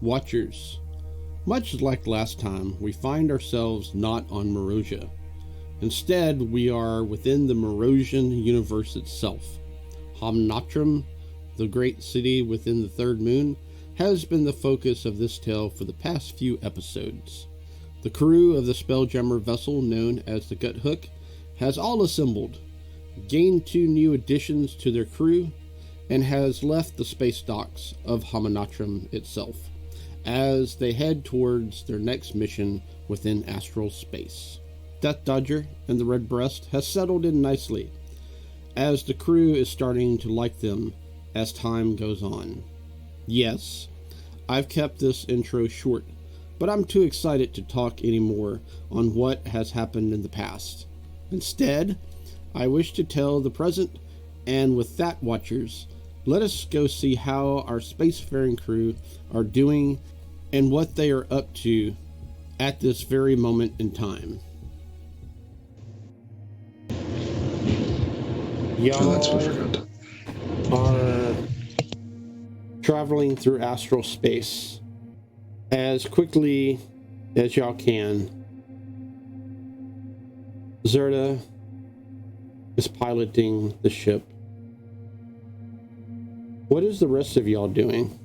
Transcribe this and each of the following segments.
Watchers, much like last time, we find ourselves not on Merosia. Instead, we are within the Merosian universe itself. Hamnatram, the great city within the third moon, has been the focus of this tale for the past few episodes. The crew of the Spelljammer vessel known as the Gut Hook has all assembled, gained 2 new additions to their crew, and has left the space docks of Hamnatram itself as they head towards their next mission within astral space. Death Dodger and the Redbreast has settled in nicely, as the crew is starting to like them as time goes on. Yes, I've kept this intro short, but I'm too excited to talk anymore on what has happened in the past. Instead, I wish to tell the present, and with that, Watchers, let us go see how our spacefaring crew are doing and what they are up to at this very moment in time. Y'all are traveling through astral space as quickly as y'all can. Zerda is piloting the ship. What is the rest of y'all doing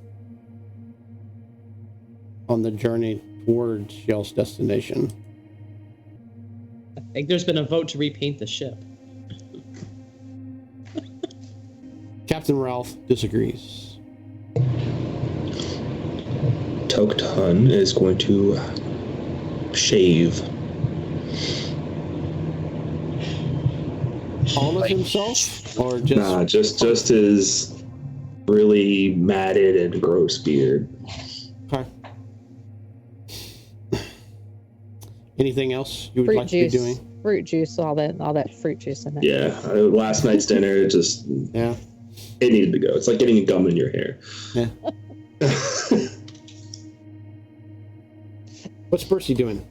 on the journey towards y'all's destination? I think there's been a vote to repaint the ship. Captain Ralph disagrees. Toktan is going to shave. All of himself? Or just... Nah, just his really matted and gross beard. Okay. Anything else you would Fruit like juice. to be doing? Fruit juice, all that fruit juice in it. Yeah, last night's dinner just... Yeah. It needed to go. It's like getting a gum in your hair. Yeah. What's Percy doing?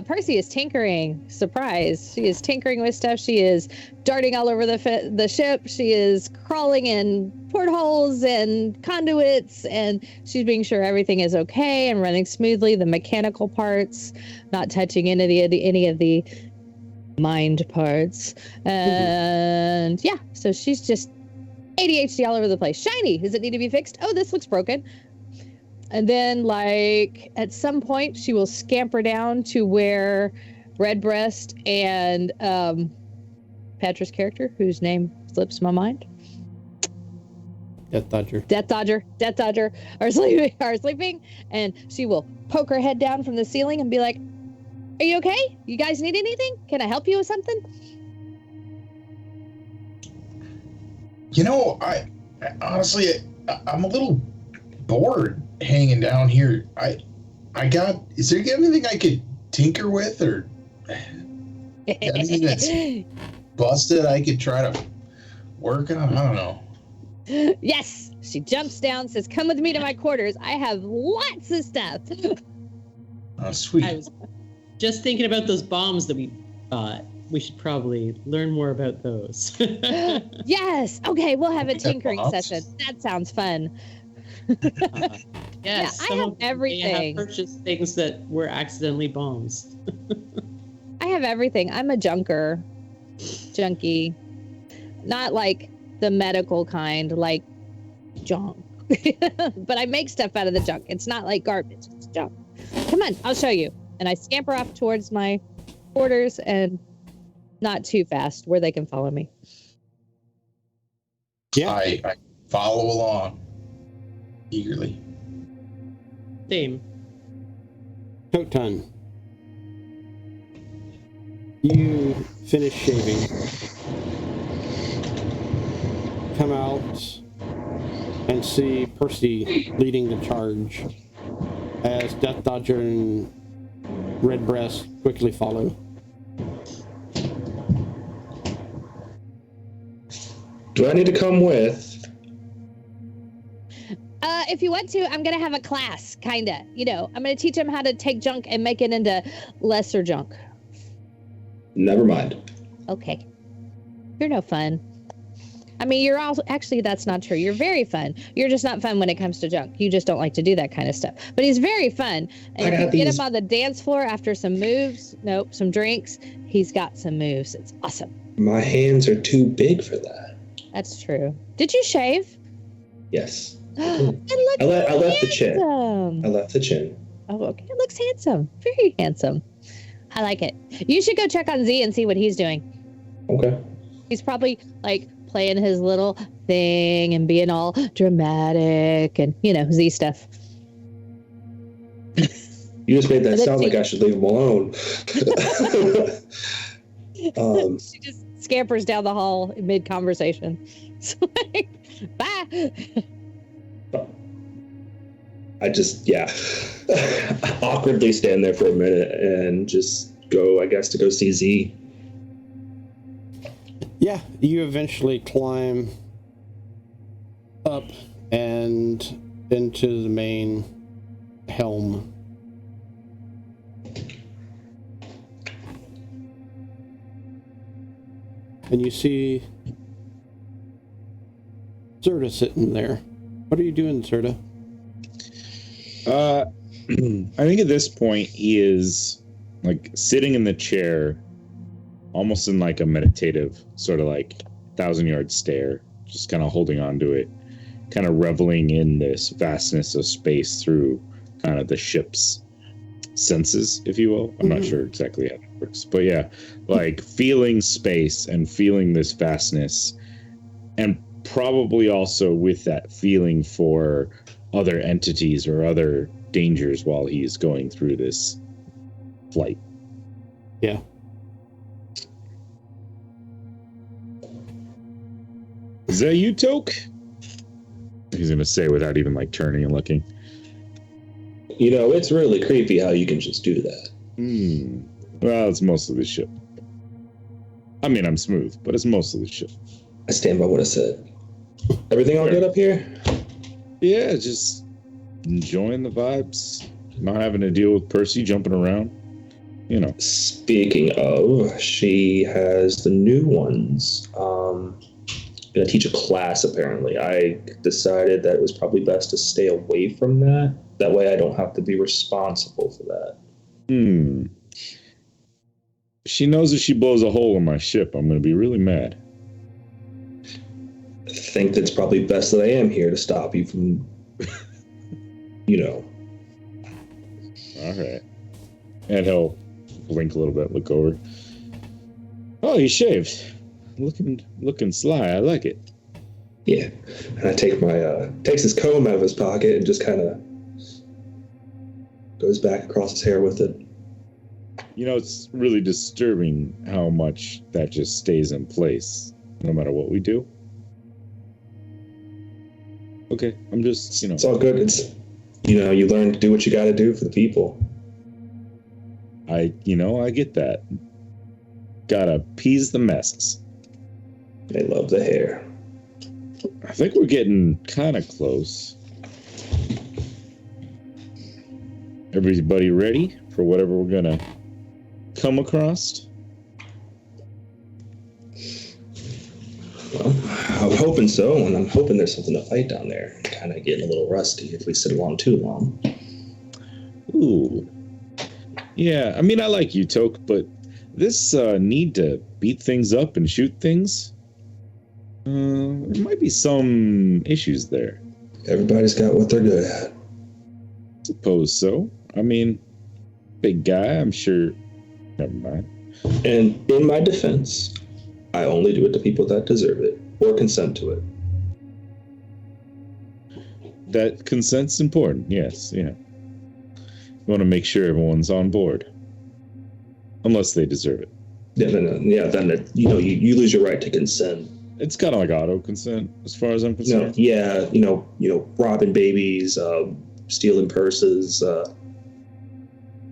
Percy is tinkering. Surprise. She is tinkering with stuff. She is darting all over the ship. She is crawling in portholes and conduits, and she's being sure everything is okay and running smoothly. The mechanical parts, not touching any of the mind parts. And yeah, so she's just ADHD all over the place. Shiny. Does it need to be fixed? Oh, this looks broken. And then, like, at some point, she will scamper down to where Redbreast and Patra's character, whose name slips my mind. Death Dodger are sleeping, and she will poke her head down from the ceiling and be like, "Are you okay? You guys need anything? Can I help you with something?" You know, I honestly, I'm a little bored hanging down here. Is there anything I could tinker with, or anything that's busted I could try to work on? I don't know. Yes, she jumps down, says, "Come with me to my quarters. I have lots of stuff." Oh, sweet. I was just thinking about those bombs that we bought. We should probably learn more about those. Yes. Okay, we'll have a tinkering session. That sounds fun. Yes, yeah, I have everything. I have purchased things that were accidentally bombs. I have everything. I'm a junkie. Not like the medical kind, like junk. But I make stuff out of the junk. It's not like garbage. It's junk. Come on, I'll show you. And I scamper off towards my quarters, and not too fast, where they can follow me. Yeah. I follow along eagerly. Same. Toktan, you finish shaving, come out and see Percy leading the charge as Death Dodger and Redbreast quickly follow. Do I need to come with? If you want to, I'm going to have a class, kind of. You know, I'm going to teach them how to take junk and make it into lesser junk. Never mind. Okay. You're no fun. I mean, you're all actually, that's not true. You're very fun. You're just not fun when it comes to junk. You just don't like to do that kind of stuff. But he's very fun. And if you get him on the dance floor after some drinks, he's got some moves. It's awesome. My hands are too big for that. That's true. Did you shave? Yes. I left the chin. I left the chin. Oh, okay. It looks handsome. Very handsome. I like it. You should go check on Z and see what he's doing. Okay. He's probably like playing his little thing and being all dramatic and, Z stuff. You just made that sound like I should leave him alone. She just scampers down the hall mid-conversation. So, bye. I just, awkwardly stand there for a minute and just go, I guess, to go see Z. Yeah, you eventually climb up and into the main helm. And you see Zerta sitting there. What are you doing, Zerta? I think at this point he is like sitting in the chair, almost in like a meditative sort of like 1,000-yard stare, just kind of holding on to it, kind of reveling in this vastness of space through kind of the ship's senses, if you will. I'm not sure exactly how that works, but yeah, like feeling space and feeling this vastness, and probably also with that feeling for other entities or other dangers while he's going through this flight. Yeah. Is that you, Toke? He's gonna say without even like turning and looking. It's really creepy how you can just do that. Well, it's mostly the ship. I mean, I'm smooth, but it's mostly the ship. I stand by what I said. Everything all good up here? Yeah, just enjoying the vibes, not having to deal with Percy jumping around. Speaking of, she has the new ones. Gonna teach a class, apparently. I decided that it was probably best to stay away from that. That way I don't have to be responsible for that. She knows if she blows a hole in my ship, I'm gonna be really mad. I think that's probably best that I am here to stop you from, All right. And he'll blink a little bit, look over. Oh, he shaved. Looking sly. I like it. Yeah. And I takes his comb out of his pocket and just kind of goes back across his hair with it. It's really disturbing how much that just stays in place, no matter what we do. Okay, I'm just, It's all good. It's, you learn to do what you got to do for the people. I get that. Gotta appease the masses. They love the hair. I think we're getting kind of close. Everybody ready for whatever we're gonna come across? Well, I'm hoping so, and I'm hoping there's something to fight down there. Kind of getting a little rusty if we sit along too long. Ooh. Yeah, I mean, I like you, Toke, but this need to beat things up and shoot things, there might be some issues there. Everybody's got what they're good at. Suppose so. I mean, big guy, I'm sure. Never mind. And in my defense, I only do it to people that deserve it or consent to it. That consent's important, yes, yeah. You want to make sure everyone's on board. Unless they deserve it. Yeah, then you lose your right to consent. It's kind of like auto consent, as far as I'm concerned. Robbing babies, stealing purses,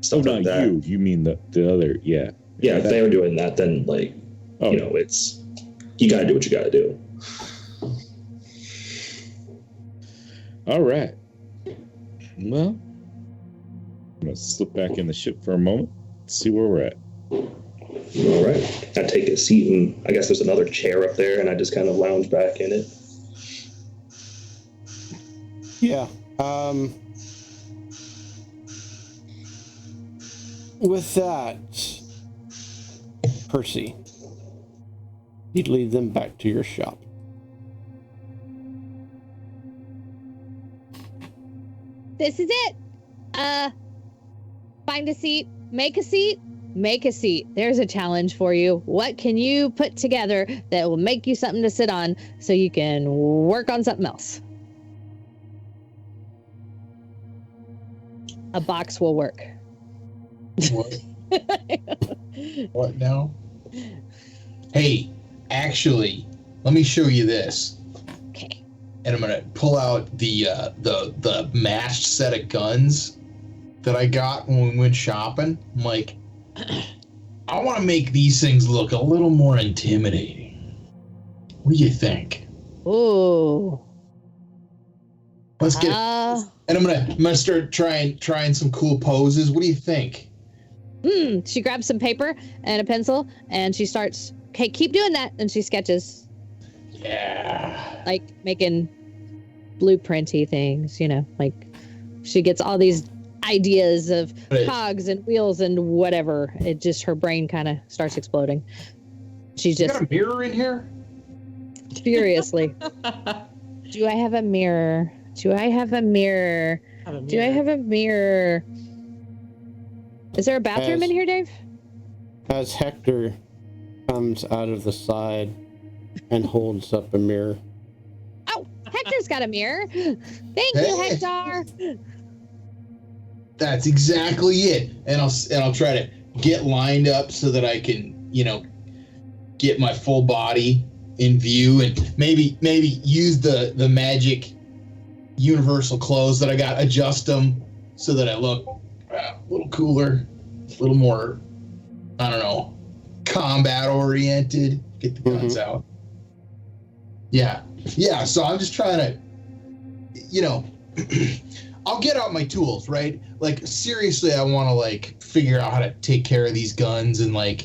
stuff like that. You. You mean the other, yeah. Yeah, if they were doing that, then it's you gotta do what you gotta do. All right. Well, I'm gonna slip back in the ship for a moment, see where we're at. All right. I take a seat, and I guess there's another chair up there, and I just kind of lounge back in it. Yeah. With that, Percy, you'd lead them back to your shop. This is it. Find a seat, make a seat, make a seat. There's a challenge for you. What can you put together that will make you something to sit on so you can work on something else? A box will work. What? What now? Hey, actually, let me show you this. Okay. And I'm gonna pull out the matched set of guns that I got when we went shopping. I'm like, I want to make these things look a little more intimidating. What do you think? Ooh. Let's get. And I'm gonna start trying some cool poses. What do you think? She grabs some paper and a pencil and she starts. Okay, keep doing that. And she sketches. Yeah. Like making blueprinty things, like she gets all these ideas of cogs and wheels and whatever. It just, her brain kind of starts exploding. She's just got a mirror in here? Furiously. Do I have a mirror? Do I have a mirror? Do I have a mirror? Is there a bathroom in here, Dave? As Hector comes out of the side and holds up a mirror. Oh, Hector's got a mirror. Thank you, Hector. That's exactly it. And I'll try to get lined up so that I can, get my full body in view, and maybe use the magic universal clothes that I got, adjust them so that I look a little cooler, a little more, I don't know, combat oriented. Get the guns out. Yeah. So I'm just trying to, I'll get out my tools, right? Like, seriously, I want to figure out how to take care of these guns, and I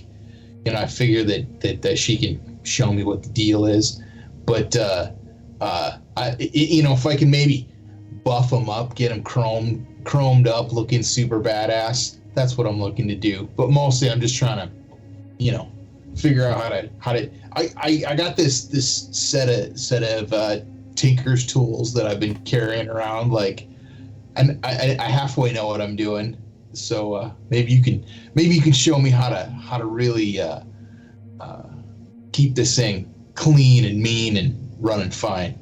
figure that she can show me what the deal is. But if I can maybe buff them up, get them chromed up, looking super badass, that's what I'm looking to do. But mostly, I'm just trying to, figure out how to. I got this set of tinker's tools that I've been carrying around, and I halfway know what I'm doing. So maybe you can show me how to really keep this thing clean and mean and running fine.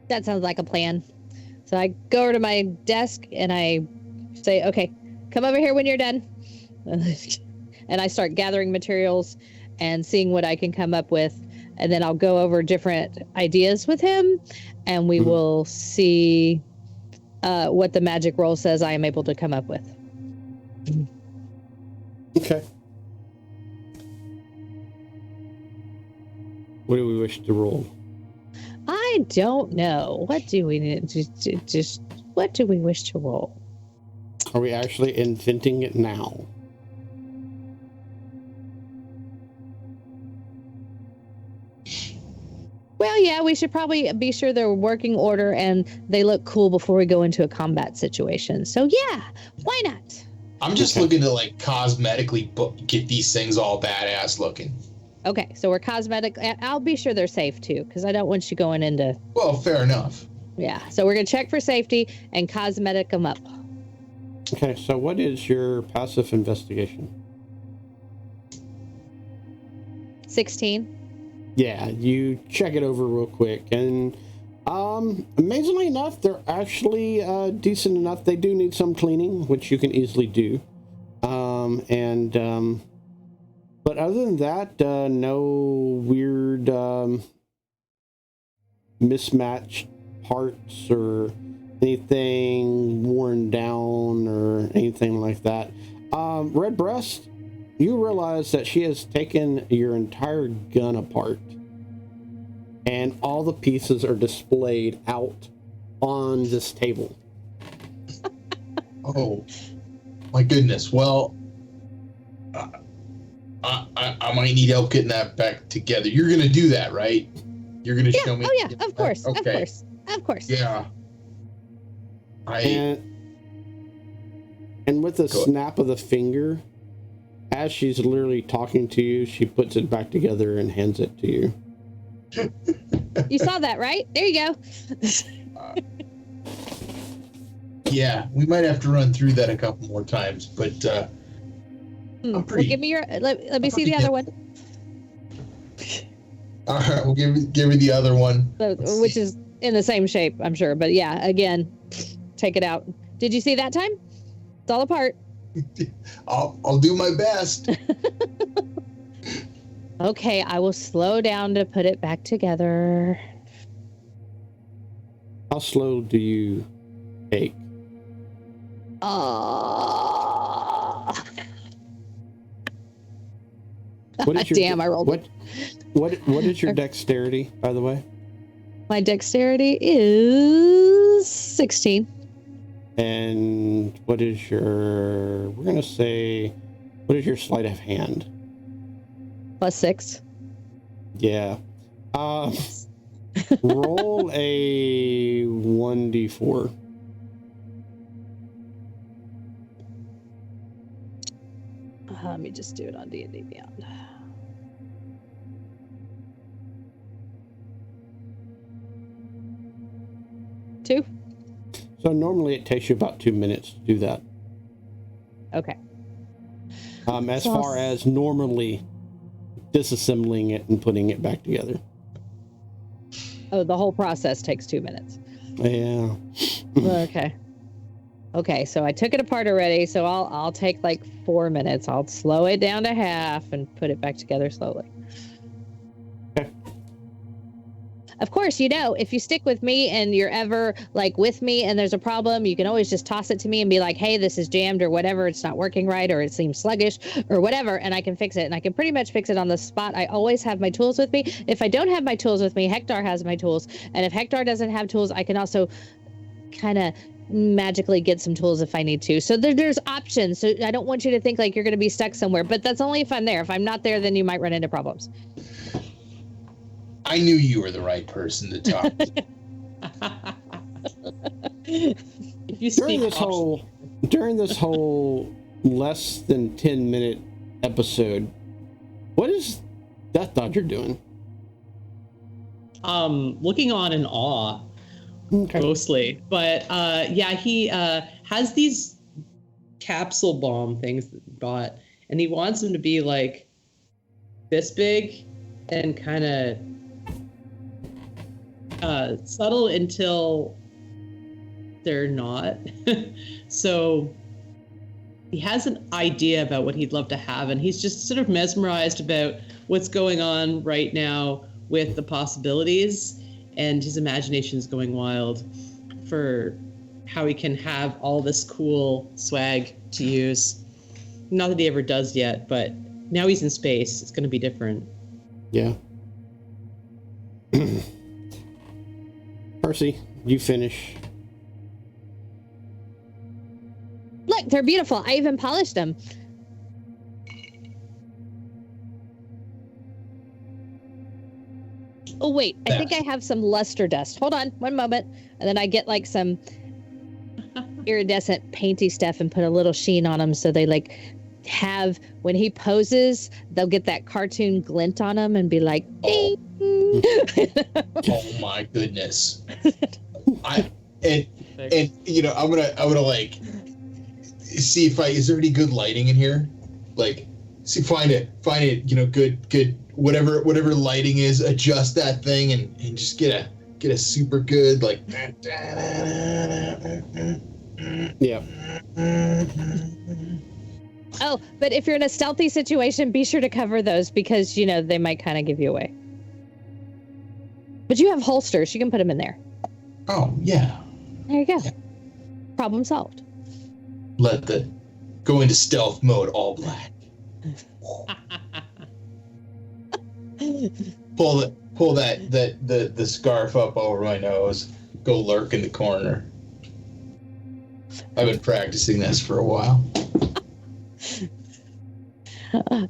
That sounds like a plan. So I go over to my desk and I say, okay, come over here when you're done. And I start gathering materials and seeing what I can come up with. And then I'll go over different ideas with him, and we will see what the magic roll says I am able to come up with. Okay. What do we wish to roll? I don't know. What do we need? Just what do we wish to roll? Are we actually inventing it now? Well, yeah, we should probably be sure they're working order and they look cool before we go into a combat situation. So yeah, why not? I'm just looking to cosmetically get these things all badass looking. Okay, so we're cosmetic. I'll be sure they're safe too, because I don't want you going into. Well, fair enough. Yeah, so we're gonna check for safety and cosmetic them up. Okay, so what is your passive investigation? 16. Yeah, you check it over real quick, and amazingly enough, they're actually decent enough. They do need some cleaning, which you can easily do. But other than that, no weird mismatched parts or anything worn down or anything like that. Redbreast, you realize that she has taken your entire gun apart, and all the pieces are displayed out on this table. Oh, my goodness. Well, I might need help getting that back together. You're gonna do that, right? You're gonna show me. Oh yeah, of course, Okay. of course. Yeah. And with a snap of the finger, as she's literally talking to you, she puts it back together and hands it to you. You saw that, right? There you go. Yeah, we might have to run through that a couple more times, but Well, give me your. Let me see the other one. All right, we'll give me the other one. Which is in the same shape, I'm sure. But yeah, again, take it out. Did you see that time? It's all apart. I'll do my best. Okay, I will slow down to put it back together. How slow do you take? What is your, damn, I rolled it. What is your dexterity, by the way? My dexterity is 16. And what is your, we're going to say, what is your sleight of hand? +6. Yeah. Roll a 1d4. Let me just do it on D&D Beyond. Two. So normally it takes you about 2 minutes to do that. Okay. As far as normally disassembling it and putting it back together. Oh, the whole process takes 2 minutes. Yeah. Okay. Okay, so I took it apart already, so I'll take like 4 minutes. I'll slow it down to half and put it back together slowly. Okay. Of course, if you stick with me and you're ever like with me and there's a problem, you can always just toss it to me and be like, hey, this is jammed or whatever. It's not working right or it seems sluggish or whatever. And I can fix it. And I can pretty much fix it on the spot. I always have my tools with me. If I don't have my tools with me, Hector has my tools. And if Hector doesn't have tools, I can also kind of magically get some tools if I need to. So there's options. So I don't want you to think like you're going to be stuck somewhere, but that's only if I'm there. If I'm not there, then you might run into problems. I knew you were the right person to talk to. If you speak during this whole less than 10-minute episode, what is Death Dodger doing? Looking on in awe, Okay. mostly. But yeah, he has these capsule bomb things that he bought, and he wants them to be like this big and kind of subtle until they're not. So he has an idea about what he'd love to have, and he's just sort of mesmerized about what's going on right now with the possibilities, and his imagination is going wild for how he can have all this cool swag to use. Not that he ever does yet, but now he's in space. It's going to be different. Yeah. Percy, you finish. Look, they're beautiful. I even polished them. Oh, wait. I think I have some luster dust. Hold on one moment. And then I get like some iridescent painty stuff and put a little sheen on them so they like have, when he poses, they'll get that cartoon glint on them and be like, ding. Oh my goodness. I'm gonna like see if is there any good lighting in here? Like find it, good whatever lighting is, adjust that thing and just get a super good like Yeah. Oh, but if you're in a stealthy situation, be sure to cover those because they might kind of give you away. But you have holsters, you can put them in there. Oh yeah. There you go. Yeah. Problem solved. Go into stealth mode, all black. Pull the scarf up over my nose. Go lurk in the corner. I've been practicing this for a while.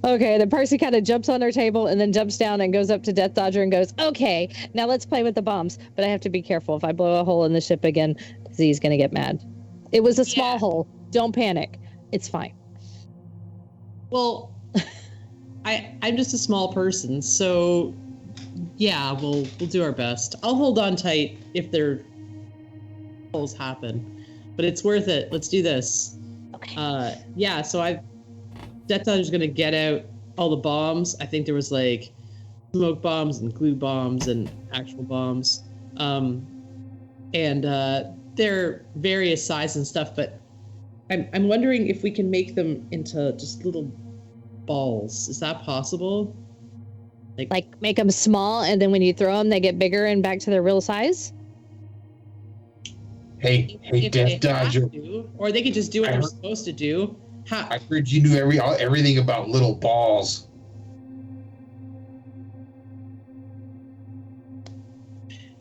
Okay, the Percy kind of jumps on her table and then jumps down and goes up to Death Dodger and goes, okay, now let's play with the bombs. But I have to be careful. If I blow a hole in the ship again, Z's going to get mad. It was a small hole. Don't panic. It's fine. Well, I'm just a small person, so yeah, we'll do our best. I'll hold on tight if their holes happen, but it's worth it. Let's do this. Okay. So Death Dodger's gonna get out all the bombs. I think there was like smoke bombs and glue bombs and actual bombs. They're various sizes and stuff, but I'm wondering if we can make them into just little balls. Is that possible? Like make them small, and then when you throw them, they get bigger and back to their real size? Hey, Death Dodger. Or they could just do what they're supposed to do. I heard you knew everything about little balls.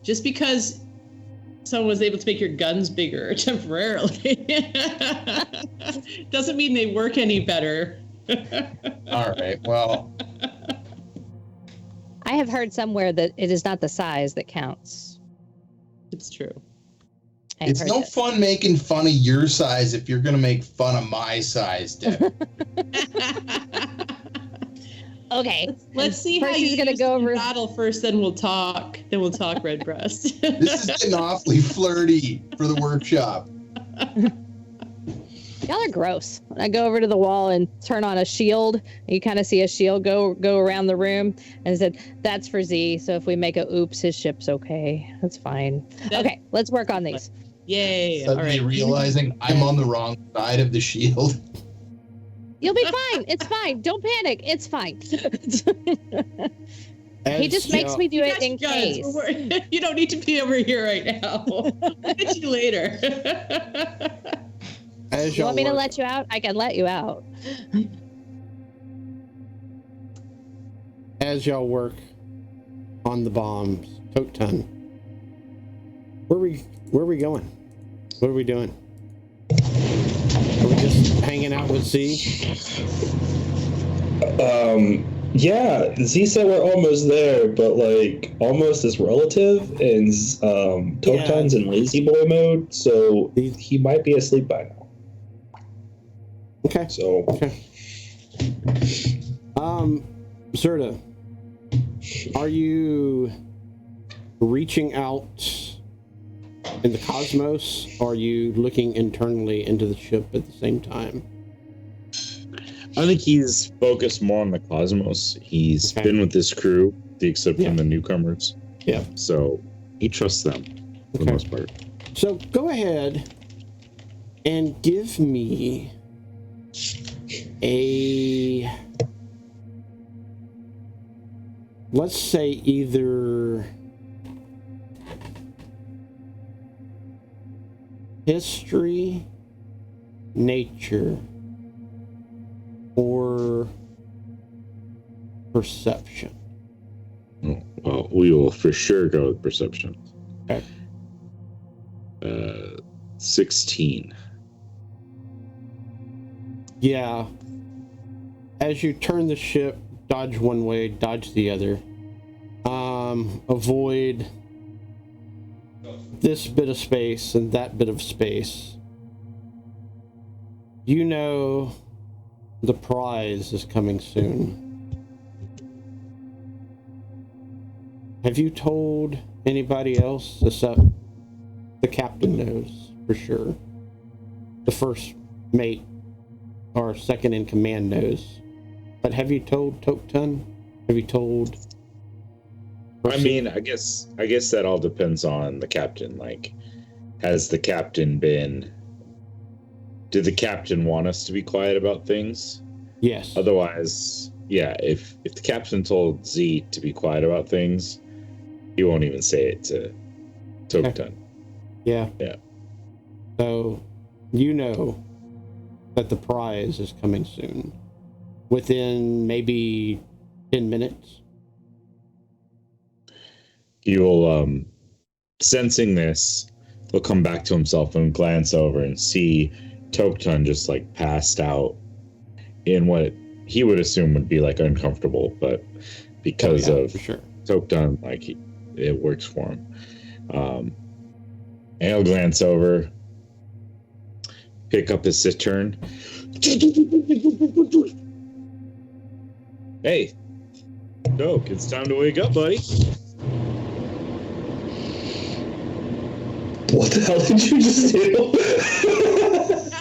Just because someone was able to make your guns bigger temporarily doesn't mean they work any better. All right, well. I have heard somewhere that it is not the size that counts. It's true. It's no fun making fun of your size if you're going to make fun of my size, Deb. Okay. Let's see how you're going to go over battle first, then we'll talk. Then we'll talk, Redbreast. This is getting awfully flirty for the workshop. Y'all are gross. When I go over to the wall and turn on a shield, you kind of see a shield go around the room, and said, "That's for Z. So if we make a oops, his ship's okay. That's fine." Okay, let's work on these. Yay! Suddenly realizing I'm on the wrong side of the shield. You'll be fine. It's fine. Don't panic. It's fine. He just makes me do it in case. You don't need to be over here right now. We'll get you later. You want me to let you out? I can let you out. As y'all work on the bombs, Tok'tun, where are we going? What are we doing? Are we just hanging out with Z? Yeah, Z said we're almost there, but like almost is relative, and Tok'tun's in lazy boy mode, so he might be asleep by now. Okay. So. Okay. Zerta, are you reaching out in the cosmos? Or are you looking internally into the ship at the same time? I think he's focused more on the cosmos. He's been with this crew, except from the newcomers. Yeah. So he trusts them for the most part. So go ahead and give me let's say either history, nature, or perception. Oh, well, we will for sure go with perception. Okay. 16. Yeah. As you turn the ship, dodge one way, dodge the other. Avoid this bit of space and that bit of space. You know the prize is coming soon. Have you told anybody else except the captain knows for sure? The first mate or second in command knows. But have you told Tok'tun? Have you told? I mean, I guess that all depends on the captain. Like, has the captain been? Did the captain want us to be quiet about things? Yes. Otherwise, yeah. If the captain told Z to be quiet about things, he won't even say it to Tok'tun. Yeah. Yeah. So, you know that the prize is coming soon. Within maybe 10 minutes. He will, sensing this, he'll come back to himself and glance over and see Tok'tun just like passed out in what he would assume would be like uncomfortable, but because of for sure. Toktan, like it works for him. And he'll glance over, pick up his cittern. Hey, Doke, it's time to wake up, buddy. What the hell did you just do?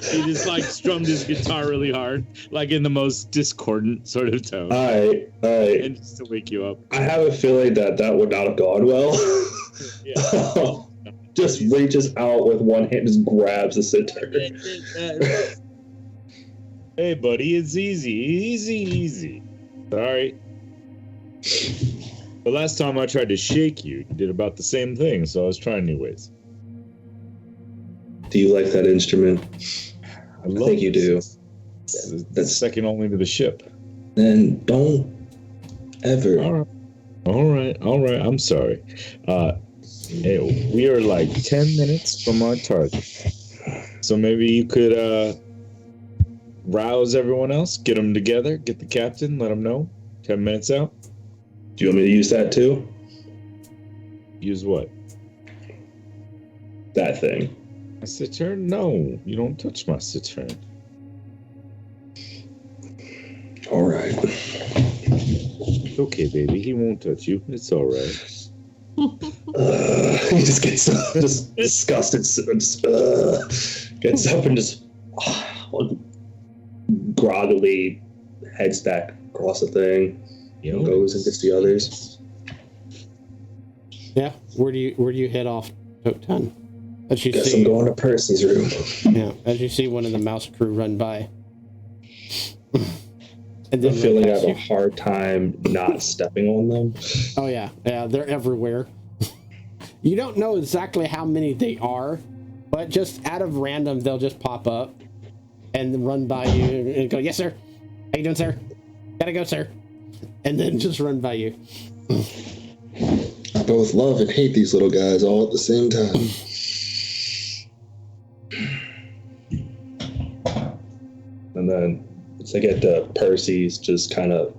He just like strummed his guitar really hard, like in the most discordant sort of tone. All right. And just to wake you up. I have a feeling that would not have gone well. Yeah. Just reaches out with one hand, just grabs the cittern. Hey, buddy, it's easy. Sorry. The last time I tried to shake you, you did about the same thing, so I was trying new ways. Do you like that instrument? I think you do. That's second only to the ship. Then don't ever. All right. I'm sorry. Hey, we are like 10 minutes from our target. So maybe you could rouse everyone else, get them together, get the captain, let them know. 10 minutes out. Do you want me to use that too? Use what? That thing. My cittern? No, you don't touch my cittern. All right. It's okay, baby. He won't touch you. It's all right. He just gets just disgusted. Gets up and just groggily heads back across the thing. And goes and gets the others. Yeah. Where do you head off, Toktan? As you Guess see, I'm going to Percy's room. Yeah. As you see one of the mouse crew run by. And then I feel like I have a hard time not stepping on them. Oh yeah, they're everywhere. You don't know exactly how many they are, but just out of random, they'll just pop up and run by you and go, "Yes, sir. How you doing, sir? Gotta go, sir." And then just run by you. I both love and hate these little guys all at the same time. And then once I get to Percy's, just kind of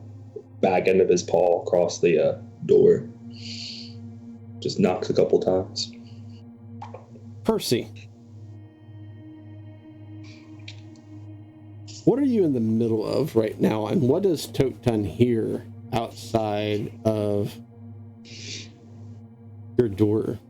back end of his paw across the door. Just knocks a couple times. Percy, what are you in the middle of right now, and what does Toktan hear outside of your door?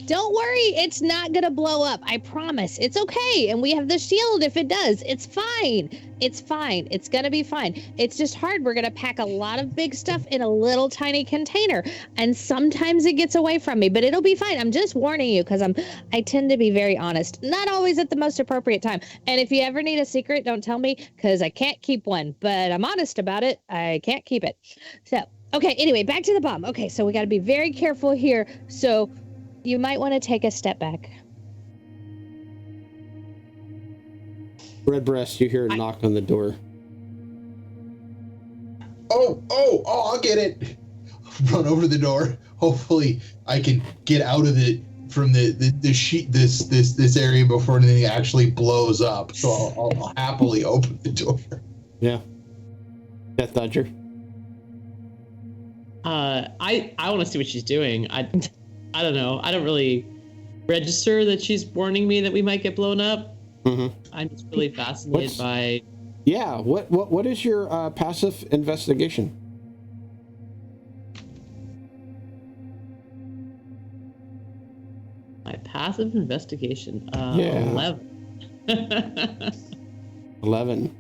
Don't worry, it's not gonna blow up. I promise. It's okay. And we have the shield if it does. It's fine. It's fine. It's gonna be fine. It's just hard. We're gonna pack a lot of big stuff in a little tiny container. And sometimes it gets away from me, but it'll be fine. I'm just warning you because I tend to be very honest. Not always at the most appropriate time. And if you ever need a secret, don't tell me because I can't keep one. But I'm honest about it. I can't keep it. So, okay, anyway, back to the bomb. Okay, so we gotta be very careful here. So you might want to take a step back. Redbreast, you hear a knock on the door. Oh, I'll get it. Run over the door. Hopefully I can get out of it from the sheet this area before anything actually blows up. So I'll happily open the door. Yeah. Death Dodger. I want to see what she's doing. I don't know. I don't really register that she's warning me that we might get blown up. Mm-hmm. I'm just really fascinated by. Yeah. What is your passive investigation? My passive investigation. 11. 11.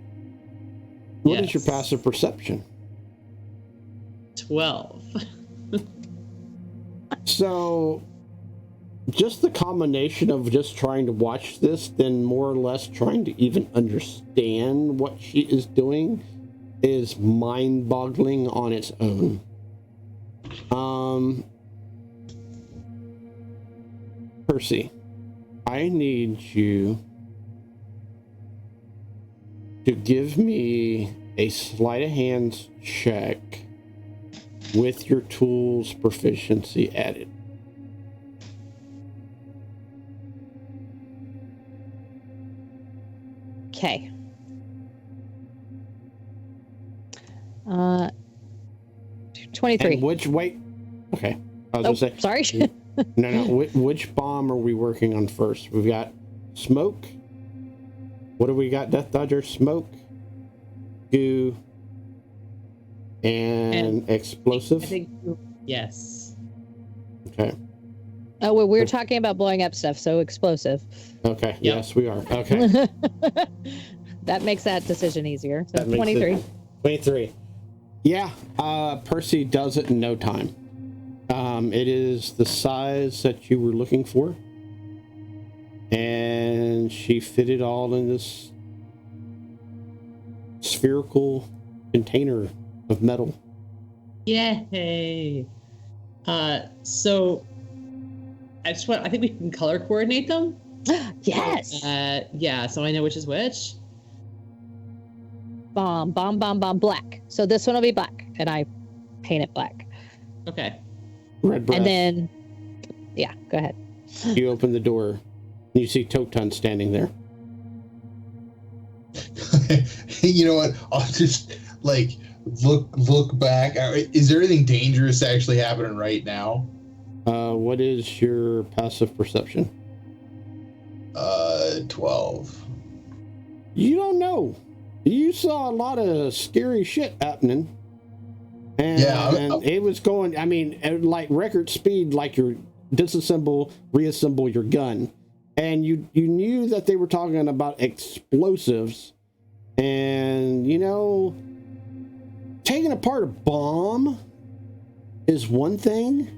What is Yes. your passive perception? 12. So, just the combination of just trying to watch this, then more or less trying to even understand what she is doing, is mind-boggling on its own. Percy, I need you to give me a sleight of hand check with your tools proficiency added. Okay. 23. And okay. I was gonna say, sorry. no. Which bomb are we working on first? We've got smoke. What do we got, Death Dodger? Smoke, goo, and explosive? I think, yes. Okay. Oh, well, we're talking about blowing up stuff, so explosive. Okay. Yep. Yes, we are. Okay. That makes that decision easier. So That makes 23. 23. Yeah. Percy does it in no time. It is the size that you were looking for. And she fit it all in this spherical container of metal. Yay! So I think we can color coordinate them. Yes. Yeah. So I know which is which. Bomb, black. So this one will be black, and I paint it black. Okay. Red breath. And then, yeah, go ahead. You open the door. You see Toktan standing there. You know what? I'll just look back. Is there anything dangerous actually happening right now? What is your passive perception? 12. You don't know. You saw a lot of scary shit happening. And, and it was going, I mean, at like record speed, like you're reassemble your gun. And you knew that they were talking about explosives. And, taking apart a bomb is one thing.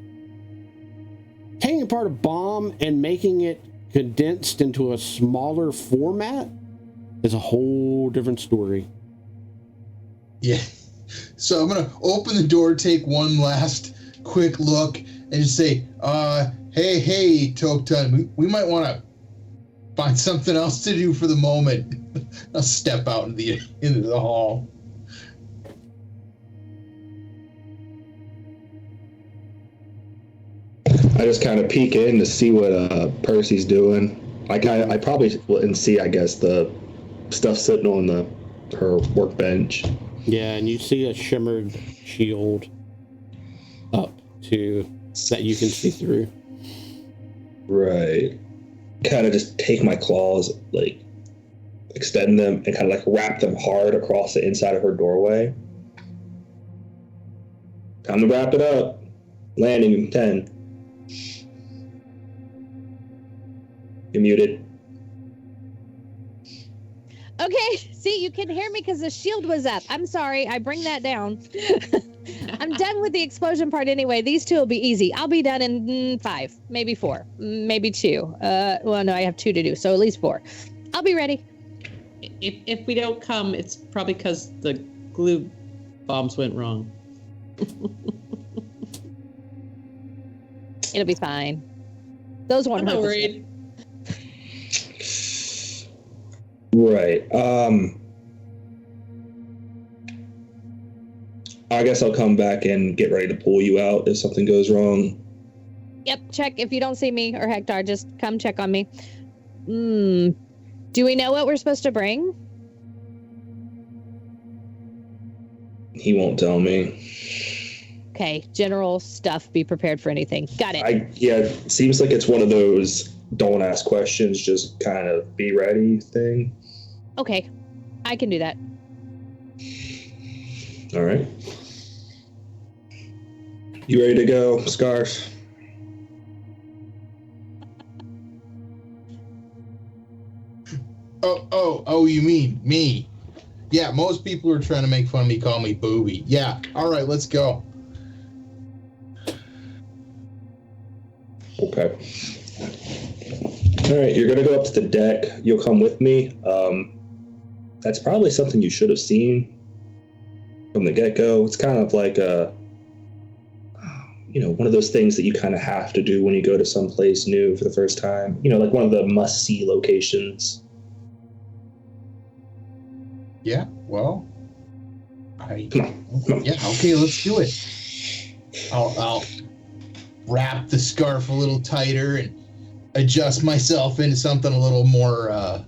Taking apart a bomb and making it condensed into a smaller format is a whole different story. Yeah. So I'm going to open the door, take one last quick look, and just say, hey, Toktan, we might want to find something else to do for the moment. I'll step out into the hall. I just kind of peek in to see what Percy's doing. I probably wouldn't see, I guess, the stuff sitting on her workbench. Yeah, and you see a shimmered shield up that you can see through. Right. Kind of just take my claws, extend them and kind of wrap them hard across the inside of her doorway. Time to wrap it up. Landing in 10. You're muted. Okay, see, you can hear me because the shield was up. I'm sorry, I bring that down. I'm done with the explosion part anyway. These two will be easy. I'll be done in 5, maybe 4, maybe 2. Well, no, I have 2 to do, so at least 4. I'll be ready. If we don't come, it's probably because the glue bombs went wrong. It'll be fine. Those won't I'm hurt not the worried. Right. I guess I'll come back and get ready to pull you out if something goes wrong. Yep, check. If you don't see me or Hector, just come check on me. Do we know what we're supposed to bring? He won't tell me. Okay, general stuff. Be prepared for anything. Got it. It seems like it's one of those don't ask questions, just kind of be ready thing. Okay, I can do that. All right. You ready to go, Scarf? Oh, you mean me? Yeah, most people are trying to make fun of me, call me Booby. Yeah, all right, let's go. Okay. All right, you're gonna go up to the deck. You'll come with me. That's probably something you should have seen from the get-go. It's kind of like one of those things that you kind of have to do when you go to some place new for the first time. Like one of the must-see locations. Yeah, well, Come on. yeah, okay, let's do it. I'll wrap the scarf a little tighter and adjust myself into something a little more, I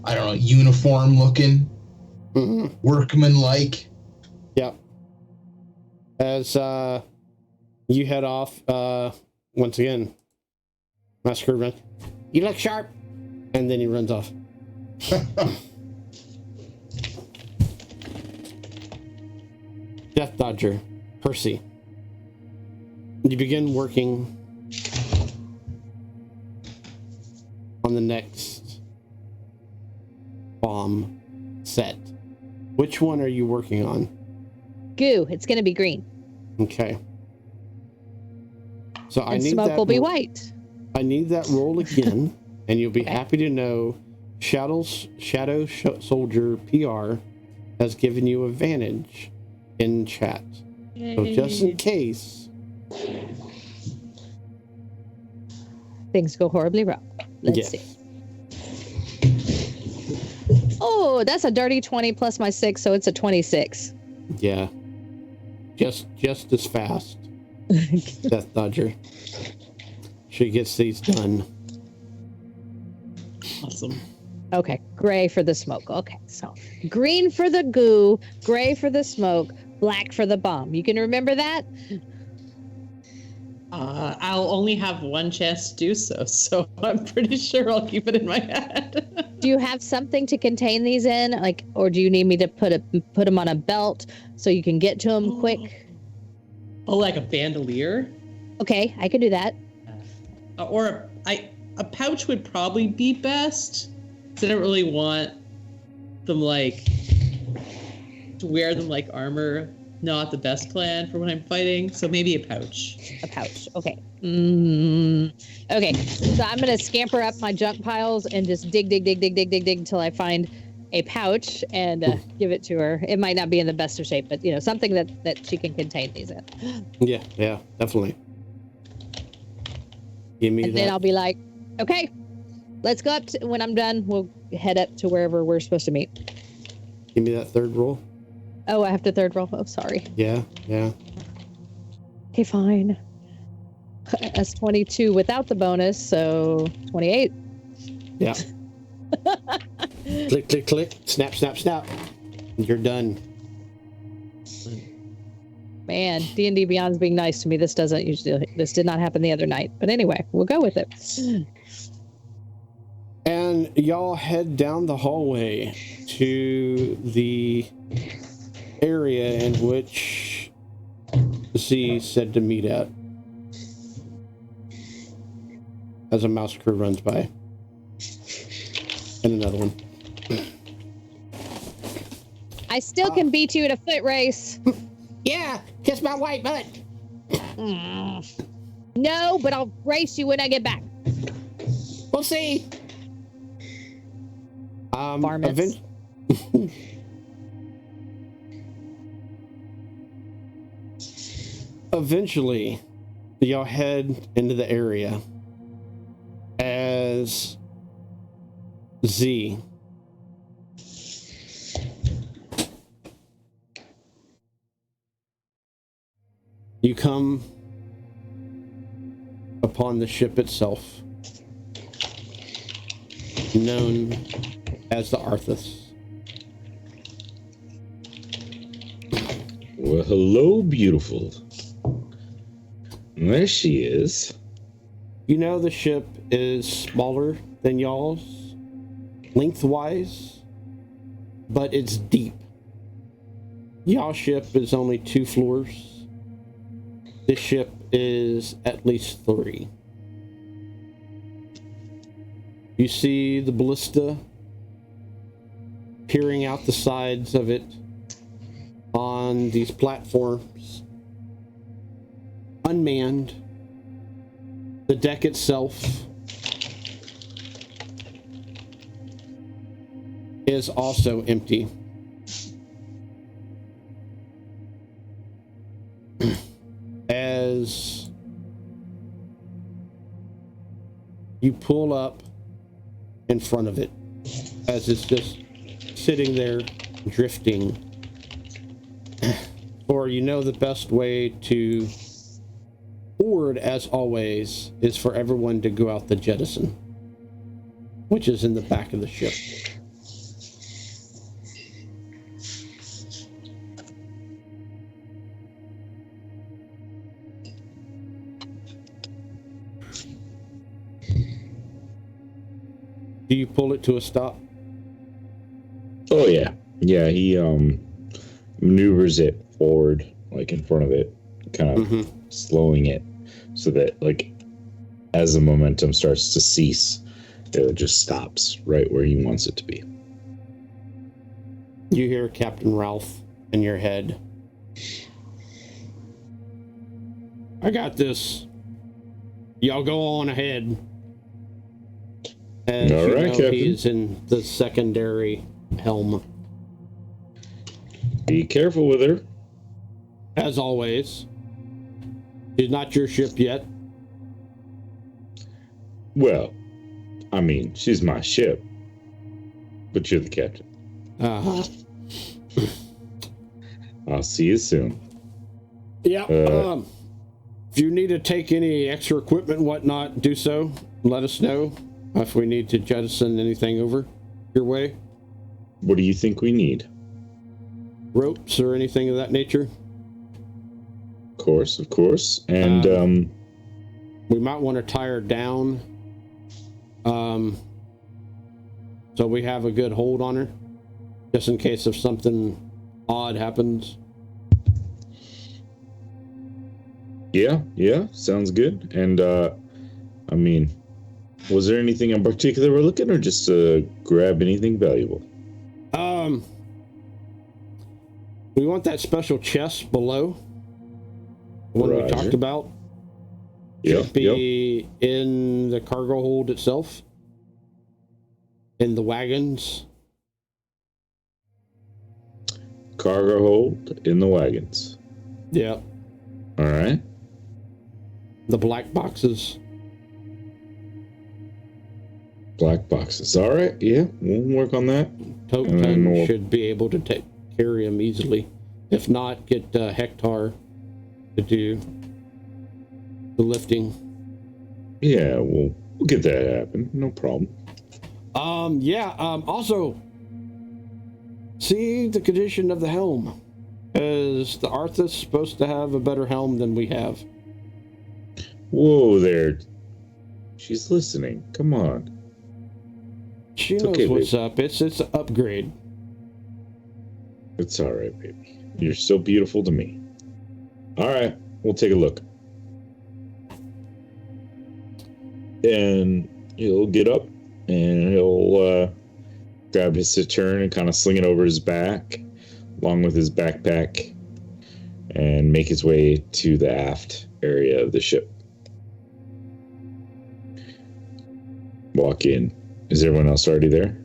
don't know, uniform looking, workman-like. Yep. As you head off, once again, Master Runt, you look sharp, and then he runs off. Death Dodger, Percy. You begin working on the next bomb set. Which one are you working on? Goo. It's going to be green. Okay. So And smoke will be white. I need that roll again, and you'll be happy to know Shadow Soldier PR has given you advantage in chat. So just in case things go horribly wrong. Let's see. Oh, that's a dirty 20 plus my 6, so it's a 26. Yeah. Just as fast. Death Dodger. She gets these done. Awesome. Okay, gray for the smoke. Okay, so green for the goo, gray for the smoke, black for the bomb. You can remember that? I'll only have one chance to do so I'm pretty sure I'll keep it in my head. Do you have something to contain these in, like, or do you need me to put them on a belt so you can get to them quick? Oh, like a bandolier? Okay, I can do that. Or a pouch would probably be best. Because I don't really want them to wear them like armor. Not the best plan for when I'm fighting. So maybe a pouch. A pouch. Okay. Okay. So I'm gonna scamper up my junk piles and just dig until I find a pouch and give it to her. It might not be in the best of shape, but something that she can contain these in. Yeah, definitely. Give me that. And then I'll be like, okay, let's go up when I'm done. We'll head up to wherever we're supposed to meet. Give me that third roll. Oh, I have to third roll. Oh, sorry. Yeah. Okay, fine. That's 22 without the bonus, so 28. Yeah. Click. Snap. You're done. Man, D&D Beyond's being nice to me. This did not happen the other night. But anyway, we'll go with it. And y'all head down the hallway to the area in which Z said to meet at. As a mouse crew runs by. And another one. I still can beat you in a foot race. Yeah, kiss my white butt. No, but I'll race you when I get back. We'll see. Varmints. Eventually, y'all head into the area as Z you come upon the ship itself, known as the Arthas. Well, hello, beautiful. There she is. You know the ship is smaller than y'all's, lengthwise, but it's deep. Y'all's ship is only 2 floors. This ship is at least 3. You see the ballista peering out the sides of it on these platforms, unmanned. The deck itself is also empty. As you pull up in front of it, as it's just sitting there drifting, or the best way to board, as always, is for everyone to go out the jettison, which is in the back of the ship. Do you pull it to a stop? Oh yeah. Yeah, he maneuvers it forward, like in front of it, kind of slowing it so that like as the momentum starts to cease, it just stops right where he wants it to be. You hear Captain Ralph in your head. I got this. Y'all go on ahead. And all right, Captain. He's in the secondary helm. Be careful with her. As always. She's not your ship yet. Well, I mean, she's my ship. But you're the captain. Uh-huh. I'll see you soon. Yeah. If you need to take any extra equipment and whatnot, do so. Let us know if we need to jettison anything over your way. What do you think we need? Ropes or anything of that nature? Of course. And we might want to tie her down. So we have a good hold on her. Just in case if something odd happens. Yeah, sounds good. And I mean, was there anything in particular we're looking, or just grab anything valuable? We want that special chest below. The one we talked about. Should be in the cargo hold itself. In the wagons. Cargo hold in the wagons. Yep. All right. The black boxes. Black boxes. All right. Yeah, we'll work on that. Token should be able to carry them easily. If not, get Hector to do the lifting. Yeah, we'll get that happen. No problem. Also, see the condition of the helm. Is the Arthas supposed to have a better helm than we have? Whoa there. She's listening. Come on. She knows what's up. It's an upgrade. It's all right, baby. You're so beautiful to me. All right, we'll take a look. And he'll get up and he'll grab his cittern and kind of sling it over his back along with his backpack and make his way to the aft area of the ship. Walk in. Is everyone else already there?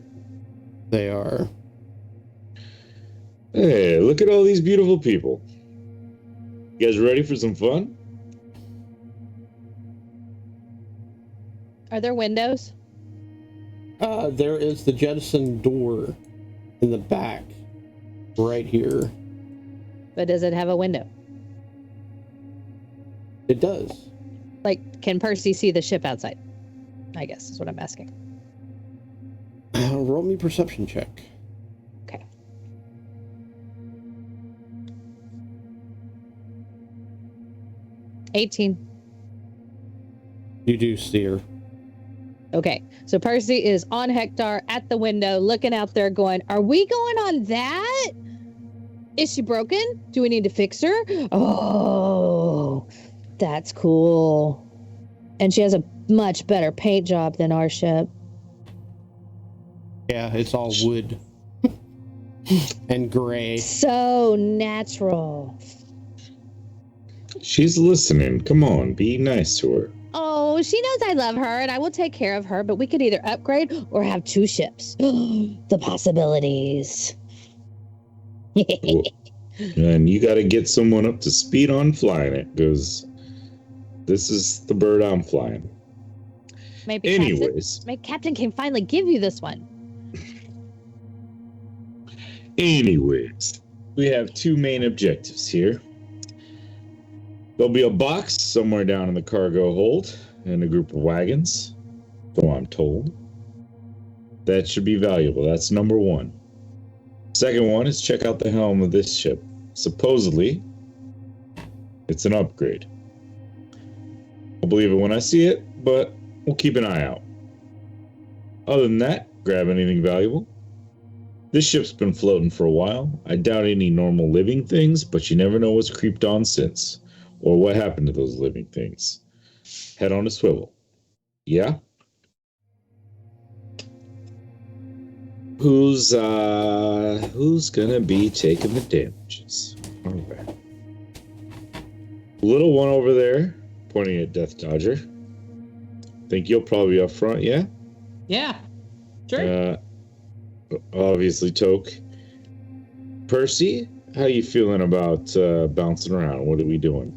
They are. Hey, look at all these beautiful people. You guys ready for some fun? Are there windows? There is the jettison door in the back, right here. But does it have a window? It does. Like, can Percy see the ship outside? I guess is what I'm asking. Roll me perception check. Okay. $18. You do see her. Okay, so Percy is on Hector at the window, looking out there going, are we going on that? Is she broken? Do we need to fix her? Oh, that's cool. And she has a much better paint job than our ship. Yeah, it's all wood. And gray. So natural. She's listening. Come on, be nice to her. Oh, she knows I love her and I will take care of her, but we could either upgrade or have two ships. The possibilities. Well, and you got to get someone up to speed on flying it, because this is the bird I'm flying. Maybe Captain can finally give you this one. Anyways, we have two main objectives here. There'll be a box somewhere down in the cargo hold and a group of wagons, so I'm told. That should be valuable. That's number one. Second one is check out the helm of this ship. Supposedly, it's an upgrade. I'll believe it when I see it, but we'll keep an eye out. Other than that, grab anything valuable. This ship's been floating for a while. I doubt any normal living things, but you never know what's creeped on since, or what happened to those living things. Head on a swivel. Yeah? Who's gonna be taking the damages? All right. Little one over there, pointing at Death Dodger. Think you'll probably be up front, yeah? Yeah. Sure. Obviously, Toke. Percy, how you feeling about bouncing around? What are we doing?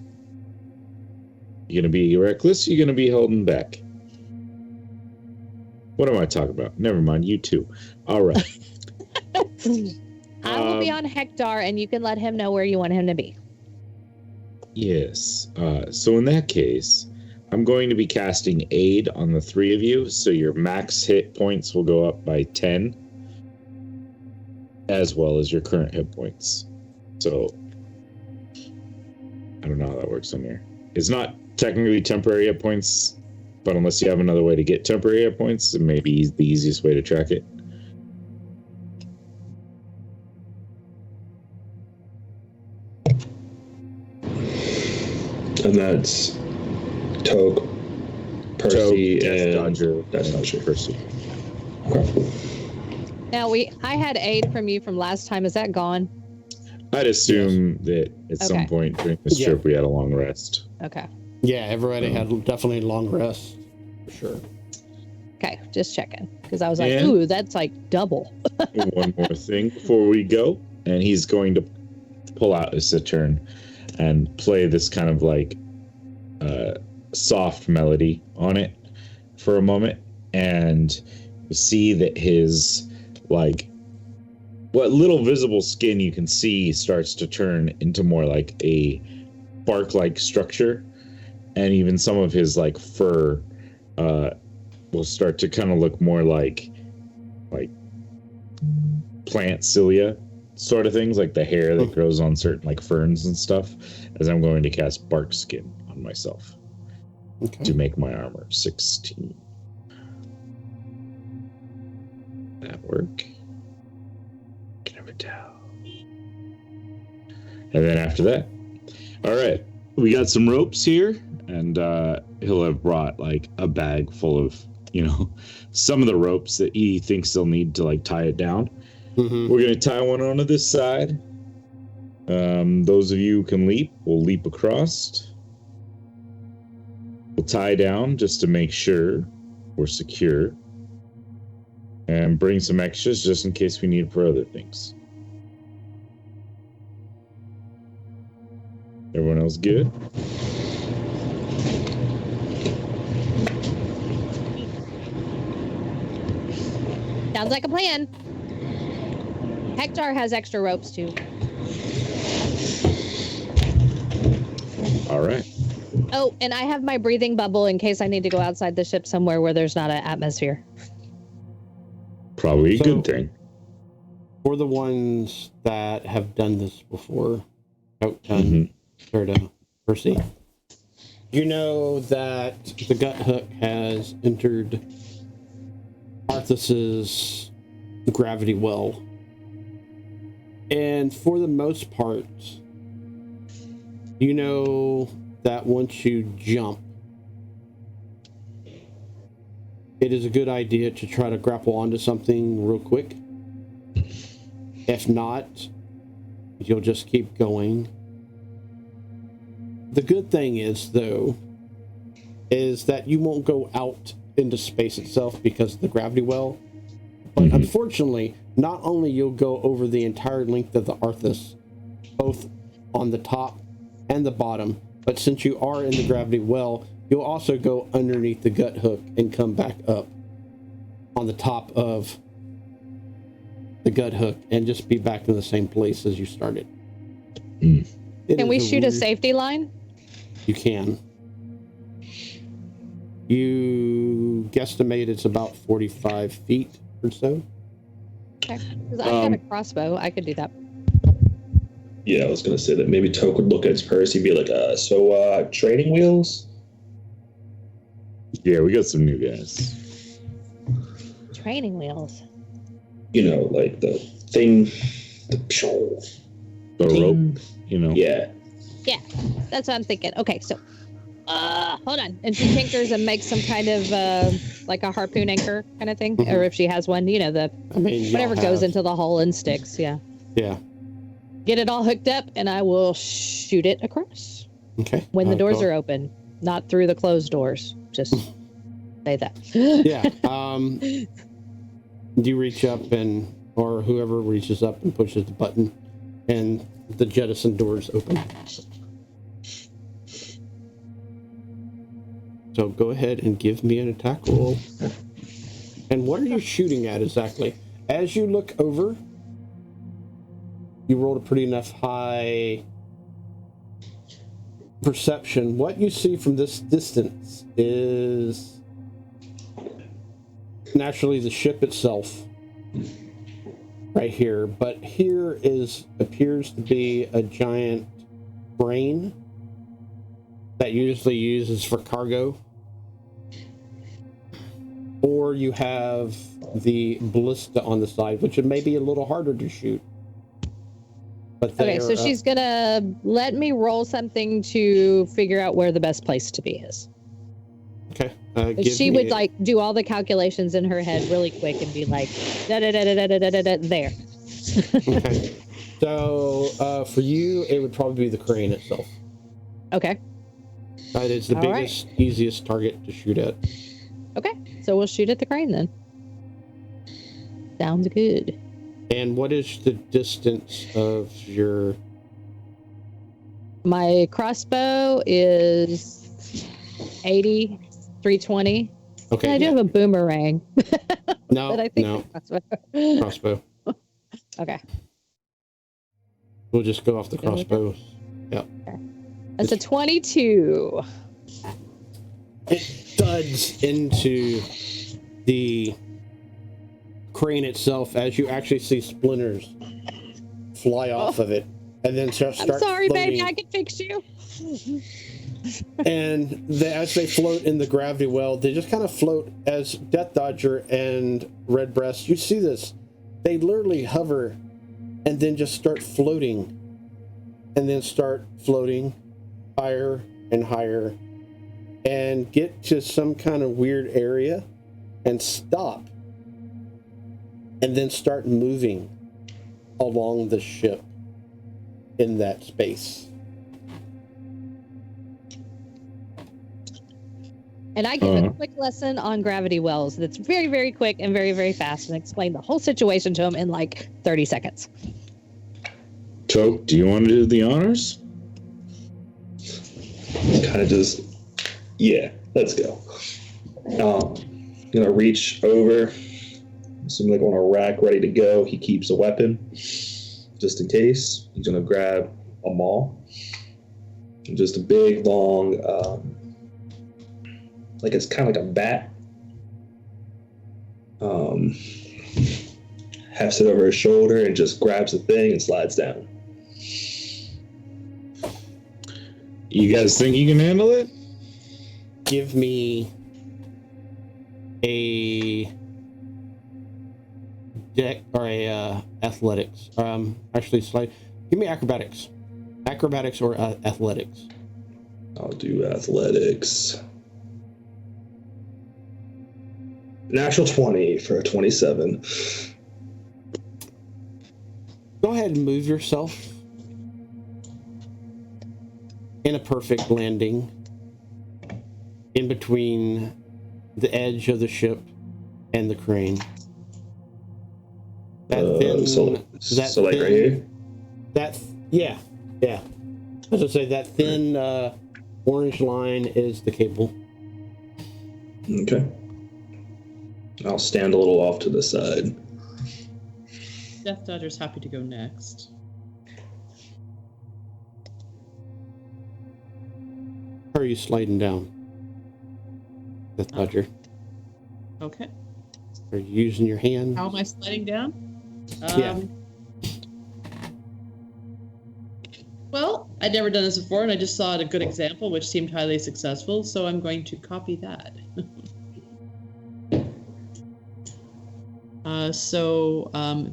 You gonna be reckless? You gonna be holding back? What am I talking about? Never mind, you too. All right. I will be on Hector, and you can let him know where you want him to be. Yes. So in that case, I'm going to be casting Aid on the three of you, so your max hit points will go up by 10, as well as your current hit points. So, I don't know how that works on here. It's not technically temporary hit points, but unless you have another way to get temporary hit points, it may be the easiest way to track it. And that's Toke, Percy, and Dodger. That's Dodger. Percy. Okay. Now, I had aid from you from last time. Is that gone? I'd assume that at some point during this trip we had a long rest. Okay. Yeah, everybody had definitely a long rest, for sure. Okay, just checking. Because I was like, And- ooh, that's like double. One more thing before we go, and he's going to pull out his cittern and play this kind of like soft melody on it for a moment, and you see that his like what little visible skin you can see starts to turn into more like a bark-like structure, and even some of his like fur will start to kind of look more like plant cilia sort of things, like the hair that grows on certain like ferns and stuff, as I'm going to cast bark skin on myself to make my armor 16. That work? Can never tell. And then after that, all right, we got some ropes here, and he'll have brought like a bag full of, some of the ropes that he thinks he'll need to like tie it down. Mm-hmm. We're going to tie one onto this side. Those of you who can leap will leap across. We'll tie down just to make sure we're secure. And bring some extras just in case we need for other things. Everyone else good? Sounds like a plan. Hector has extra ropes too. All right. Oh, and I have my breathing bubble in case I need to go outside the ship somewhere where there's not an atmosphere. Probably a good thing. For the ones that have done this before, Percy, you know that the gut hook has entered Arthas's gravity well. And for the most part, you know that once you jump, it is a good idea to try to grapple onto something real quick. If not, you'll just keep going. The good thing is, though, is that you won't go out into space itself because of the gravity well. But unfortunately, not only you'll go over the entire length of the Arthas, both on the top and the bottom, but since you are in the gravity well, you'll also go underneath the gut hook and come back up on the top of the gut hook and just be back in the same place as you started. Can we shoot a safety line? You can. You guesstimate it's about 45 feet or so. Okay. Because I have a crossbow. I could do that. Yeah, I was going to say that maybe Toke would look at his purse. He'd be like, so training wheels? Yeah, we got some new guys. Training wheels. You know, like the thing, the rope, you know. Yeah. Yeah, that's what I'm thinking. Okay, so, hold on. And she tinkers and makes some kind of, like a harpoon anchor kind of thing. Or if she has one, you know, whatever goes into the hull and sticks, yeah. Yeah. Get it all hooked up, and I will shoot it across. Okay. When the doors are open, not through the closed doors. Just say that. Yeah. You reach up or whoever reaches up and pushes the button, and the jettison doors open. So go ahead and give me an attack roll. And what are you shooting at exactly? As you look over, you rolled a pretty enough high perception. What you see from this distance is naturally the ship itself right here, but here appears to be a giant crane that usually uses for cargo, or you have the ballista on the side, which it may be a little harder to shoot. But okay, so she's gonna let me roll something to figure out where the best place to be is. Okay. She would like do all the calculations in her head really quick and be like, da da da da da da da da there. Okay. So for you, it would probably be the crane itself. Okay. That is the biggest, easiest target to shoot at. Okay, so we'll shoot at the crane then. Sounds good. And what is the distance of your... My crossbow is 80, 320. Okay. And I do have a boomerang. No, but I think no. Crossbow. Okay. We'll just go off the crossbow. Yep. Okay. That's a 22. It thuds into the crane itself as you actually see splinters fly off of it, and then start I'm sorry, floating. baby, I can fix you. And as they float in the gravity well, they just kind of float as Death Dodger and Redbreast. You see this. They literally hover and then just start floating, and then start floating higher and higher and get to some kind of weird area and stop, and then start moving along the ship in that space. And I give a quick lesson on gravity wells that's very, very quick and very, very fast, and explain the whole situation to him in like 30 seconds. Toke, do you want to do the honors? Kind of just, yeah, let's go. Gonna reach over, seem like on a rack ready to go. He keeps a weapon just in case. He's gonna grab a maul, and just a big long, like it's kind of like a bat. Hefts it over his shoulder and just grabs the thing and slides down. You guys think you can handle it? Give me a deck or a athletics. Actually, give me acrobatics. Acrobatics or athletics. I'll do athletics. Natural 20 for a 27. Go ahead and move yourself in a perfect landing in between the edge of the ship and the crane. So like right here? Yeah. As I say, that thin orange line is the cable. Okay. I'll stand a little off to the side. Death Dodger's happy to go next. How are you sliding down, Death Dodger? Okay. Are you using your hand? How am I sliding down? Yeah. Well, I'd never done this before, and I just saw a good example, which seemed highly successful, so I'm going to copy that. So I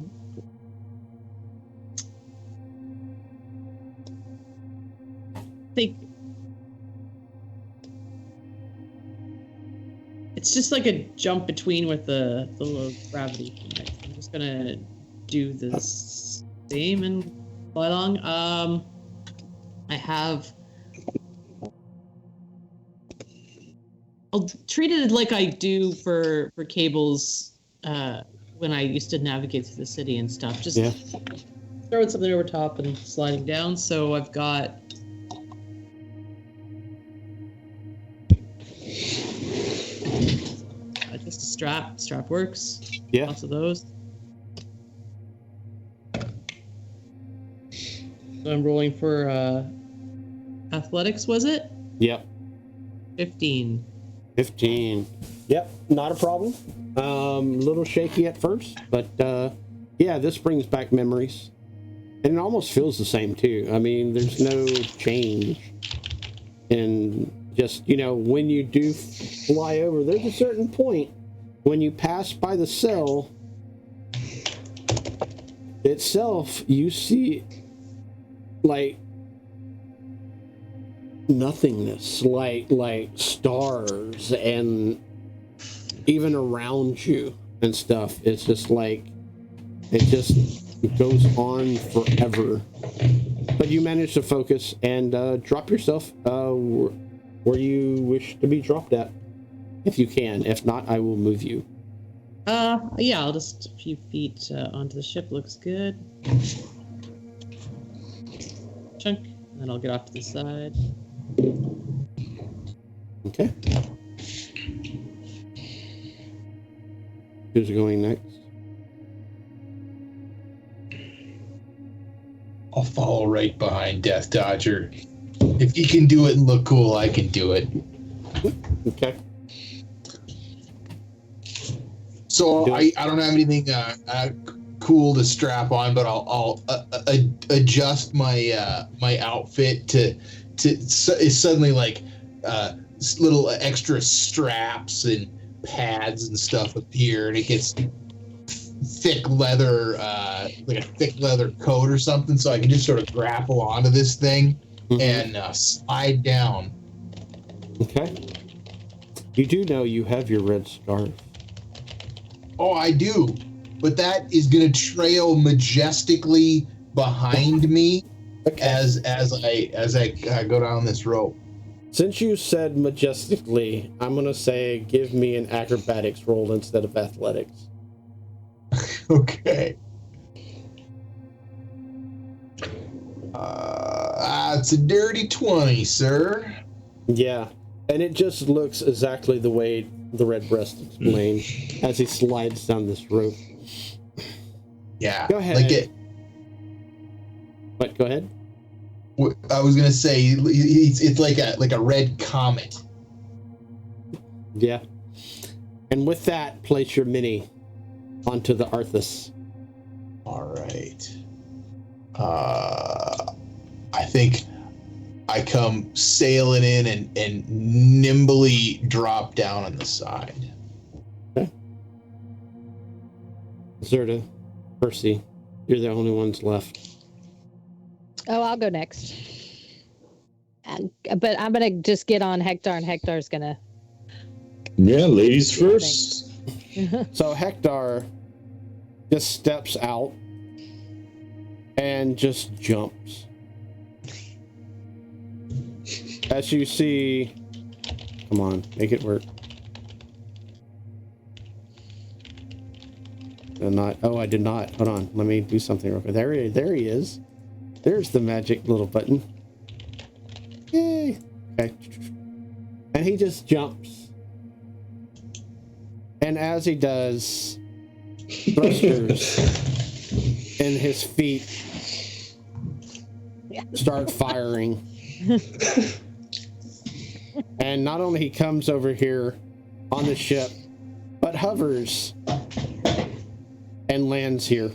think it's just like a jump between with the low gravity thing. I'm just gonna do the same and fly along. I have. I'll treat it like I do for cables when I used to navigate through the city and stuff. Just throwing something over top and sliding down. So I've got. Just a strap. Strap works. Yeah. Lots of those. So I'm rolling for athletics, was it? Yep. 15. 15. Yep, not a problem. A little shaky at first, but yeah, this brings back memories. And it almost feels the same too. I mean, there's no change in just, when you do fly over, there's a certain point when you pass by the cell itself, you see like nothingness, like stars and even around you and stuff. It's just like it just goes on forever. But you manage to focus and drop yourself where you wish to be dropped at, if you can. If not, I will move you. Yeah, I'll just a few feet onto the ship. Looks good. Chunk, and then I'll get off to the side. Okay. Who's going next? I'll follow right behind Death Dodger. If he can do it and look cool, I can do it. Okay. So I don't have anything cool to strap on, but I'll adjust my my outfit to it's suddenly like little extra straps and pads and stuff appear, and it gets thick leather, like a thick leather coat or something, so I can just sort of grapple onto this thing and slide down. Okay. You do know you have your red scarf. Oh, I do, but that is going to trail majestically behind me as I go down this rope. Since you said majestically, I'm going to say give me an acrobatics roll instead of athletics. Okay. It's a dirty 20, sir. Yeah, and it just looks exactly the way the Red Breast explained as he slides down this rope. Yeah. Go ahead. What? Go ahead. I was gonna say it's like a red comet. Yeah. And with that, place your mini onto the Arthas. All right. I think I come sailing in and nimbly drop down on the side. Okay. Zerta, Percy, you're the only ones left. Oh, I'll go next. But I'm gonna just get on Hector, and Hector's gonna. Yeah, ladies first. So Hector just steps out and just jumps. As you see, come on, make it work. I did not. Hold on, let me do something real quick. There he is. There's the magic little button. Yay! Okay. And he just jumps. And as he does, thrusters in his feet start firing. And not only he comes over here on the ship, but hovers and lands here.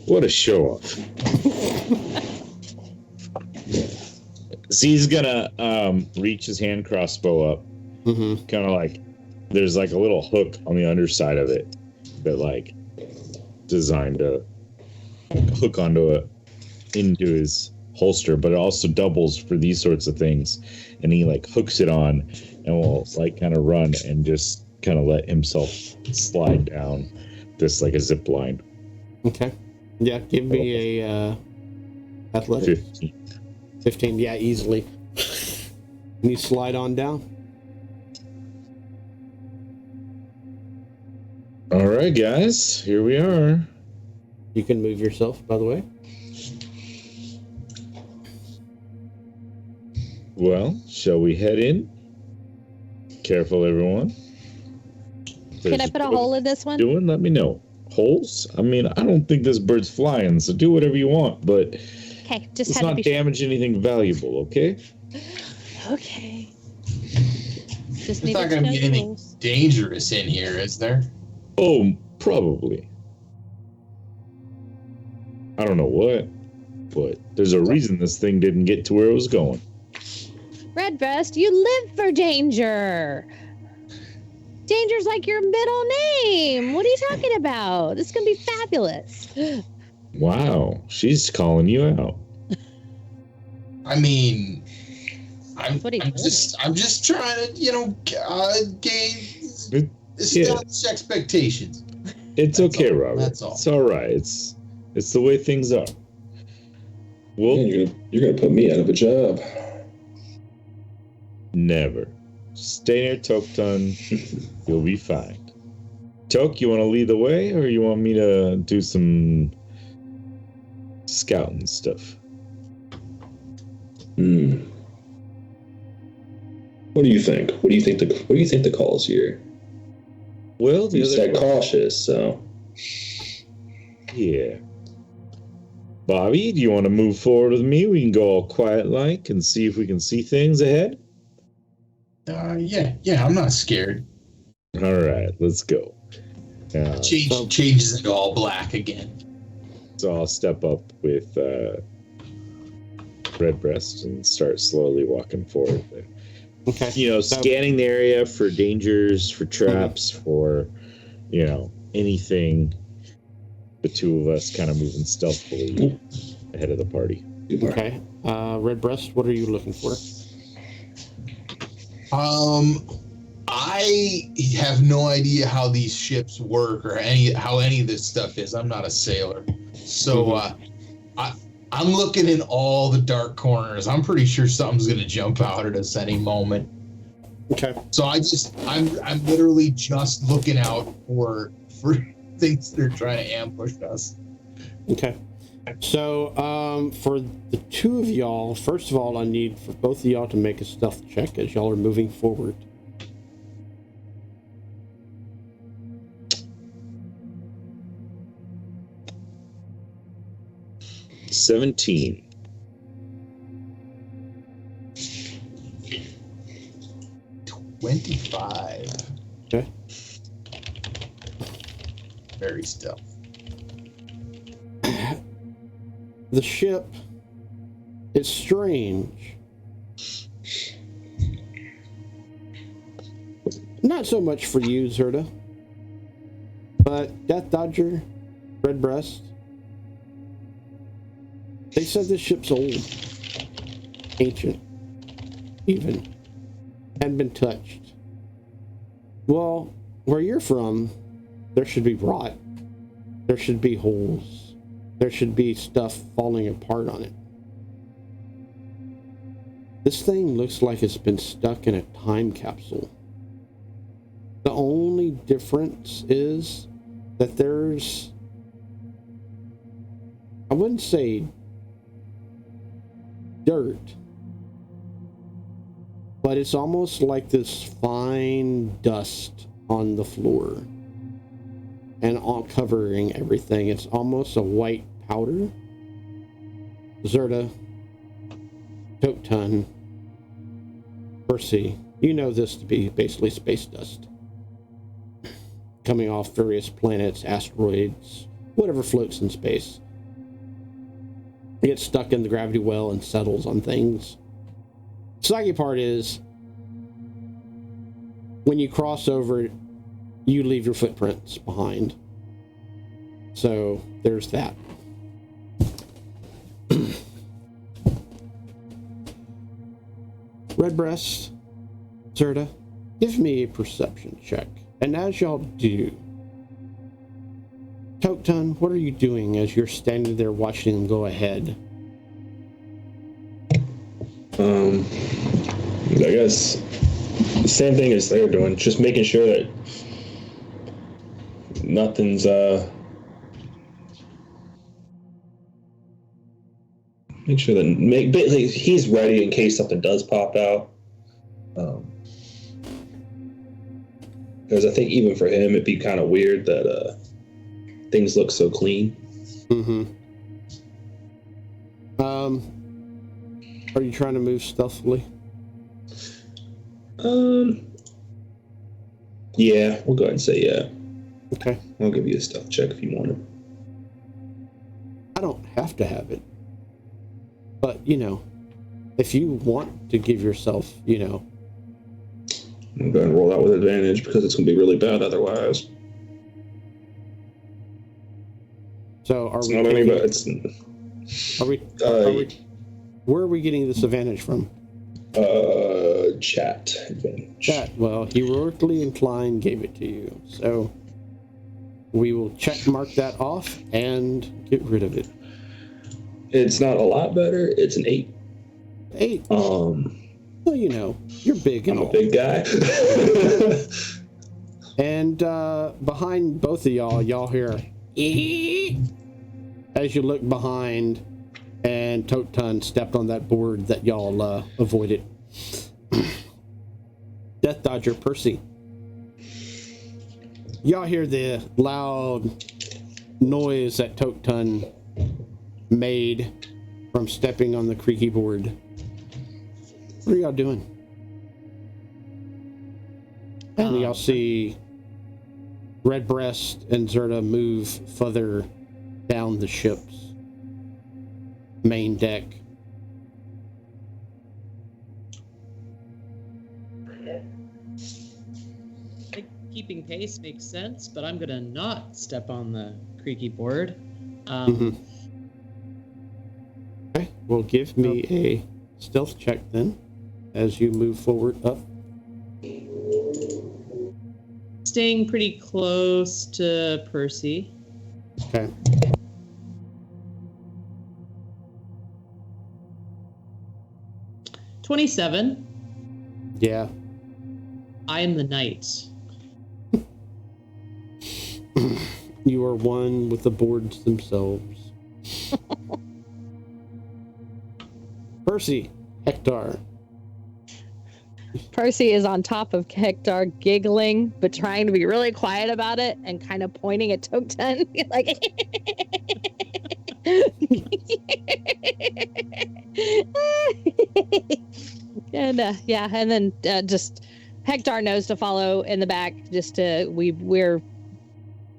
What a show off. Z's gonna reach his hand crossbow up. Mm-hmm. Kind of like there's like a little hook on the underside of it that like designed to hook into his holster, but it also doubles for these sorts of things. And he like hooks it on and will like kind of run and just kind of let himself slide down this like a zip line. Okay. Yeah, give me a athletic. 15, yeah, easily. And you slide on down. All right, guys, here we are. You can move yourself, by the way. Well, shall we head in? Careful, everyone. Can I put a hole in this one? Doing? Let me know. Holes? I mean, I don't think this bird's flying, so do whatever you want, but Okay, just let's had to not be damage anything valuable, okay? Okay. Just There's need not to going to know be the anything rules. dangerous in here, is there? Oh, probably. I don't know what, but there's a reason this thing didn't get to where it was going. Redbreast, you live for danger. Danger's like your middle name. What are you talking about? This is gonna be fabulous. Wow, she's calling you out. I mean, I'm what he told just trying to, gain establish expectations. It's That's okay, all. Robert. That's all. It's all right. It's the way things are. Well, Man, you're gonna put me out of a job. never. Stay near Tokton. You'll be fine. Tok, you want to lead the way, or you want me to do some scouting stuff? What do you think? What do you think the call's here? Well, You said cautious, so yeah. Bobby, do you want to move forward with me? We can go all quiet like and see if we can see things ahead. Yeah, I'm not scared. All right, let's go. Changes into all black again. So I'll step up with Redbreast and start slowly walking forward. Okay. Scanning the area for dangers, for traps, for, anything. The two of us kind of moving stealthily ahead of the party. Okay. Redbreast, what are you looking for? I have no idea how these ships work or how any of this stuff is. I'm not a sailor, so I'm looking in all the dark corners. I'm pretty sure something's gonna jump out at us any moment. Okay. So I'm literally just looking out for things that are trying to ambush us. Okay. So, for the two of y'all, first of all, I need for both of y'all to make a stealth check as y'all are moving forward. $17. 25. Okay. Very stealth. The ship is strange. Not so much for you, Zerda, but Death Dodger, Redbreast, they said this ship's old, ancient, even, hadn't been touched. Well, where you're from, there should be rot. There should be holes. There should be stuff falling apart on it. This thing looks like it's been stuck in a time capsule. The only difference is that there's, I wouldn't say dirt, but it's almost like this fine dust on the floor and all covering everything. It's almost a white powder. Zerda, Tokton, Percy, you know this to be basically space dust coming off various planets, asteroids, whatever floats in space. It gets stuck in the gravity well and settles on things. The sucky part is, when you cross over, you leave your footprints behind. So there's that. Redbreast, Zerda, give me a perception check. And as y'all do, Toktan, what are you doing as you're standing there watching them go ahead? I guess the same thing as they're doing, just making sure that nothing's make sure that basically he's ready in case something does pop out. Because I think even for him, it'd be kind of weird that things look so clean. Mm-hmm. Are you trying to move stealthily? Yeah, we'll go ahead and say yeah. Okay. I'll give you a stealth check if you want it. I don't have to have it. But, if you want to give yourself, I'm going to roll out with advantage because it's going to be really bad otherwise. So are It's we? not taking, anybody. It's where are we getting this advantage from? Chat advantage. Chat. Well, heroically inclined gave it to you, so we will check mark that off and get rid of it. It's not a lot better. It's an 8. 8. Well, you're big and I'm all. a big guy. And behind both of y'all hear "Eek" as you look behind, and Toktan stepped on that board that y'all avoided. Death Dodger Percy. Y'all hear the loud noise that Toktan made from stepping on the creaky board. What are y'all doing? And y'all see Redbreast and Zerda move further down the ship's main deck. I think keeping pace makes sense, but I'm gonna not step on the creaky board. Okay, well, give me a stealth check then as you move forward up. Staying pretty close to Percy. Okay. $27. Yeah. I am the knight. You are one with the boards themselves. Percy, Hector. Percy is on top of Hector, giggling, but trying to be really quiet about it and kind of pointing at Toktan. Like, and and then just Hector knows to follow in the back. We're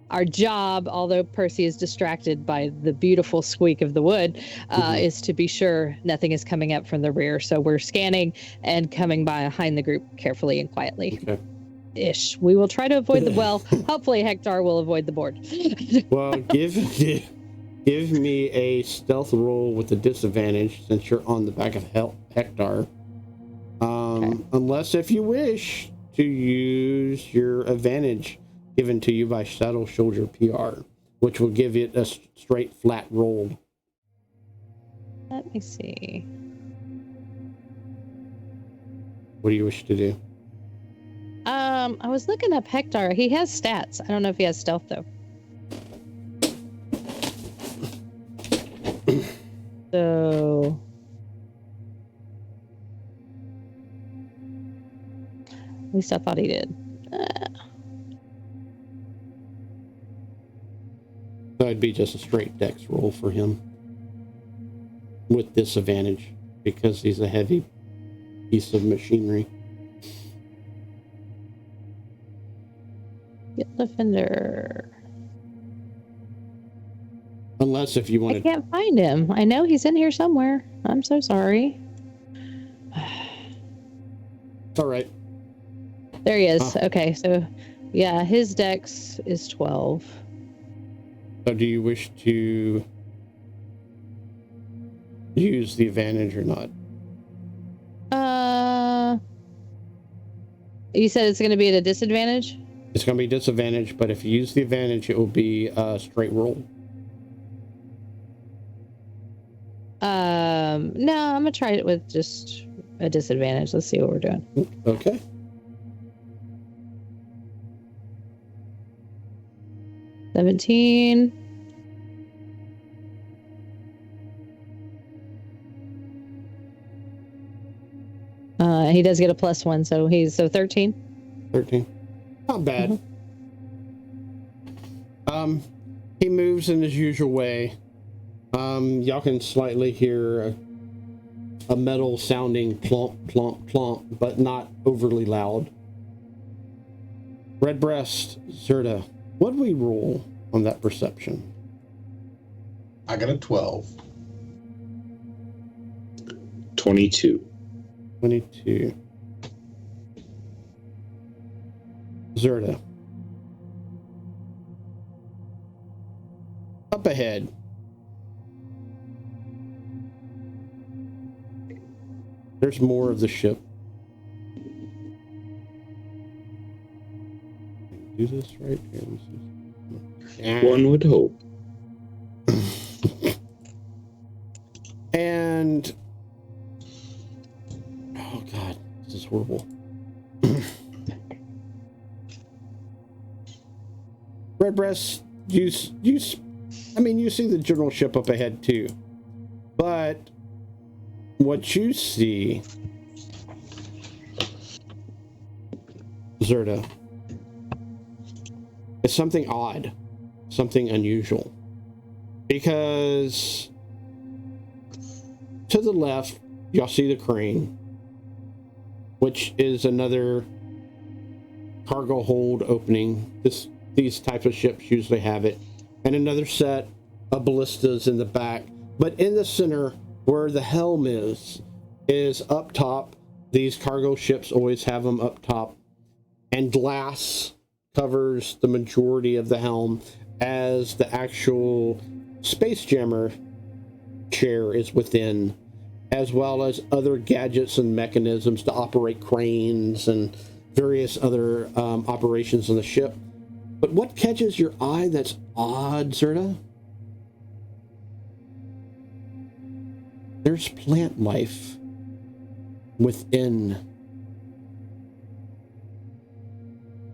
our job, although Percy is distracted by the beautiful squeak of the wood, is to be sure nothing is coming up from the rear. So we're scanning and coming behind the group carefully and quietly. Okay. Ish. We will try to avoid the hopefully Hector will avoid the board. Well, give me a stealth roll with a disadvantage since you're on the back of Hector. Okay. Unless if you wish to use your advantage given to you by Shadow Soldier PR, which will give it a straight flat roll. Let me see. What do you wish to do? I was looking up Hector. He has stats. I don't know if he has stealth though. So at least I thought he did. So it'd be just a straight dex roll for him with disadvantage because he's a heavy piece of machinery. Get Defender. Unless if you want I can't find him. I know he's in here somewhere. I'm so sorry. It's all right. There he is. Okay, so yeah, his dex is 12. So do you wish to use the advantage or not? You said it's going to be at a disadvantage? It's going to be disadvantage, but if you use the advantage, it will be a straight roll. No, I'm going to try it with just a disadvantage. Let's see what we're doing. Okay. $17. He does get a +1, so he's 13. 13. Not bad. He moves in his usual way. Y'all can slightly hear a metal sounding plomp, plomp, plomp, but not overly loud. Redbreast, Zerda, what do we roll on that perception? I got a 12. 22. 22. Zerda. Up ahead. There's more of the ship. Do this right here. One would hope. And oh god, this is horrible. Redbreast, you see the general ship up ahead too, but what you see, Zerda, is something odd, something unusual, because to the left, y'all see the crane, which is another cargo hold opening. These types of ships usually have it, and another set of ballistas in the back. But in the center, where the helm is up top. These cargo ships always have them up top, and glass covers the majority of the helm, as the actual space jammer chair is within, as well as other gadgets and mechanisms to operate cranes and various other operations on the ship. But what catches your eye that's odd, Zerda? There's plant life within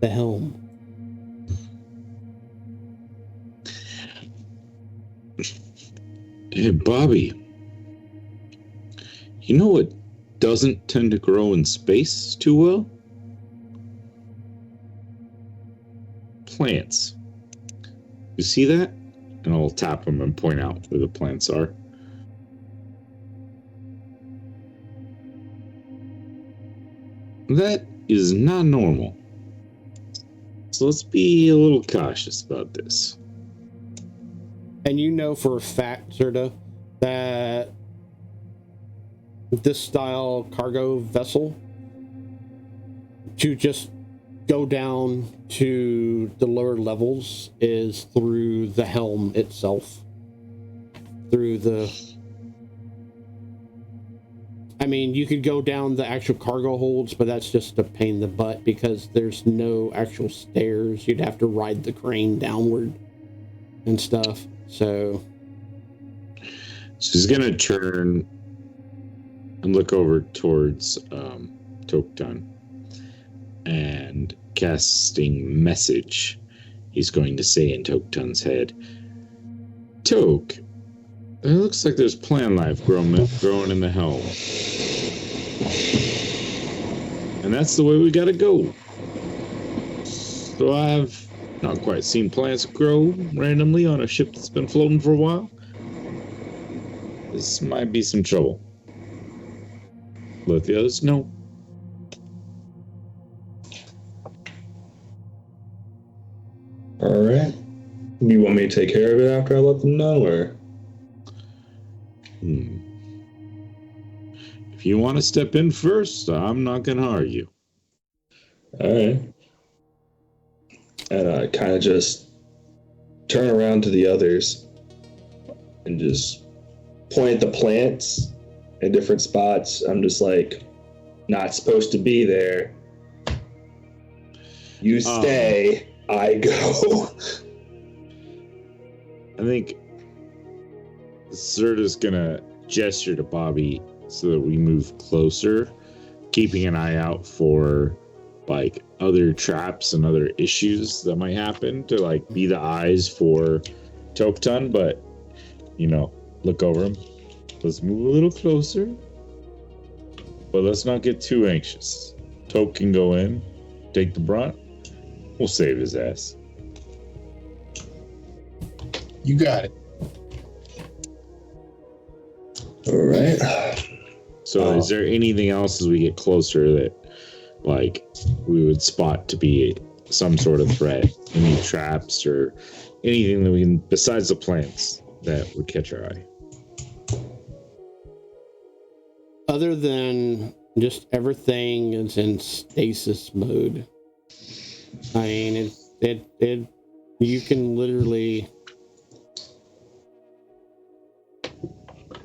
the helm. Hey, Bobby. You know what doesn't tend to grow in space too well? Plants. You see that? And I'll tap them and point out where the plants are. That is not normal. So let's be a little cautious about this. And you know for a fact, Zerda, that this style cargo vessel, to just go down to the lower levels is through the helm itself. You could go down the actual cargo holds, but that's just a pain in the butt because there's no actual stairs. You'd have to ride the crane downward and stuff. So he's gonna turn and look over towards Toktan, and casting message, he's going to say in Toktan's head, Tok, it looks like there's plant life growing in the helm. And that's the way we gotta go. So I've not quite seen plants grow randomly on a ship that's been floating for a while. This might be some trouble. Let the others know. All right. Do you want want me to take care of it after I let them know, or? If you want to step in first, I'm not going to argue. All right. And I kind of just turn around to the others and just point at the plants in different spots. I'm just like, not supposed to be there. You stay, I go. I think Zerda's gonna gesture to Bobby so that we move closer, keeping an eye out for like other traps and other issues that might happen, to like be the eyes for Toktan, but look over him. Let's move a little closer, but let's not get too anxious. Toke can go in, take the brunt. We'll save his ass. You got it. All right. So is there anything else as we get closer that like we would spot to be some sort of threat? Any traps or anything that we can, besides the plants, that would catch our eye? Other than just everything is in stasis mode. I mean, it you can literally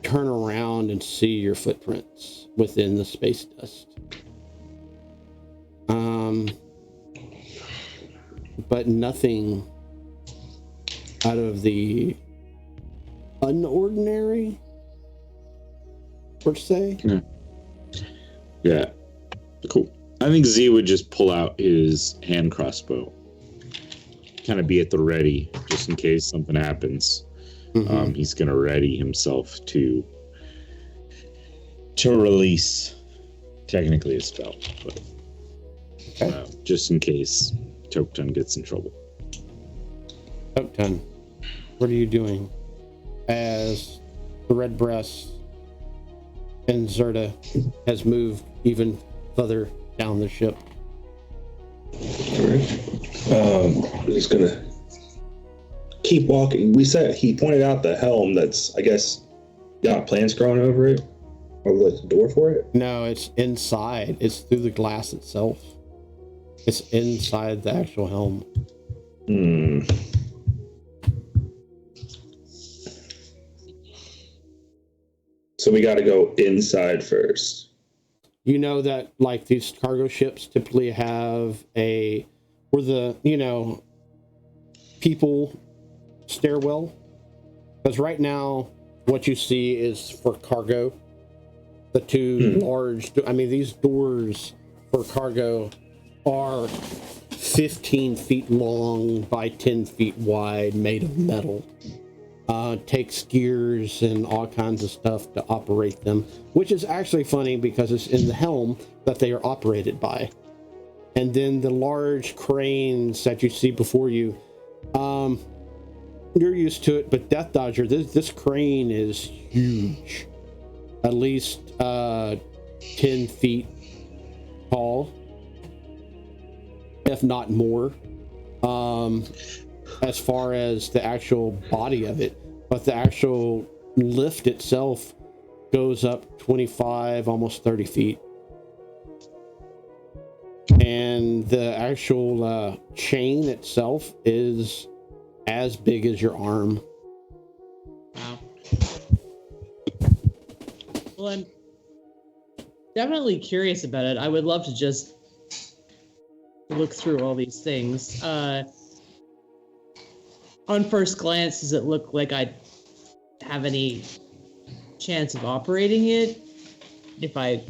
turn around and see your footprints within the space dust. But nothing out of the unordinary, per se. Yeah. Cool. I think Z would just pull out his hand crossbow. Kind of be at the ready, just in case something happens. Mm-hmm. He's going to ready himself to release technically a spell, but just in case Toktan gets in trouble. Toktan, what are you doing as the Red Breast and Zerda has moved even further down the ship? All right. I'm just gonna keep walking. We said he pointed out the helm that's, I guess, got plants growing over it, or like the door for it. No, it's inside. It's through the glass itself. It's inside the actual helm. So we got to go inside first. You know that like these cargo ships typically have people stairwell, because right now what you see is for cargo. The two large, these doors for cargo are 15 feet long by 10 feet wide, made of metal. Takes gears and all kinds of stuff to operate them, which is actually funny because it's in the helm that they are operated by. And then the large cranes that you see before you, you're used to it, but Death Dodger, this crane is huge. At least 10 feet tall, if not more, as far as the actual body of it. But the actual lift itself goes up 25, almost 30 feet. And the actual chain itself is as big as your arm. Wow. Well, I'm definitely curious about it. I would love to just look through all these things. On first glance, does it look like I'd have any chance of operating it if I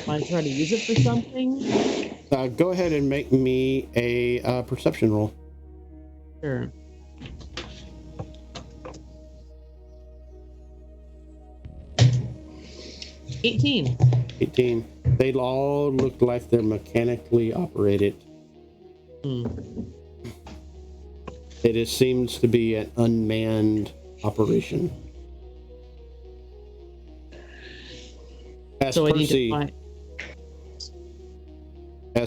want to try to use it for something? Go ahead and make me a perception roll. Sure. $18. 18. They all look like they're mechanically operated. It seems to be an unmanned operation. As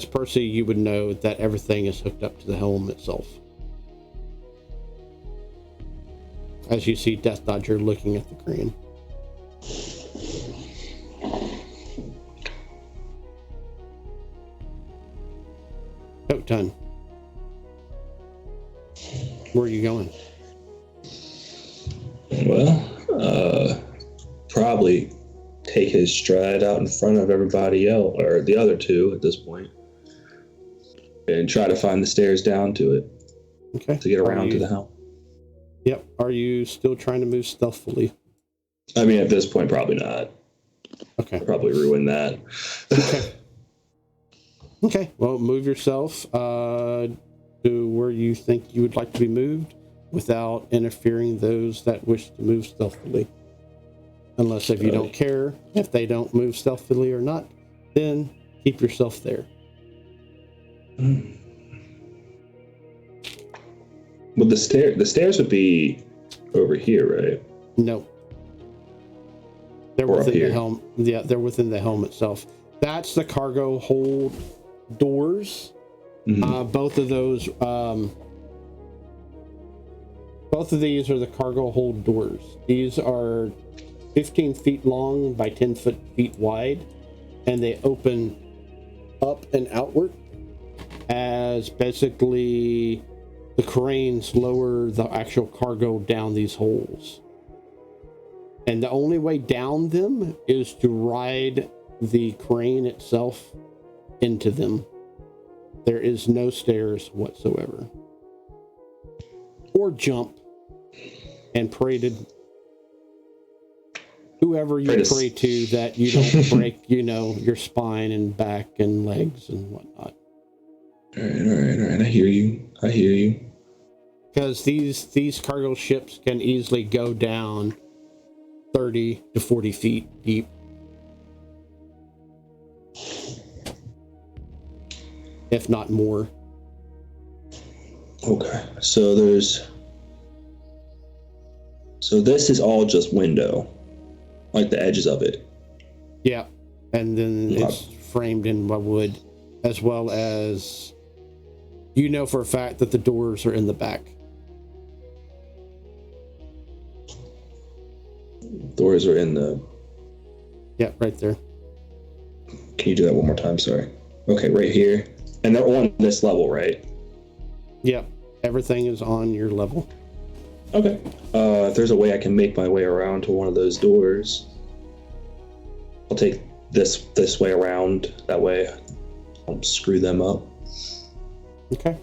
Percy, you would know that everything is hooked up to the helm itself. as you see Death Dodger looking at the crane. Ton. Where are you going? Well, probably take his stride out in front of everybody else, or the other two at this point, and try to find the stairs down to it. Okay. To get around to the helm. Yep. Are you still trying to move stealthily? I mean, at this point, probably not. Okay. I'll probably ruin that. Okay. Okay. Well, move yourself to where you think you would like to be moved without interfering those that wish to move stealthily. Unless if you don't care if they don't move stealthily or not, then keep yourself there. Well, the stairs would be over here, right? No. They're Or within up here. the helm. Yeah, they're within the helm itself. That's the cargo hold doors. Mm-hmm. Both of those, both of these are the cargo hold doors. These are 15 feet long by 10 feet wide, and they open up and outward as basically the cranes lower the actual cargo down these holes. And the only way down them is to ride the crane itself into them. There is no stairs whatsoever. Or jump and pray to whoever you pray to that you don't break, your spine and back and legs and whatnot. All right. I hear you. Because these cargo ships can easily go down 30 to 40 feet deep. If not more. Okay. So this is all just window, like the edges of it. Yeah. And then it's framed in wood, as well as for a fact that the doors are in the back. Doors are in the... Yeah, right there. Can you do that one more time? Sorry. Okay, right here. And they're on this level, right? Yep. Everything is on your level. Okay. If there's a way I can make my way around to one of those doors, I'll take this way around. That way I'll screw them up. Okay.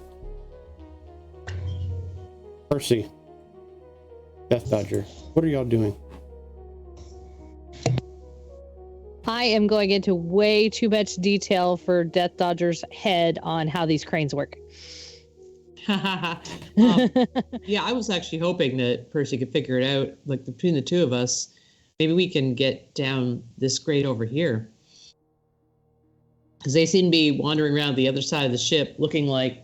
Percy. Death Dodger. What are y'all doing? I am going into way too much detail for Death Dodger's head on how these cranes work. Yeah, I was actually hoping that Percy could figure it out, like between the two of us. Maybe we can get down this grate over here. Because they seem to be wandering around the other side of the ship, looking like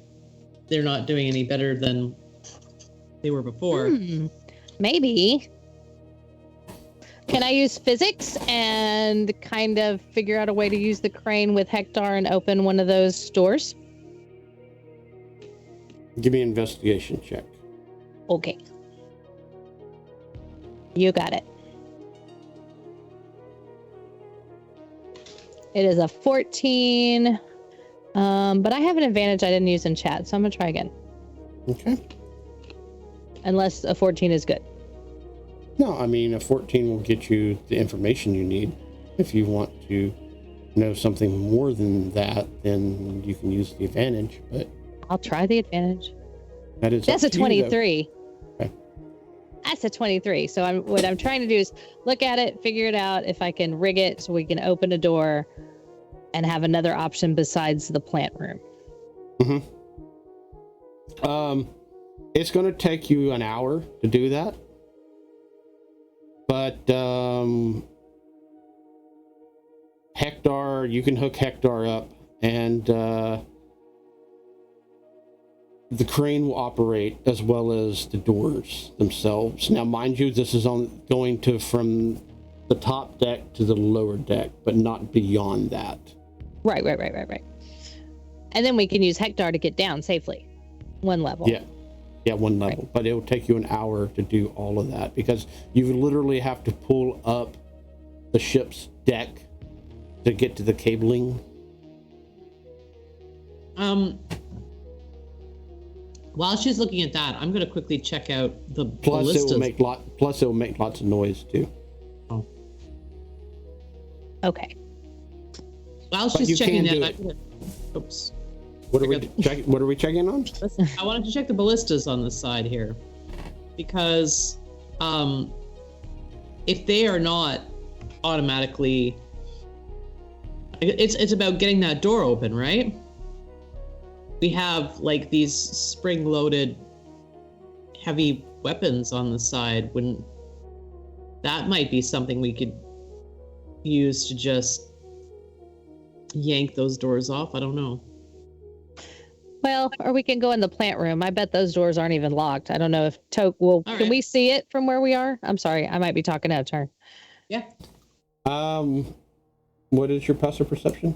they're not doing any better than they were before. Maybe. Can I use physics and kind of figure out a way to use the crane with Hector and open one of those doors? Give me an investigation check. Okay. You got it. It is a 14. But I have an advantage I didn't use in chat, so I'm going to try again. Okay. Unless a 14 is good. No, I mean, a 14 will get you the information you need. If you want to know something more than that, then you can use the advantage, but... I'll try the advantage. That's a 23. You, okay. That's a 23. So what I'm trying to do is look at it, figure it out, if I can rig it so we can open a door and have another option besides the plant room. It's going to take you an hour to do that. But Hector, you can hook Hector up, and the crane will operate as well as the doors themselves. Now, mind you, this is going from the top deck to the lower deck, but not beyond that. Right. And then we can use Hector to get down safely. One level. Yeah. Yeah, one level. But it will take you an hour to do all of that because you literally have to pull up the ship's deck to get to the cabling. While she's looking at that, I'm going to quickly check out the Plus, ballistas. it will make lots of noise too. Oh. Okay. While But she's you checking can that, do it. oops. What are we checking on? I wanted to check the ballistas on the side here, because if they are not automatically, it's about getting that door open, right? We have like these spring-loaded heavy weapons on the side. Wouldn't that might be something we could use to just yank those doors off? I don't know. Well, or we can go in the plant room. I bet those doors aren't even locked. I don't know if Toke will. All Can right. we see it from where we are? I'm sorry, I might be talking out of turn. Yeah. What is your passive perception?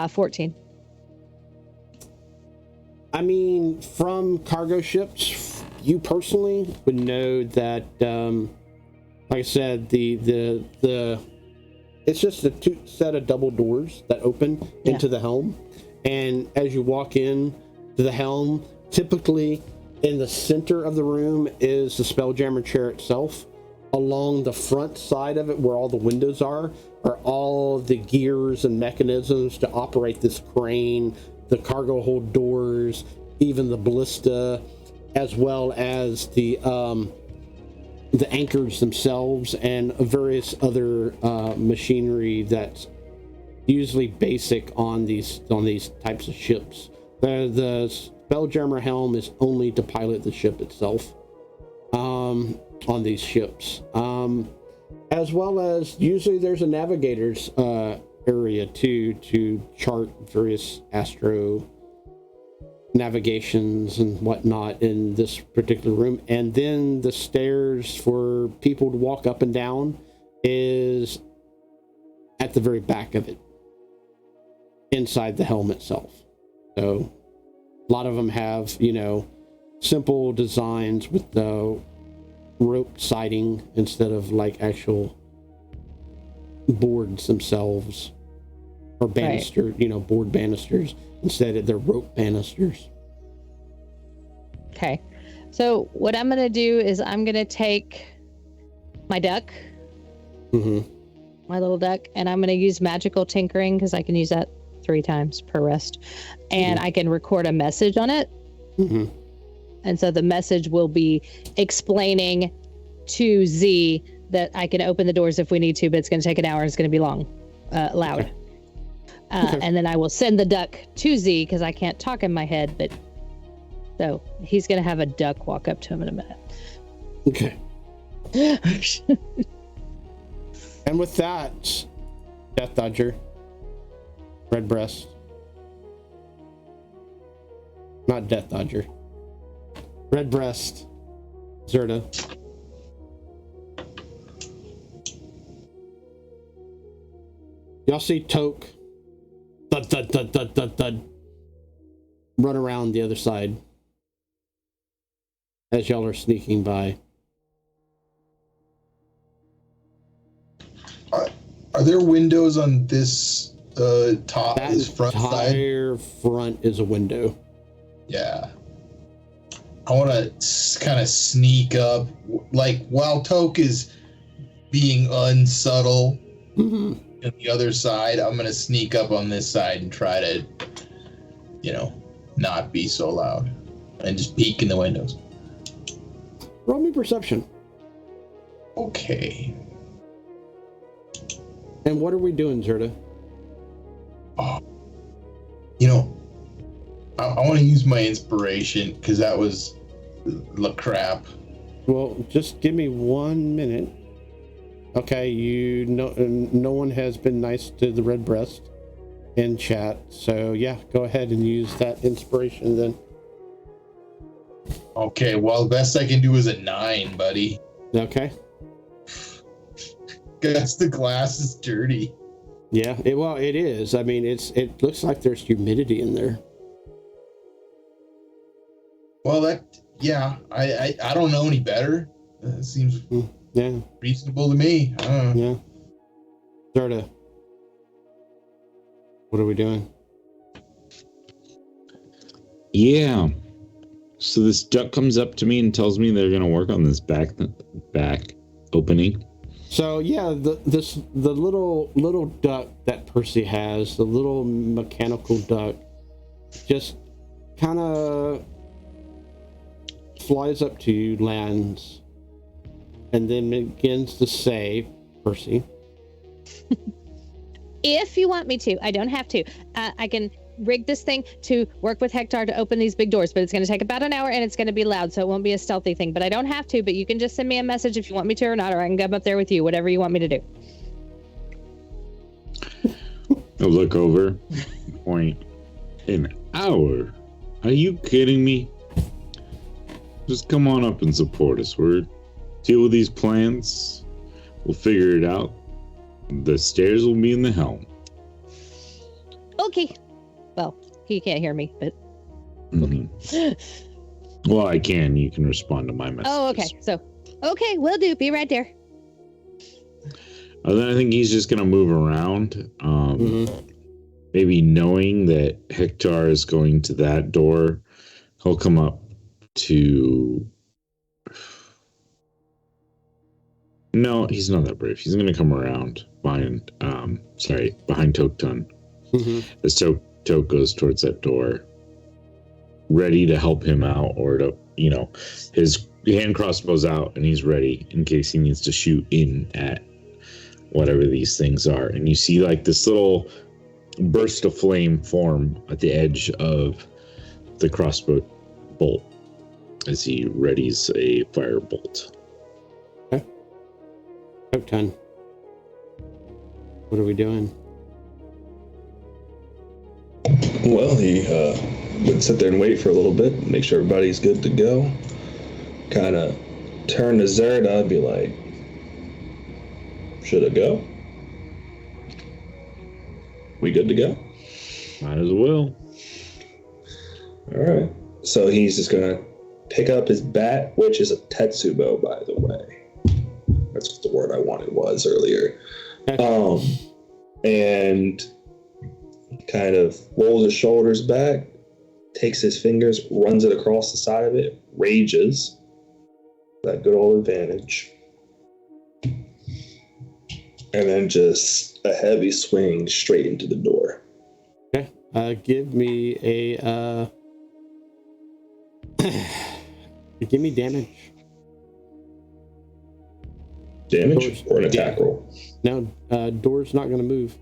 14. I mean, from cargo ships, you personally would know that, like I said, the it's just a two set of double doors that open into the helm, and as you walk in to the helm, typically in the center of the room is the Spelljammer chair itself. Along the front side of it, where all the windows are all the gears and mechanisms to operate this crane, the cargo hold doors, even the ballista, as well as the anchors themselves and various other machinery that's usually basic on these types of ships. The Spelljammer helm is only to pilot the ship itself on these ships, as well as usually there's a navigator's area to chart various astro navigations and whatnot in this particular room. And then the stairs for people to walk up and down is at the very back of it, inside the helm itself. So a lot of them have, simple designs with the rope siding instead of like actual boards themselves, or banister, board banisters. Instead, they're rope banisters. Okay. So what I'm going to do is I'm going to take my duck, my little duck, and I'm going to use magical tinkering because I can use that 3 times per rest. And I can record a message on it. And so the message will be explaining to Z that I can open the doors if we need to, but it's going to take an hour. It's going to be loud. Okay. And then I will send the duck to Z because I can't talk in my head, but so he's going to have a duck walk up to him in a minute. Okay. And with that, Death Dodger, Redbreast, not Death Dodger, Redbreast, Zerda, y'all see Toke thud, thud, thud, thud, thud, thud, run around the other side as y'all are sneaking by. Are there windows on this top, That this front side? entire front is a window. Yeah. I want to kind of sneak up, like while Toke is being unsubtle on the other side, I'm going to sneak up on this side and try to, not be so loud and just peek in the windows. Roll me perception. Okay. And what are we doing, Zerda? Oh, I want to use my inspiration because that was the crap. Well, just give me 1 minute. Okay, no one has been nice to the Redbreast in chat, so yeah, go ahead and use that inspiration then. Okay, well, the best I can do is a 9, buddy. Okay. Guess the glass is dirty. Yeah, it is. I mean, it looks like there's humidity in there. Well, I don't know any better. It seems Yeah. reasonable to me. Yeah. Zarda, what are we doing? Yeah. So this duck comes up to me and tells me they're gonna work on this back opening. So yeah, the little duck that Percy has, the little mechanical duck, just kind of flies up to you, lands, and then begins to say, Percy, If you want me to, I don't have to. I can rig this thing to work with Hector to open these big doors, but it's going to take about an hour and it's going to be loud, so it won't be a stealthy thing. But I don't have to, but you can just send me a message if you want me to or not, or I can come up there with you, whatever you want me to do. I look over, point. An hour? Are you kidding me? Just come on up and support us. We're deal with these plans. We'll figure it out. The stairs will be in the helm. Okay. Well, he can't hear me, but... Mm-hmm. Well, I can. You can respond to my message. Oh, okay. So, okay, will do. Be right there. Then I think he's just going to move around. Maybe knowing that Hector is going to that door, he'll come up to... No, he's not that brave. He's going to come around behind Toktan. As Tok goes towards that door, ready to help him out, or to, his hand crossbow's out and he's ready in case he needs to shoot in at whatever these things are. And you see like this little burst of flame form at the edge of the crossbow bolt as he readies a firebolt. Okay. Toktan, what are we doing? Well, he would sit there and wait for a little bit, make sure everybody's good to go. Kind of turn to Zerda and be like, should I go? We good to go? Might as well. All right. So he's just going to pick up his bat, which is a Tetsubo, by the way. That's what the word I wanted was earlier. And kind of rolls his shoulders back, takes his fingers, runs it across the side of it, rages. That good old advantage. And then just a heavy swing straight into the door. Okay. Give me a give me damage. Damage or an attack roll? No, door's not going to move.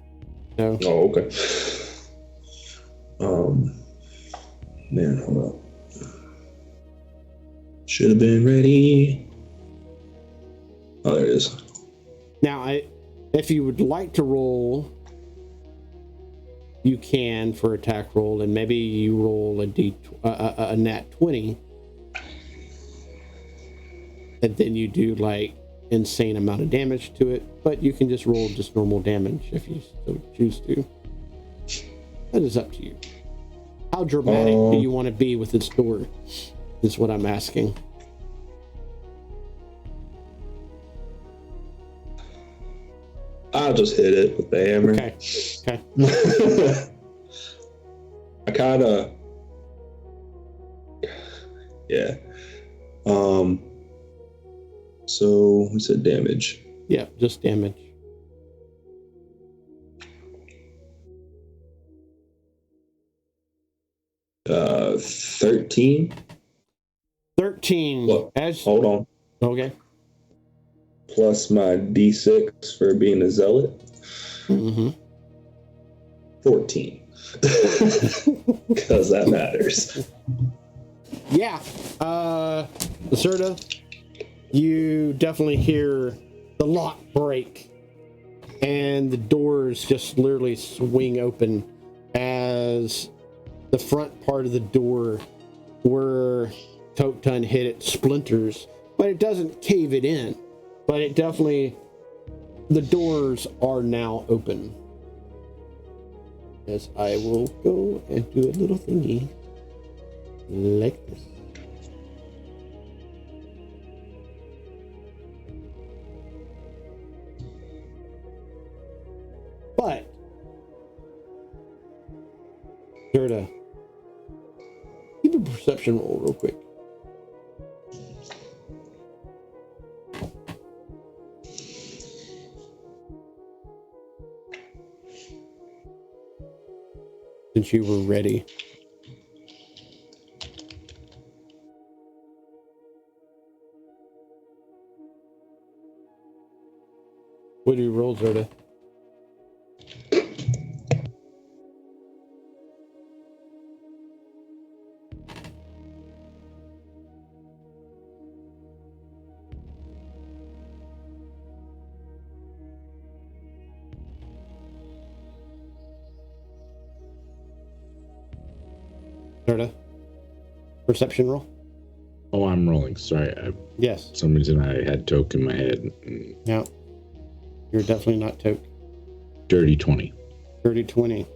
No. Oh, okay. Man, hold up. Should have been ready. Oh, there it is. Now, if you would like to roll, you can for attack roll, and maybe you roll a nat 20, and then you do like insane amount of damage to it. But you can just roll just normal damage if you so choose to. That is up to you. How dramatic do you want to be with this door? Is what I'm asking. I'll just hit it with the hammer. Okay. I kind of... Yeah. So, we said damage. Yeah, just damage. Uh, 13. 13. Look, As hold on. Okay. Plus my D6 for being a zealot. 14. Because that matters. Yeah. Zerda, you definitely hear the lock break and the doors just literally swing open as the front part of the door where Toktan hit it splinters, but it doesn't cave it in. But it definitely, the doors are now open. As I will go and do a little thingy like this. But Gerda, keep a perception roll real quick. Since you were ready. What do you roll, Zerda? Zerda? Perception roll? Oh, I'm rolling. Sorry. Yes. For some reason I had Toke in my head. Yeah. You're definitely not Toke. Dirty 20. Dirty 20.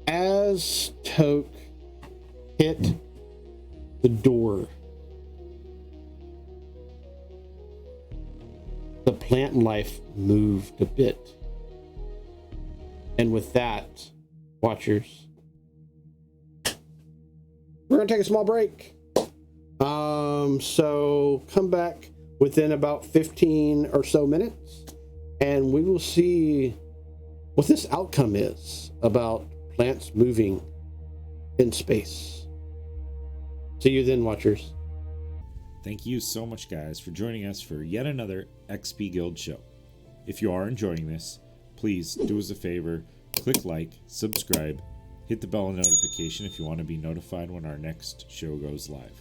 As Toke hit the door, the plant life moved a bit. And with that, watchers, we're going to take a small break. So come back within about 15 or so minutes, and we will see what this outcome is about plants moving in space. See you then, watchers. Thank you so much, guys, for joining us for yet another XP Guild show. If you are enjoying this, please do us a favor, click like, subscribe, hit the bell notification if you want to be notified when our next show goes live.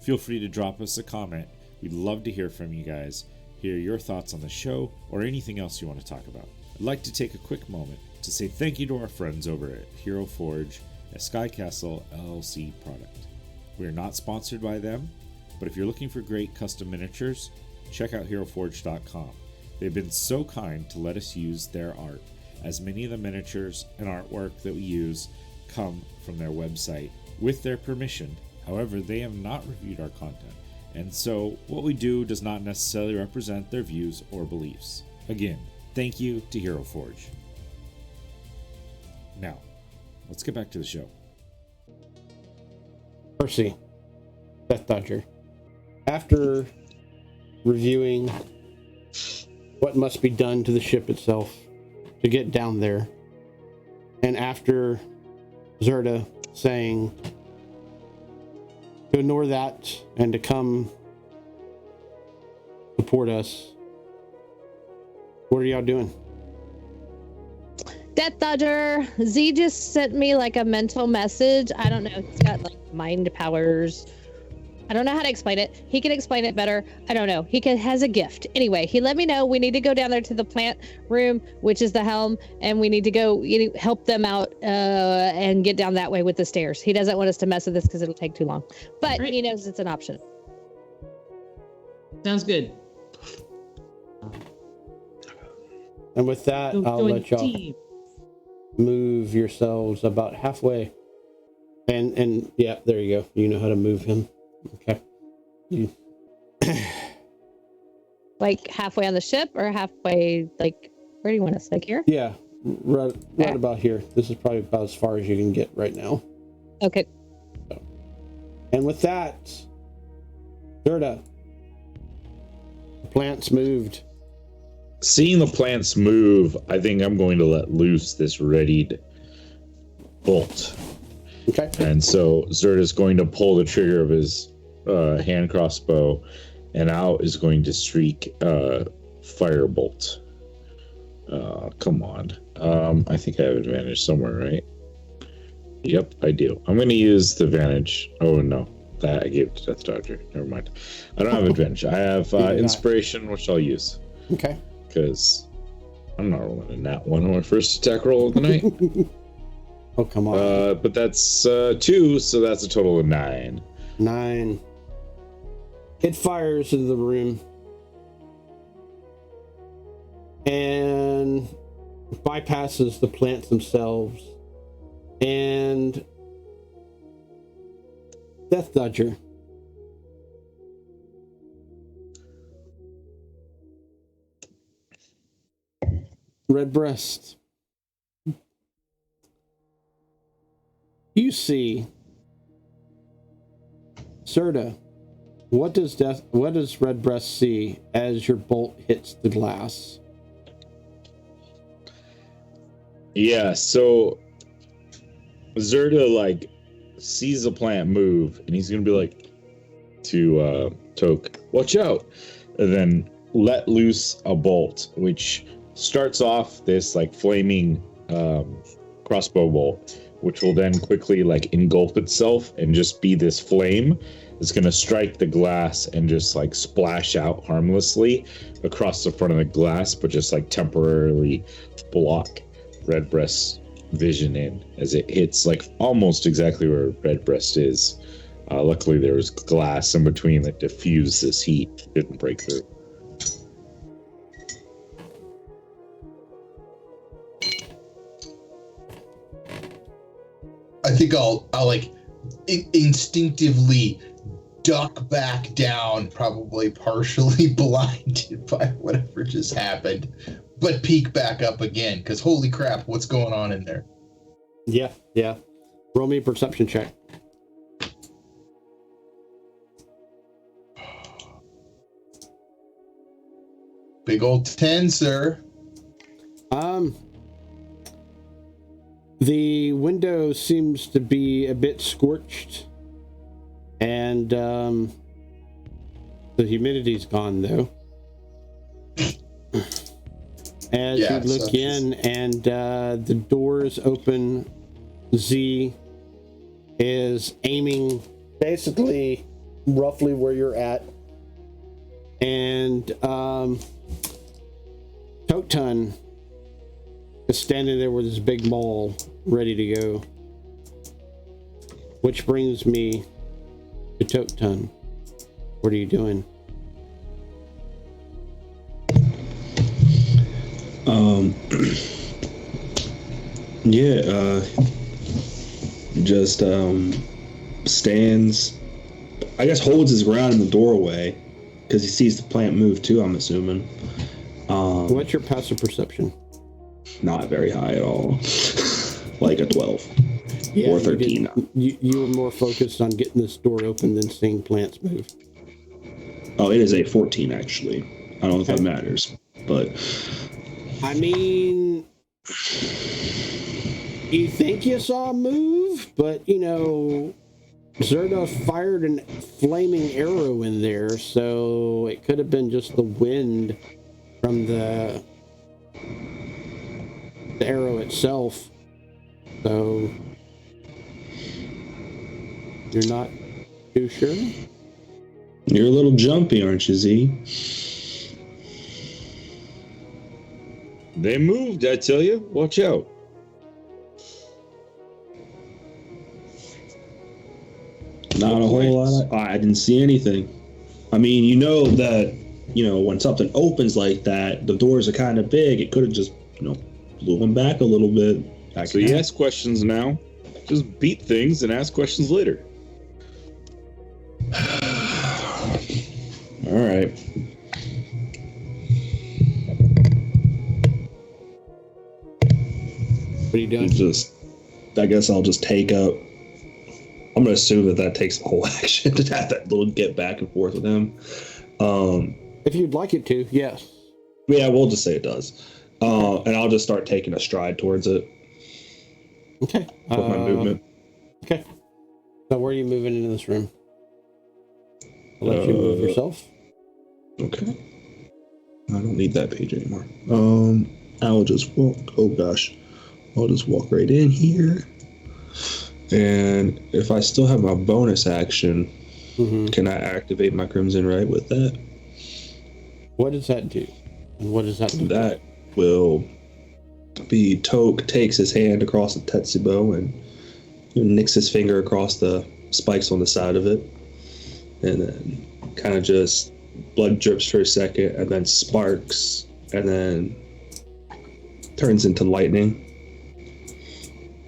Feel free to drop us a comment. We'd love to hear from you guys, hear your thoughts on the show, or anything else you want to talk about. I'd like to take a quick moment to say thank you to our friends over at Hero Forge, a Sky Castle LLC product. We are not sponsored by them, but if you're looking for great custom miniatures, check out HeroForge.com. They've been so kind to let us use their art, as many of the miniatures and artwork that we use come from their website with their permission. However, they have not reviewed our content, and so what we do does not necessarily represent their views or beliefs. Again, thank you to Hero Forge. Now, let's get back to the show. Percy, Death Dodger. After reviewing what must be done to the ship itself to get down there, and after Zerda saying to ignore that and to come support us, what are y'all doing? Death Dodger, Z just sent me like a mental message. I don't know. He's got like mind powers. I don't know how to explain it. He can explain it better. I don't know. Has a gift. Anyway, he let me know we need to go down there to the plant room, which is the helm, and we need to go help them out and get down that way with the stairs. He doesn't want us to mess with this because it'll take too long. But Right. he knows it's an option. Sounds good. And with that, Go I'll join let the y'all team. move yourselves about halfway. And yeah, there you go. You know how to move him. Okay. Like halfway on the ship or halfway, like, where do you want us? Like here? Yeah, right about here. This is probably about as far as you can get right now. Okay. And with that, Zerda, the plants moved. Seeing the plants move, I think I'm going to let loose this readied bolt. Okay. And so Zerda's going to pull the trigger of his hand crossbow, and out is going to streak firebolt. Come on. I think I have advantage somewhere, right? Yep, I do. I'm going to use the advantage. Oh, no. That I gave to Death Dodger. Never mind. I don't have advantage. I have inspiration, which I'll use. Okay. Because I'm not rolling a nat one on my first attack roll of the night. Oh, come on. But that's 2, so that's a total of 9. 9. It fires into the room and bypasses the plants themselves. And Death Dodger, Redbreast, You see, Serta, what does Redbreast see as your bolt hits the glass? Yeah, so Zerta like sees the plant move, and he's gonna be like to Toke, watch out, and then let loose a bolt, which starts off this like flaming crossbow bolt, which will then quickly like engulf itself and just be this flame. It's gonna strike the glass and just like splash out harmlessly across the front of the glass, but just like temporarily block Redbreast's vision in as it hits like almost exactly where Redbreast is. Luckily there was glass in between that diffused this heat. It didn't break through. I think I'll like instinctively duck back down, probably partially blinded by whatever just happened, but peek back up again, because holy crap, what's going on in there? Yeah. Roll me a perception check. Big old 10, sir. The window seems to be a bit scorched, and the humidity's gone though. As you look in, and the doors open, Z is aiming basically roughly where you're at, and Toketun is standing there with his big maul ready to go. Which brings me to Toketun. What are you doing? Just stands, I guess holds his ground in the doorway because he sees the plant move too, I'm assuming. What's your passive perception? Not very high at all. Like a 12 or 13. You were more focused on getting this door open than seeing plants move. Oh, it is a 14 actually. I don't know if that matters, but I mean, you think you saw a move, but you know, Zerta fired a flaming arrow in there, so it could have been just the wind from the arrow itself. So you're not too sure? You're a little jumpy, aren't you, Z? They moved, I tell you. Watch out. Not a whole lot. I didn't see anything. I mean, you know that, when something opens like that, the doors are kind of big. It could have just, blew them back a little bit. So you ask questions now. Just beat things and ask questions later. All right. What are you doing? I guess I'll just take up. I'm going to assume that takes the whole action to have that little get back and forth with him. If you'd like it to, yes. Yeah, we'll just say it does. And I'll just start taking a stride towards it. Okay. With my movement. Okay. So where are you moving into this room? I'll let you move yourself. Okay. I don't need that page anymore. I'll just walk. Oh gosh. I'll just walk right in here. And if I still have my bonus action, can I activate my Crimson Ray with that? What does that do? And what does that do? That will be Toke takes his hand across the Tetsubo and nicks his finger across the spikes on the side of it. And then kind of just blood drips for a second and then sparks and then turns into lightning.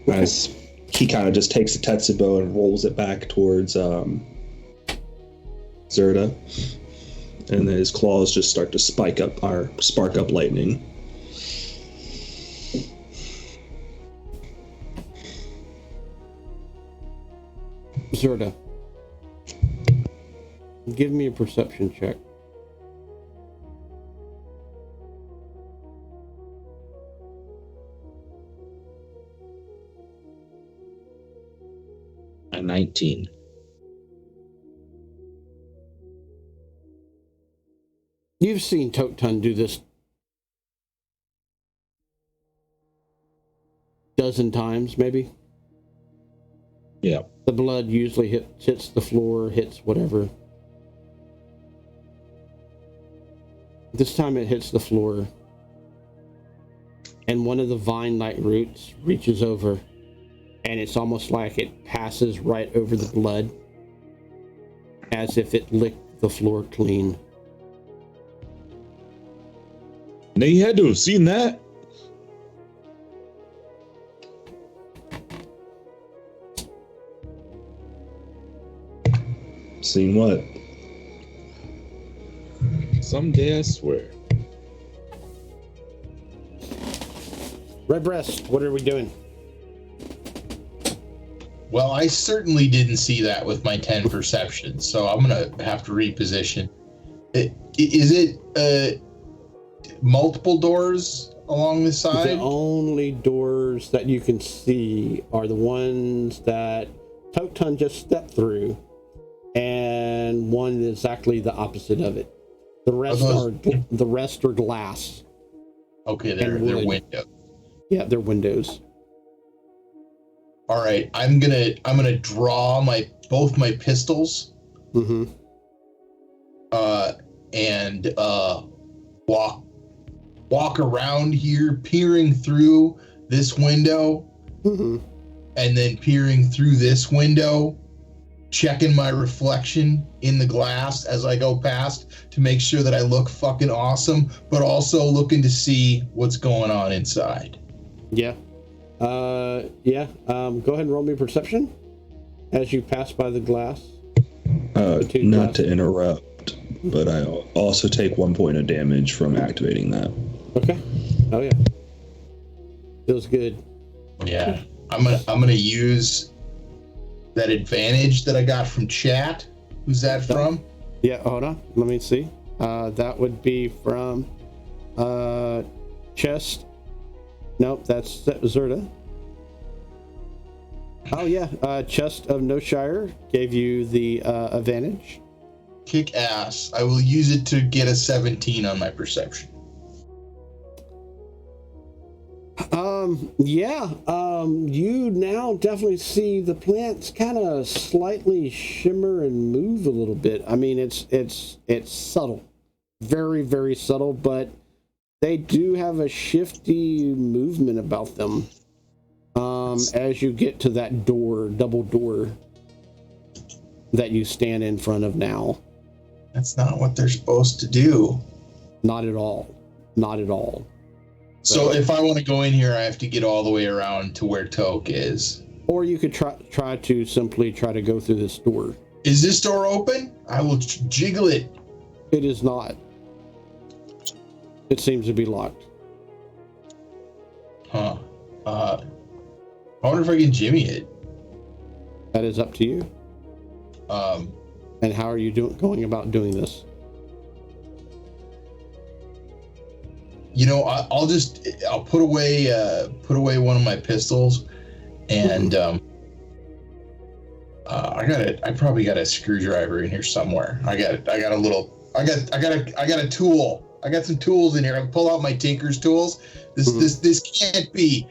As he kind of just takes the Tetsubo and rolls it back towards Zerta. And then his claws just start to spark up lightning. Zerda, give me a perception check. A 19. You've seen Toktun do this dozen times, maybe. Yeah. The blood usually hits the floor, hits whatever. This time it hits the floor, and one of the vine-like roots reaches over, and it's almost like it passes right over the blood, as if it licked the floor clean. They had to have seen that. Seen what? Someday, I swear. Redbreast, what are we doing? Well, I certainly didn't see that with my 10 perception, so I'm gonna have to reposition. Is it multiple doors along the side? The only doors that you can see are the ones that Toktun just stepped through, and one exactly the opposite of it. The rest are glass. Okay, they're windows. Yeah, they're windows. All right, I'm gonna draw both my pistols. Mm-hmm. And walk around here, peering through this window, Mm-hmm. and then peering through this window, checking my reflection in the glass as I go past to make sure that I look fucking awesome, but also looking to see what's going on inside. Yeah. Go ahead and roll me perception as you pass by the glass. Not to interrupt, but I also take 1 point of damage from activating that. Okay. Oh yeah. Feels good. Yeah. I'm gonna use that advantage that I got from chat. Who's that from? Yeah, hold on. Let me see. That would be from Chest. Nope, that's Zerda. Oh yeah, Chest of No Shire gave you the advantage. Kick ass. I will use it to get a 17 on my perception. You now definitely see the plants kind of slightly shimmer and move a little bit. I mean, it's subtle, very, very subtle, but they do have a shifty movement about them. As you get to that double door that you stand in front of now. That's not what they're supposed to do. Not at all. Not at all. So if I want to go in here, I have to get all the way around to where Toke is. Or you could try to simply try to go through this door. Is this door open? I will jiggle it. It is not. It seems to be locked. Huh. I wonder if I can jimmy it. That is up to you. And how are you going about doing this? You know, I'll put away one of my pistols, and I probably got a screwdriver in here somewhere. I got a tool. I got some tools in here. I pull out my tinker's tools. This can't be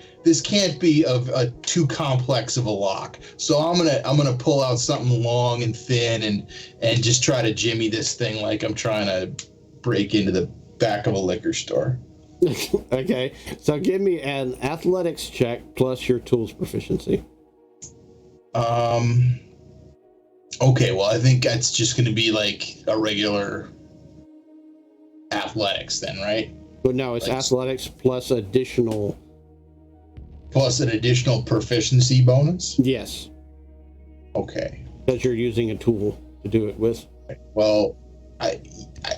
of too complex of a lock. So I'm gonna pull out something long and thin and just try to jimmy this thing like I'm trying to break into the back of a liquor store. Okay, so give me an athletics check plus your tools proficiency. Okay, well, I think that's just going to be like a regular athletics then, right? But no, it's like athletics plus an additional proficiency bonus? Yes. Okay. Because you're using a tool to do it with. Well,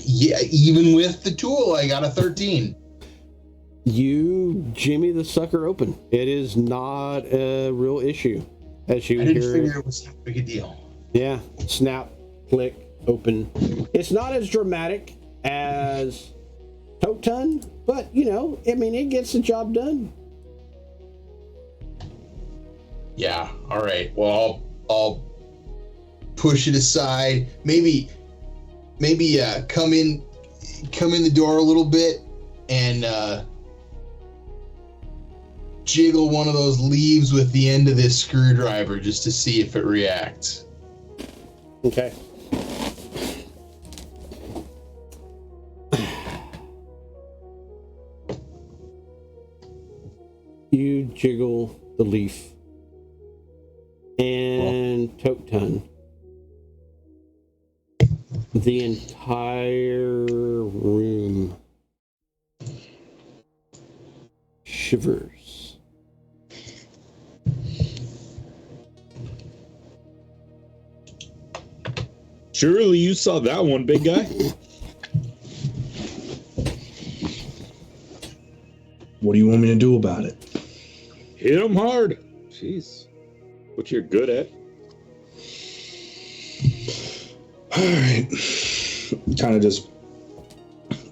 yeah, even with the tool, I got a 13. You jimmy the sucker open. It is not a real issue. as you I didn't hear figure it was that big a deal. Yeah, snap, click, open. It's not as dramatic as Totun, but I mean, it gets the job done. Yeah. All right. Well, I'll push it aside. Maybe come in the door a little bit and jiggle one of those leaves with the end of this screwdriver just to see if it reacts. Okay. You jiggle the leaf. And Totun. The entire room shivers. Surely you saw that one, big guy. What do you want me to do about it? Hit him hard. Jeez. What you're good at. All right. Kind of just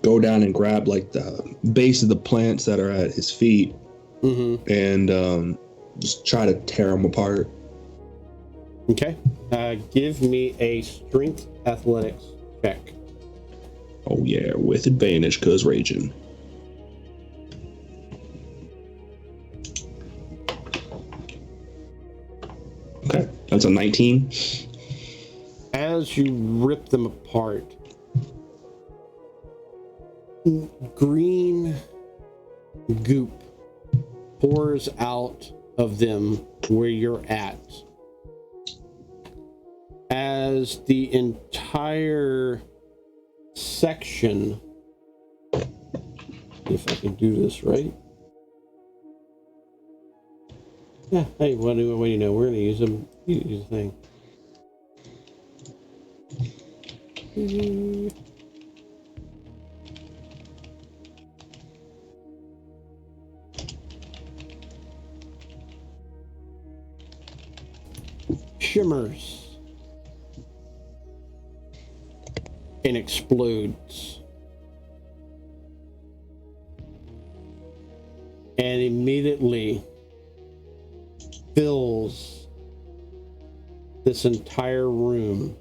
go down and grab like the base of the plants that are at his feet, and just try to tear them apart. Okay. Give me a strength athletics check. Oh yeah, with advantage, cause raging. Okay, that's a 19. As you rip them apart, green goop pours out of them where you're at, as the entire section, if I can do this right. Yeah, hey, what do you know? We're going to use them. You use the thing. Shimmers and explodes, and immediately fills this entire room.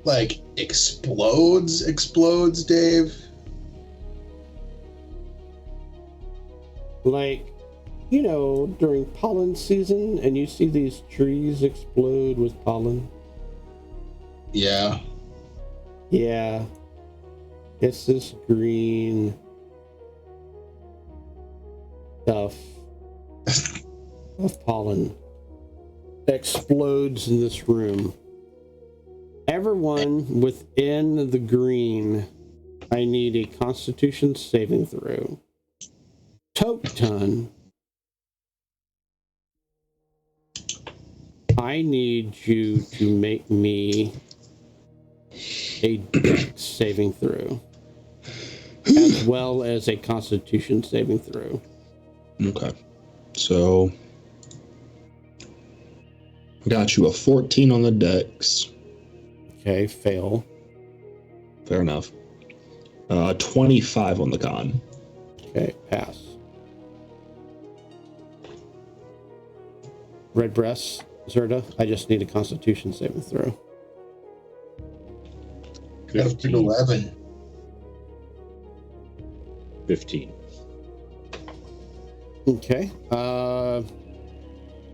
Like explodes, Dave. Like, during pollen season, and you see these trees explode with pollen. Yeah. Yeah. It's this green stuff of pollen explodes in this room. Everyone within the green, I need a Constitution saving throw. Totun, I need you to make me a Dex saving throw, as well as a Constitution saving throw. Okay. So, got you a 14 on the Dex. Okay, fail. Fair enough. 25 on the con. Okay, pass. Red breast, Zerda, I just need a Constitution saving throw. Got to 11. 15. Okay.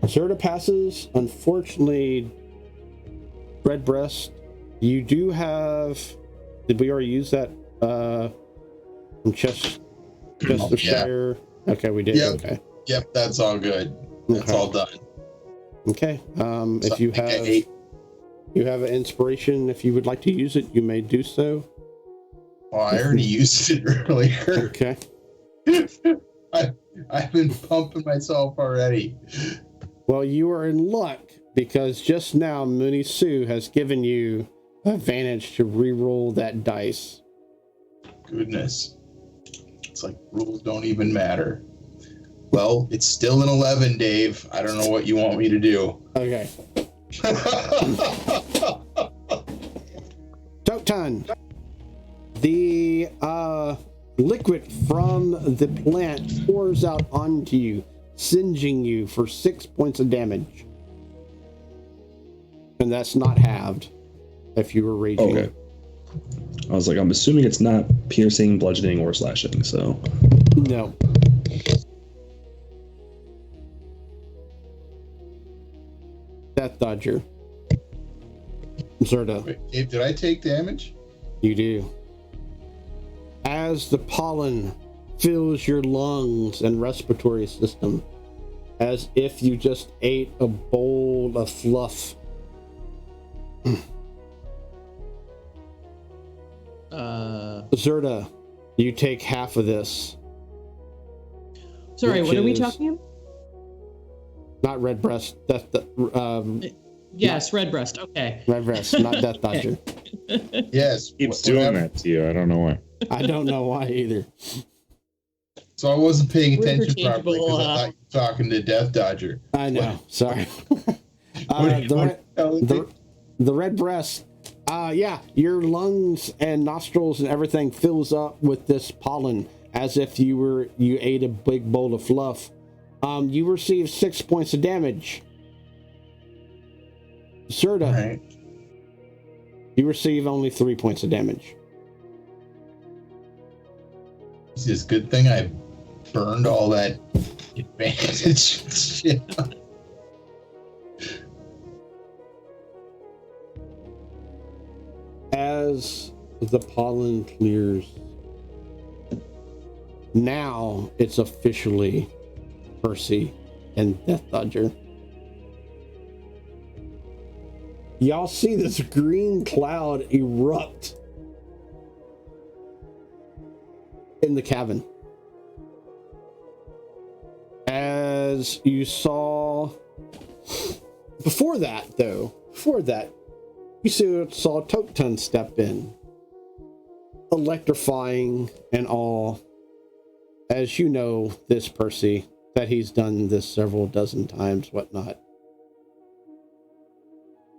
Zerda passes. Unfortunately, Red breast, you do have. Did we already use that from Chestershire? Yeah. Okay, we did. Yep. Okay. Yep, that's all good. That's all done. Okay. So if you have an inspiration, if you would like to use it, you may do so. Well, I already used it earlier. Okay. I've been pumping myself already. Well, you are in luck because just now Mooney Sue has given you advantage to re-roll that dice. goodness. It's like rules don't even matter. Well, it's still an 11, Dave. I don't know what you want me to do. Okay. Toktan. The liquid from the plant pours out onto you, singeing you for 6 points of damage. And that's not halved if you were raging. Okay. I was like, I'm assuming it's not piercing, bludgeoning, or slashing, so. No. Death Dodger. Zerda. Wait, Dave, did I take damage? You do. As the pollen fills your lungs and respiratory system, as if you just ate a bowl of fluff. Zerda, you take half of this. Sorry, which what are we is- talking about? Not Red Breast, Yes, Red Breast. Okay. Red Breast, not Death Dodger. Yes. Keeps what doing happened? that to you. I don't know why. I don't know why either. So I wasn't paying We're attention properly because I interchangeable, thought you were talking to Death Dodger. I know. Sorry. The red breast. Yeah, your lungs and nostrils and everything fills up with this pollen as if you ate a big bowl of fluff. You receive 6 points of damage. Zerda, Right. you receive only 3 points of damage. It's just good thing I burned all that advantage shit. As the pollen clears, now it's officially Percy and Death Dodger. Y'all see this green cloud erupt in the cabin. As you saw before that, you saw Toktan step in, electrifying and all. As you know, this Percy, that he's done this several dozen times, whatnot.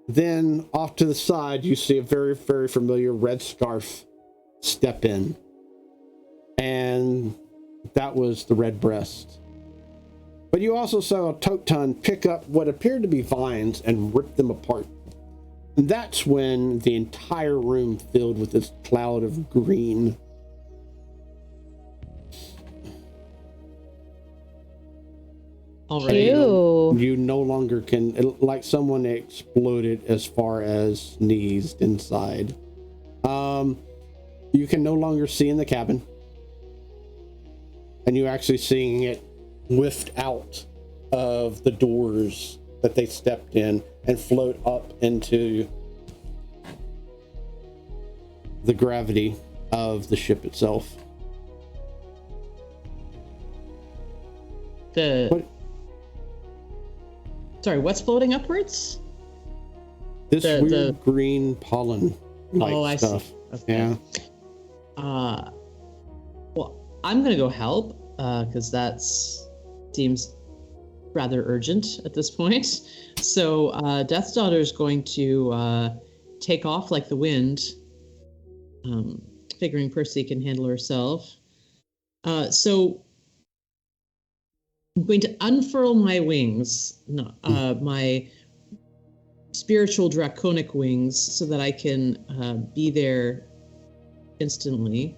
Then off to the side, you see a very, very familiar red scarf step in. And that was the red breast. But you also saw Toktan pick up what appeared to be vines and rip them apart. And that's when the entire room filled with this cloud of green. Already. Ew. You no longer can, like someone exploded as far as sneezed inside. You can no longer see in the cabin. And you're actually seeing it lift out of the doors that they stepped in and float up into the gravity of the ship itself. Sorry, what's floating upwards? This The- weird the- green pollen I stuff. see. Okay. Yeah. Well, I'm gonna go help because that seems rather urgent at this point. So Death's Daughter is going to take off like the wind, figuring Percy can handle herself. So I'm going to unfurl my wings, my spiritual draconic wings, so that I can be there instantly.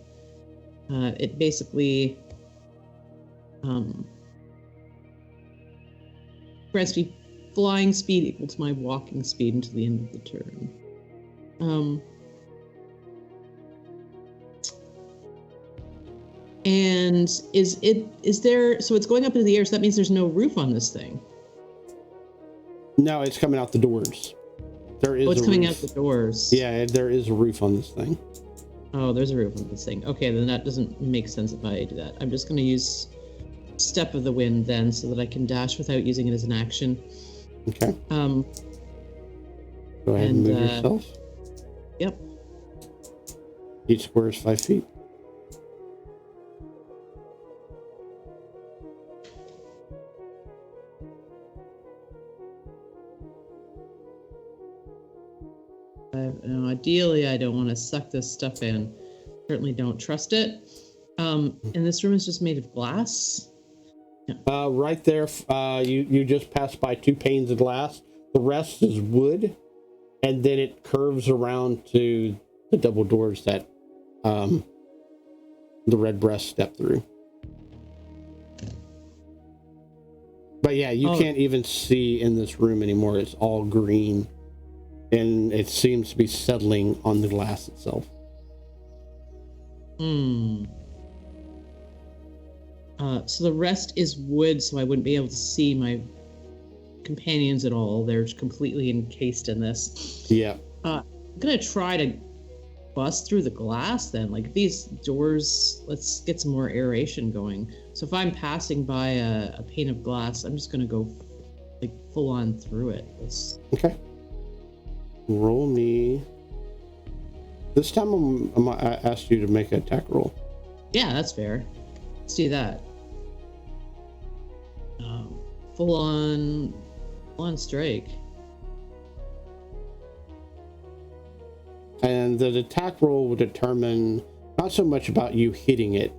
It basically grants me flying speed equal to my walking speed until the end of the turn. And is there, so it's going up into the air, so that means there's no roof on this thing. No, it's coming out the doors. There is. Oh, it's a coming roof. out the doors. Yeah, there is a roof on this thing. Oh, there's a roof on this thing. Okay, then that doesn't make sense if I do that. I'm just going to use Step of the Wind then, so that I can dash without using it as an action. Okay. Go ahead and move yourself. Yep. Each square is 5 feet. Ideally, I don't want to suck this stuff in. Certainly don't trust it. And this room is just made of glass. Right there, you just passed by 2 panes of glass. The rest is wood, and then it curves around to the double doors that the red breast stepped through. But yeah, you can't even see in this room anymore. It's all green, and it seems to be settling on the glass itself. So the rest is wood, so I wouldn't be able to see my companions at all. They're completely encased in this. Yeah. I'm gonna try to bust through the glass then. Like these doors, let's get some more aeration going. So if I'm passing by a pane of glass, I'm just gonna go like full on through it. Okay. Roll me. This time I'm gonna ask you to make an attack roll. Yeah, that's fair. Let's do that. Full on strike. And the attack roll will determine not so much about you hitting it,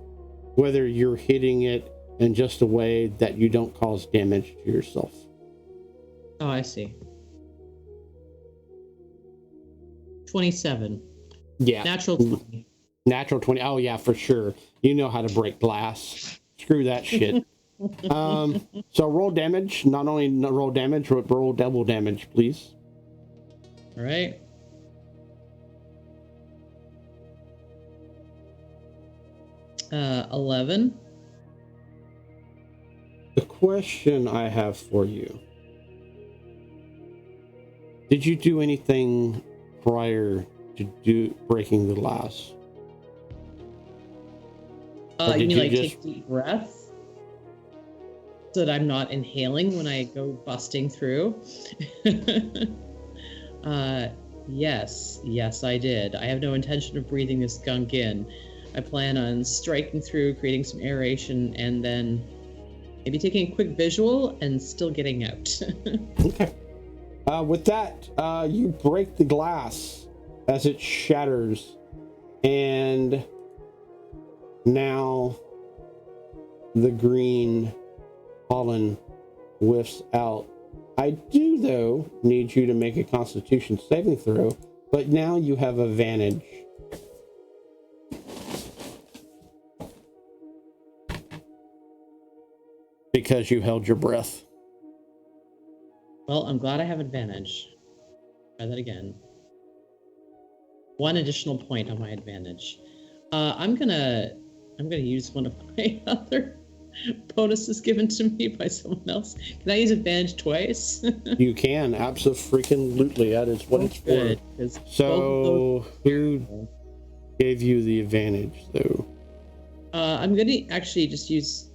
whether you're hitting it in just a way that you don't cause damage to yourself. Oh, I see. 27. Yeah. Natural 20. Natural 20. Oh, yeah, for sure. You know how to break glass. Screw that shit. So roll damage. Not only roll damage, but roll double damage, please. All right. Uh, 11. The question I have for you. Did you do anything prior to breaking the glass? You mean like take deep breaths? So that I'm not inhaling when I go busting through? Yes, I did. I have no intention of breathing this gunk in. I plan on striking through, creating some aeration, and then maybe taking a quick visual and still getting out. Okay. With that, you break the glass as it shatters, and now the green pollen whiffs out. I do, though, need you to make a Constitution saving throw, but now you have advantage. Because you held your breath. Well, I'm glad I have advantage. Try that again. 1 additional point on my advantage. I'm gonna use one of my other bonuses given to me by someone else. Can I use advantage twice? You can, absolutely. That is what it's Good, for. 'cause So, who gave you the advantage, though? I'm gonna actually just use.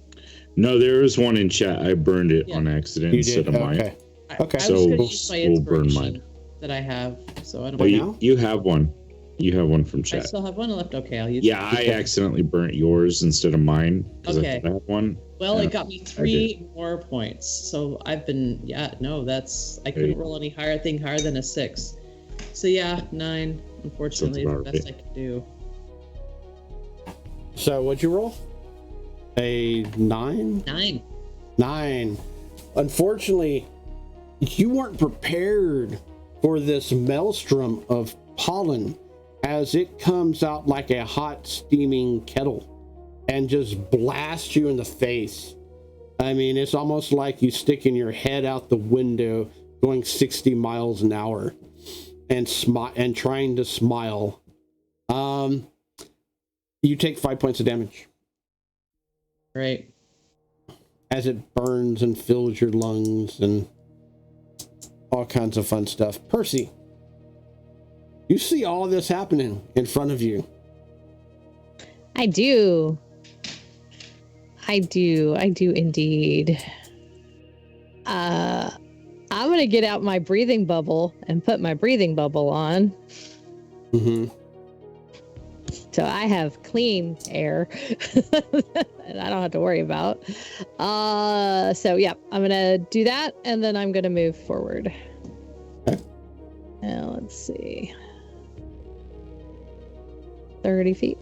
No, there is one in chat. I burned it on accident You instead did? of mine. Okay. Okay. I was So gonna use my we'll burn inspiration mine. that I have, so I don't. Oh, now? you have one. You have one from I chat. still have one left. Okay, I'll use. Yeah, I accidentally burnt yours instead of mine because Okay. I thought I had one. Well, Yeah, it got me 3 more points. So I've been, I couldn't roll any higher than a 6. So yeah, 9, unfortunately, is the about best right. I could do. So, what'd you roll? A 9? 9. 9. Unfortunately, you weren't prepared for this maelstrom of pollen as it comes out like a hot steaming kettle and just blasts you in the face. I mean, it's almost like you sticking your head out the window going 60 miles an hour and trying to smile. You take 5 points of damage Right. as it burns and fills your lungs and all kinds of fun stuff. Percy, you see all this happening in front of you. I do indeed. I'm gonna get out my breathing bubble and put my breathing bubble on. Mm-hmm. So I have clean air and I don't have to worry about. So yeah, I'm gonna do that and then I'm gonna move forward. Okay. Now let's see. 30 feet.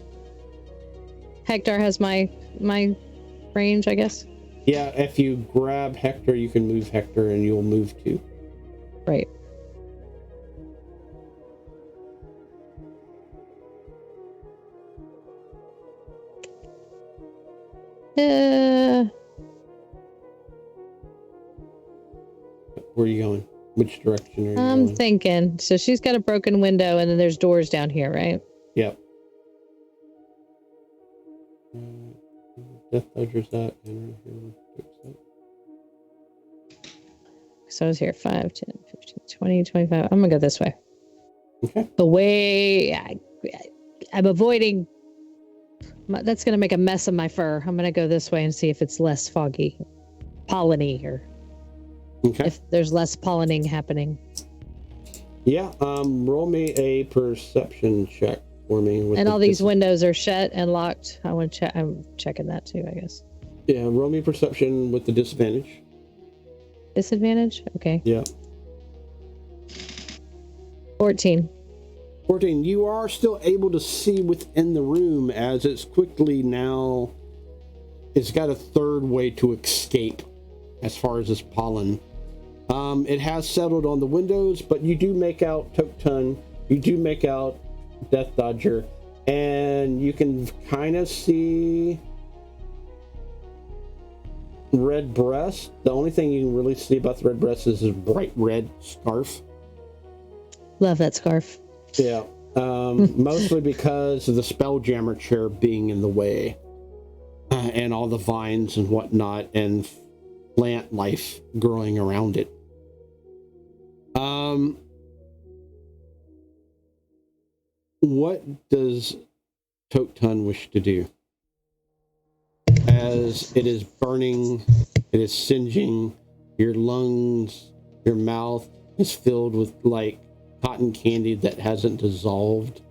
Hector has my range, I guess. Yeah, if you grab Hector, you can move Hector, and you'll move too. Right. Where are you going? Which direction are you I'm going? thinking. So she's got a broken window, and then there's doors down here, right? Yep. Death Dodger's that. And So I was here 5, 10, 15, 20, 25. I'm going to go this way. okay. I'm avoiding. That's going to make a mess of my fur. I'm going to go this way and see if it's less foggy, pollen-y, or Okay. if there's less pollinating happening. Yeah. Roll me a perception check for me. With And all these windows are shut and locked. I want to check. I'm checking that too, I guess. Yeah. Roll me perception with the disadvantage. Disadvantage? Okay. Yeah. 14. 14. You are still able to see within the room as it's quickly now. It's got a third way to escape as far as this pollen. It has settled on the windows, but you do make out Tok'tun. You do make out Death Dodger, and you can kind of see Red Breast. The only thing you can really see about the Red Breast is his bright red scarf. Love that scarf. Yeah. Mostly because of the Spelljammer chair being in the way, and all the vines and whatnot, and plant life growing around it. What does Tok'tun wish to do? As it is burning, it is singeing, your lungs, your mouth is filled with like cotton candy that hasn't dissolved.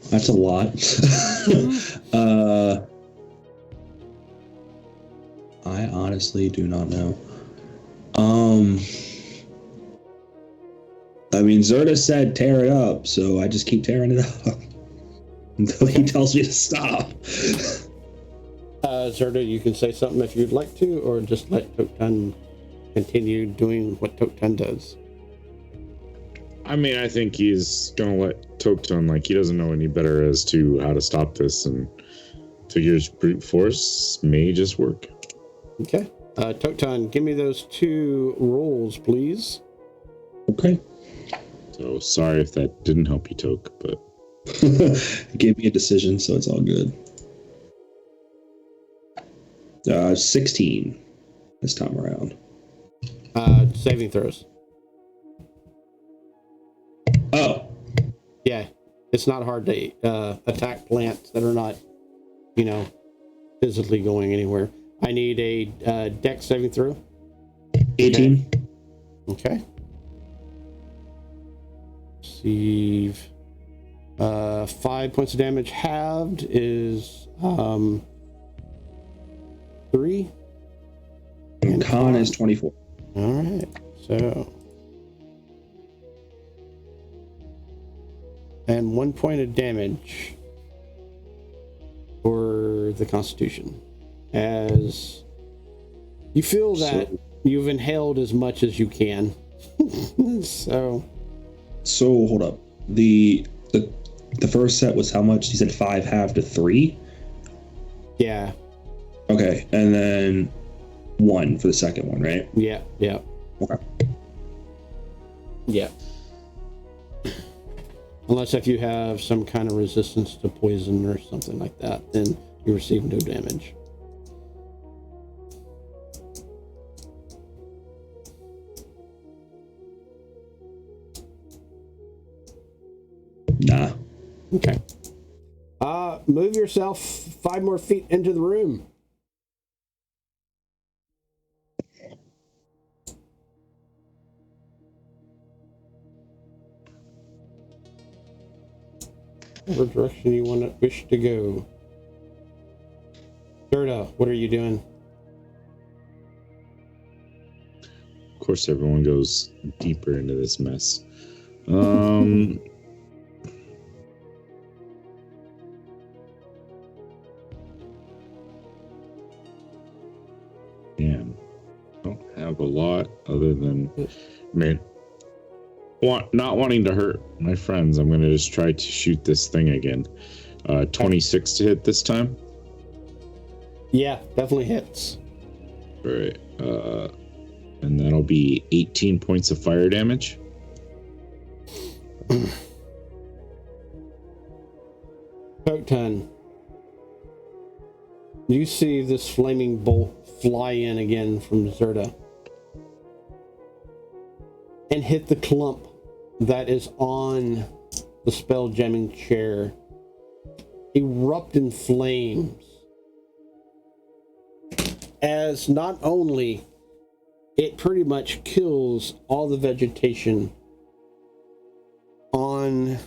That's a lot. I honestly do not know. I mean, Zerda said tear it up, so I just keep tearing it up until he tells me to stop. Zerda, you can say something if you'd like to, or just let Tok'tun continue doing what Tok'tun does. I mean, I think he's gonna let Tok'tun, like, he doesn't know any better as to how to stop this, and figures brute force may just work. Okay. Tok'tun, give me those 2 rolls, please. Okay. So sorry if that didn't help you, Toke, but It gave me a decision, so it's all good. 16 this time around. Saving throws. Oh. Yeah, it's not hard to attack plants that are not, physically going anywhere. I need a dex saving throw. 18. Okay. Receive 5 points of damage. Halved is 3. And con is 24. All right. So. And 1 point of damage for the Constitution. As you feel that you've inhaled as much as you can. So hold up. The first set was how much? You said 5 halved to 3? Yeah. Okay, and then 1 for the second one, right? Yeah. Okay. Yeah. Unless if you have some kind of resistance to poison or something like that, then you receive no damage. Nah. Okay. Move yourself 5 more feet into the room. Whatever direction you wish to go. Gerda, what are you doing? course, everyone goes deeper into this mess. Man, I don't have a lot other than, not wanting to hurt my friends. I'm going to just try to shoot this thing again. 26 to hit this time. Yeah, definitely hits. All right. And that'll be 18 points of fire damage. Pokton, you see this flaming bolt fly in again from Zerda and hit the clump that is on the spell jamming chair, erupt in flames, as not only it pretty much kills all the vegetation on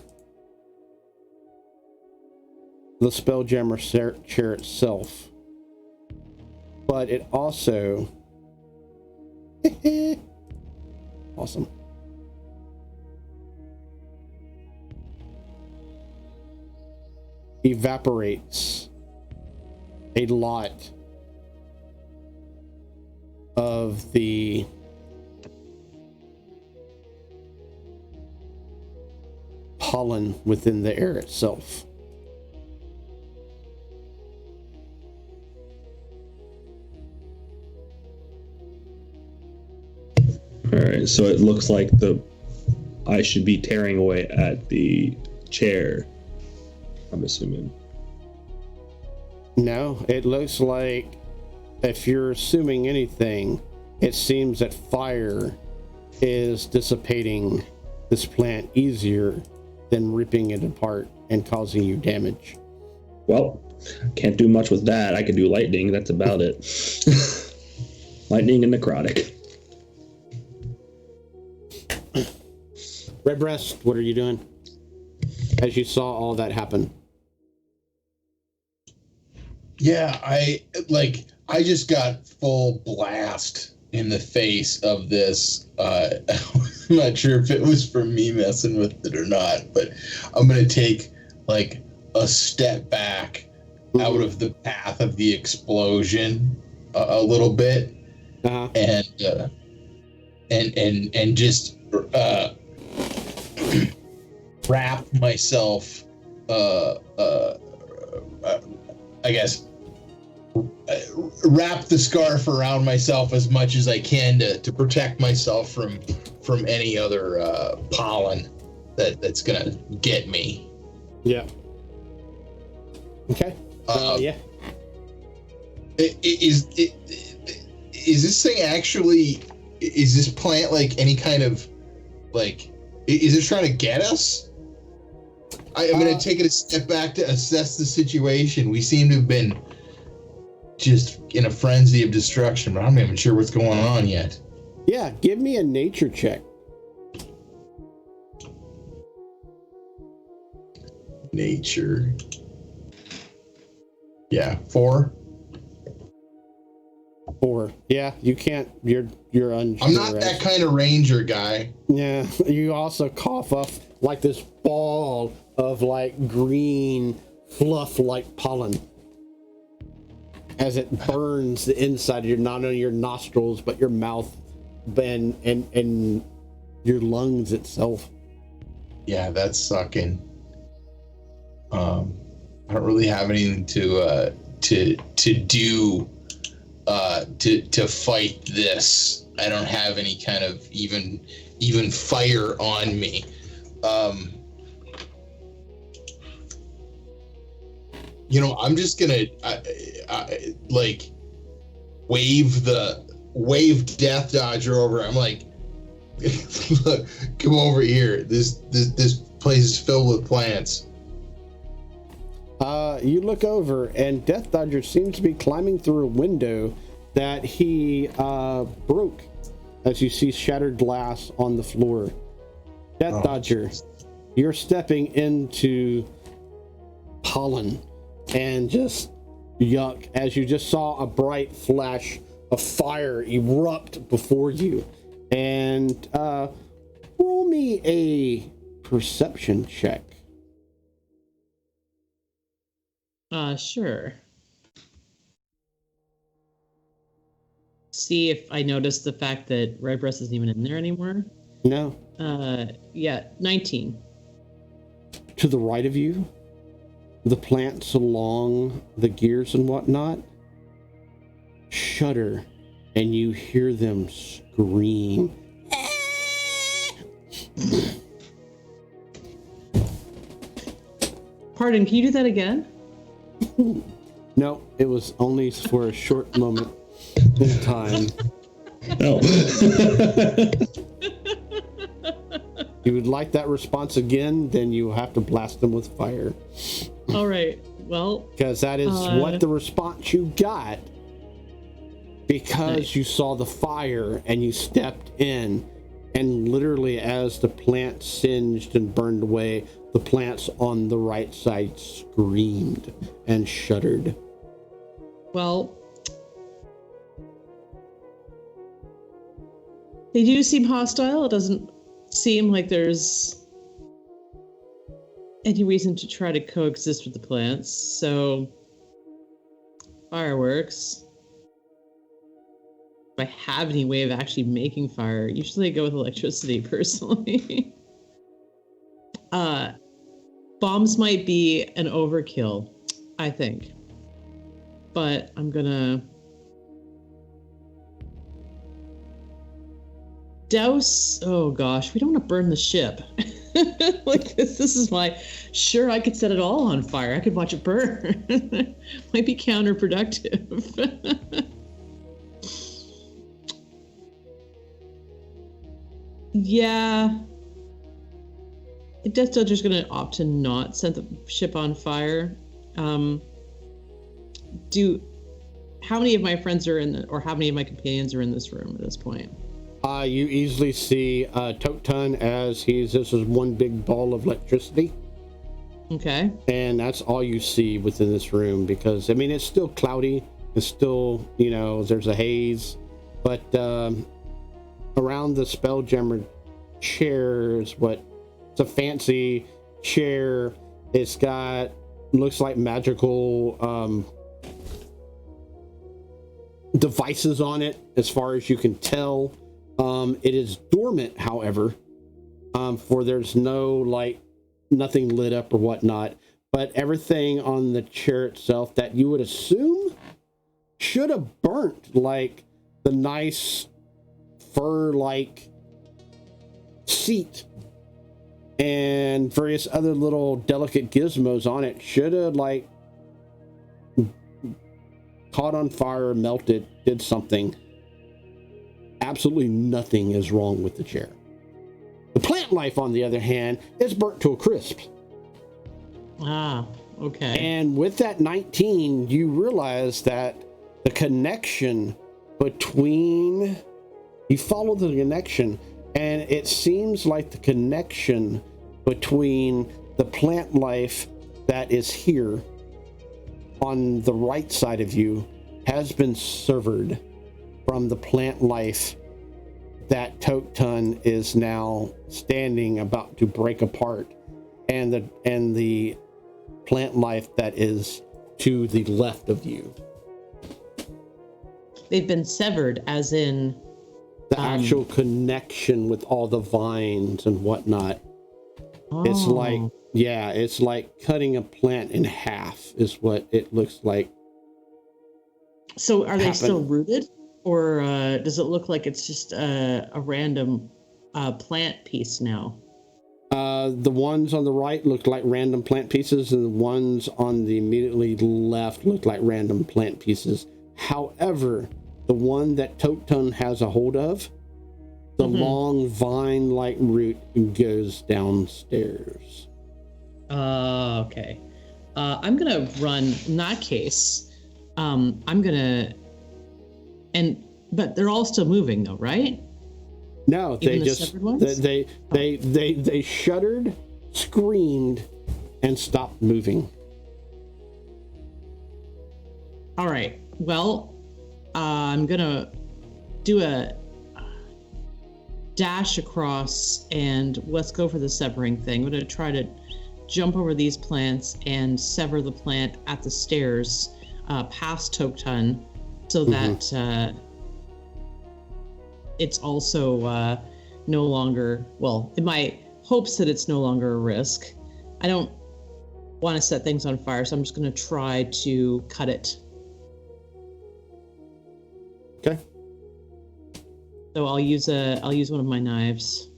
the Spelljammer chair itself, but it also awesome. Evaporates a lot of the pollen within the air itself. All right, so it looks like I should be tearing away at the chair, I'm assuming. No, it looks like, if you're assuming anything, it seems that fire is dissipating this plant easier than ripping it apart and causing you damage. Well, can't do much with that. I can do lightning, that's about it. Lightning and necrotic. Redbreast, what are you doing as you saw all that happen? Yeah, I just got full blast in the face of this. I'm not sure if it was from me messing with it or not, but I'm going to take like a step back out of the path of the explosion a little bit, and just wrap myself, I guess, wrap the scarf around myself as much as I can to protect myself from any other pollen that's gonna get me. Yeah. Okay. Yeah. Is this thing actually? Is this plant like any kind of like? Is it trying to get us? I'm going to take it a step back to assess the situation. We seem to have been just in a frenzy of destruction, but I'm not even sure what's going on yet. Yeah, give me a nature check. Nature. Yeah, 4. 4. Yeah, you can't. You're unsure. I'm not that kind of ranger guy. Yeah, you also cough up like this ball of like green fluff like pollen as it burns the inside of your, not only your nostrils but your mouth and your lungs itself. Yeah, that's sucking. I don't really have anything to do to fight this. I don't have any kind of even fire on me. I'm just gonna like wave Death Dodger over. I'm like, look, come over here. This place is filled with plants. You look over, and Death Dodger seems to be climbing through a window that he broke, as you see shattered glass on the floor. Death Dodger, you're stepping into pollen and just yuck, as you just saw a bright flash of fire erupt before you, And roll me a perception check. Sure. See if I notice the fact that Redbreast isn't even in there anymore. No. Yeah, 19. To the right of you, the plants along the gears and whatnot shudder, and you hear them scream. Pardon, can you do that again? No, it was only for a short moment in time. No. You would like that response again, then you have to blast them with fire. All right. Well, Because that is what the response you got. Because Nice. you saw the fire and you stepped in, and literally as the plant singed and burned away, the plants on the right side screamed and shuddered. well, they do seem hostile. It doesn't seem like there's any reason to try to coexist with the plants. So, fireworks. If I have any way of actually making fire, usually I go with electricity personally. Bombs might be an overkill, I think. But I'm gonna douse. Oh gosh, we don't want to burn the ship. Like this is my. Sure, I could set it all on fire. I could watch it burn. Might be counterproductive. Yeah. Death Dodger's gonna opt to not set the ship on fire. How many of my friends are or how many of my companions are in this room at this point? You easily see Tok'tun as this is one big ball of electricity. Okay. And that's all you see within this room, because, I mean, it's still cloudy. It's still, there's a haze. But around the Spelljammer chair is it's a fancy chair. It's got, looks like magical devices on it, as far as you can tell. It is dormant, however, for there's nothing lit up or whatnot, but everything on the chair itself that you would assume should have burnt, like the nice fur-like seat and various other little delicate gizmos on it, should have caught on fire, melted, did something. Absolutely nothing is wrong with the chair. The plant life, on the other hand, is burnt to a crisp. Ah, okay. And with that 19, you realize that the connection between... You follow the connection, and it seems like the connection between the plant life that is here on the right side of you has been severed from the plant life that Tok'tun is now standing about to break apart, and the plant life that is to the left of you. They've been severed, as in The actual connection with all the vines and whatnot. It's it's like cutting a plant in half is what it looks like. So are they still rooted? Or does it look like it's just a random plant piece now? The ones on the right look like random plant pieces, and the ones on the immediately left look like random plant pieces. However, the one that Tok'tun has a hold of, the long vine-like root goes downstairs. Okay. I'm going to run, in that case, I'm going to... But they're all still moving, though, right? No, Even the severed ones? they shuddered, screamed, and stopped moving. All right. Well, I'm gonna do dash across and let's go for the severing thing. I'm going to try to jump over these plants and sever the plant at the stairs past Toktan so that it's also no longer, well, in my hopes that it's no longer a risk. I don't want to set things on fire, so I'm just going to try to cut it. Okay. So I'll use one of my knives.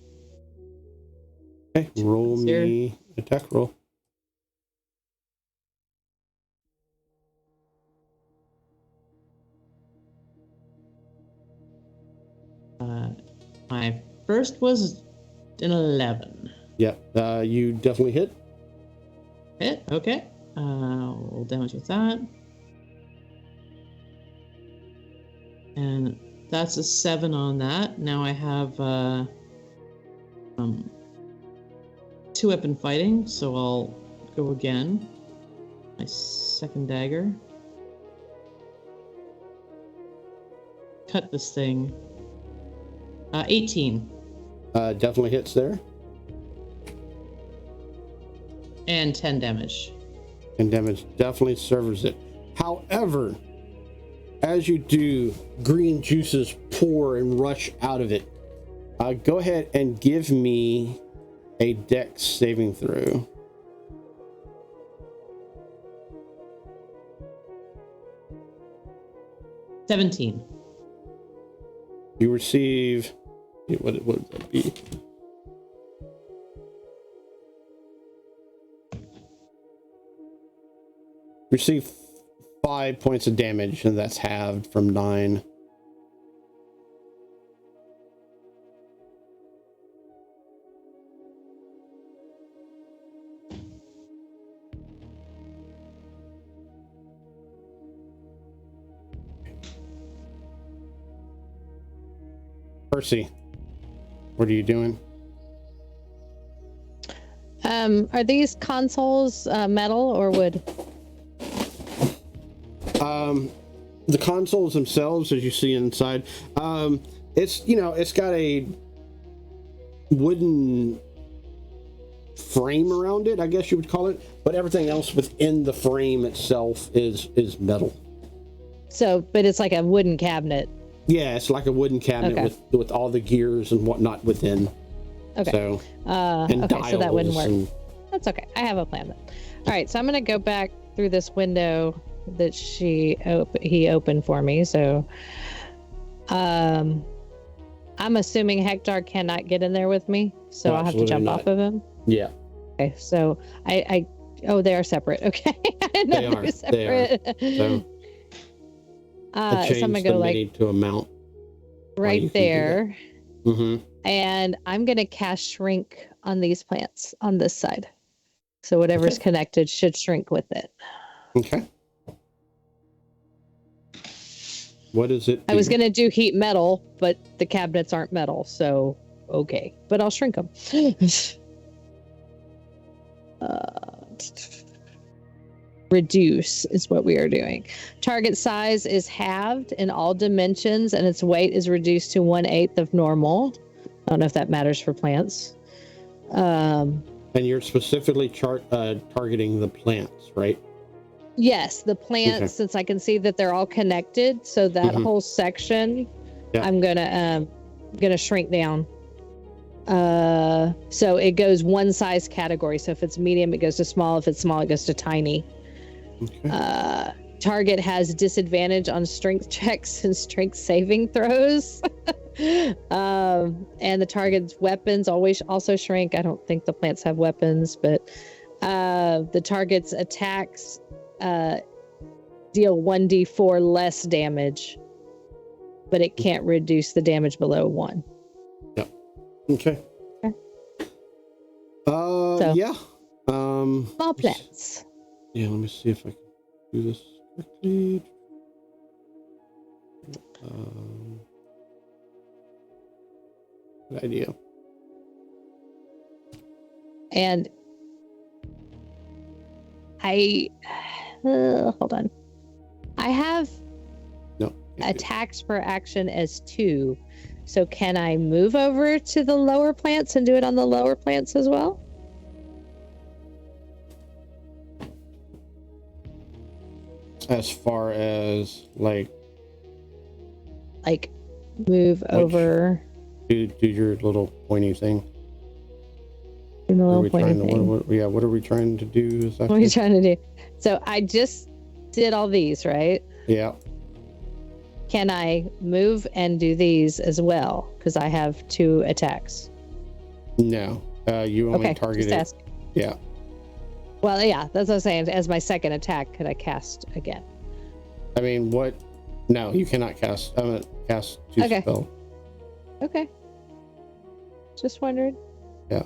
Okay, roll me attack roll. My first was an 11. Yeah, you definitely hit. Hit, okay. Roll damage with that. And that's a 7 on that. Now I have 2-weapon fighting, so I'll go again. My second dagger. Cut this thing. 18. Definitely hits there. And 10 damage. And damage definitely serves it. However, as you do, green juices pour and rush out of it. Go ahead and give me a dex saving throw. $17. You receive, what would that be? Receive 5 points of damage, and that's halved from 9. Percy, what are you doing? Are these consoles metal or wood? The consoles themselves, as you see inside, it's got a wooden frame around it, I guess you would call it, but everything else within the frame itself is metal. So, but it's like a wooden cabinet. Yeah, it's like a wooden cabinet with all the gears and whatnot within. Okay. So, and dials so that wouldn't work. and- That's okay. I have a plan then. All right, so I'm gonna go back through this window that he opened for me. So, I'm assuming Hector cannot get in there with me, so No, I'll have to jump absolutely off of him. Yeah, Okay, so I they are separate. Okay, I didn't know They are. were separate. so I So changed I'm gonna the go mini to a mount. you right can do there, Mm-hmm. and I'm gonna cast shrink on these plants on this side. So whatever's Okay. connected should shrink with it. Okay. What is it? I was gonna do heat metal, but the cabinets aren't metal, so okay. But I'll shrink them. Reduce is what we are doing. Target size is halved in all dimensions, and its weight is reduced to 1/8 of normal. I don't know if that matters for plants. And you're specifically targeting the plants, right? Yes, the plants, Okay. since I can see that they're all connected, so that Mhm. whole section, Yeah. I'm gonna shrink down. So it goes one size category. So if it's medium, it goes to small. If it's small, it goes to tiny. Okay. Target has disadvantage on strength checks and strength saving throws. And the target's weapons always also shrink. I don't think the plants have weapons, but the target's attacks deal 1d4 less damage, but it can't reduce the damage below 1. Okay. Okay. So- Yeah. Small plants. Yeah, let me see if I can do this quickly. Good idea. And hold on. I have No. attacks per action as 2. So can I move over to the lower plants and do it on the lower plants as well? As far as like move over. do your little pointy thing. Do the What are little we pointy trying to, thing. what are we trying to do exactly? What are you trying to do? So I just did all these, right? Yeah. Can I move and do these as well? Because I have 2 attacks. No. You only targeted. Just ask. Yeah. Well, yeah, that's what I'm saying. As my second attack, could I cast again? I mean, what? No, you cannot cast. I'm gonna cast 2 Okay. spell. Okay. Just wondering. Yeah.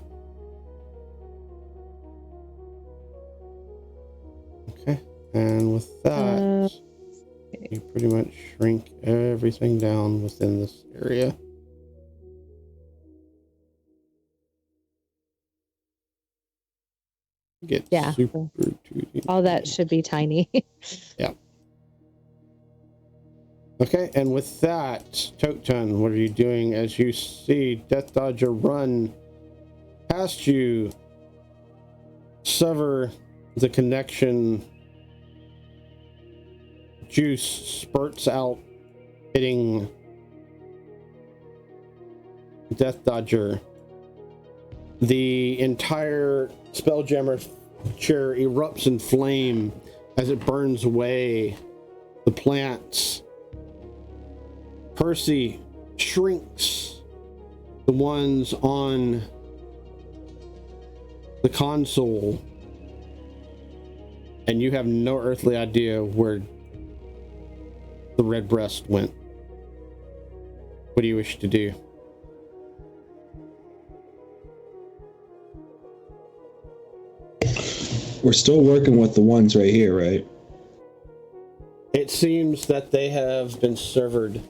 Okay. And with that, you pretty much shrink everything down within this area. Get super 2D. All that should be tiny. Yeah. Okay, and with that, Tokton, what are you doing as you see Death Dodger run past you, sever the connection, juice spurts out, hitting Death Dodger. The entire Spelljammer chair erupts in flame as it burns away the plants. Percy shrinks the ones on the console, and you have no earthly idea where the red breast went. What do you wish to do? We're still working with the ones right here, right? It seems that they have been severed.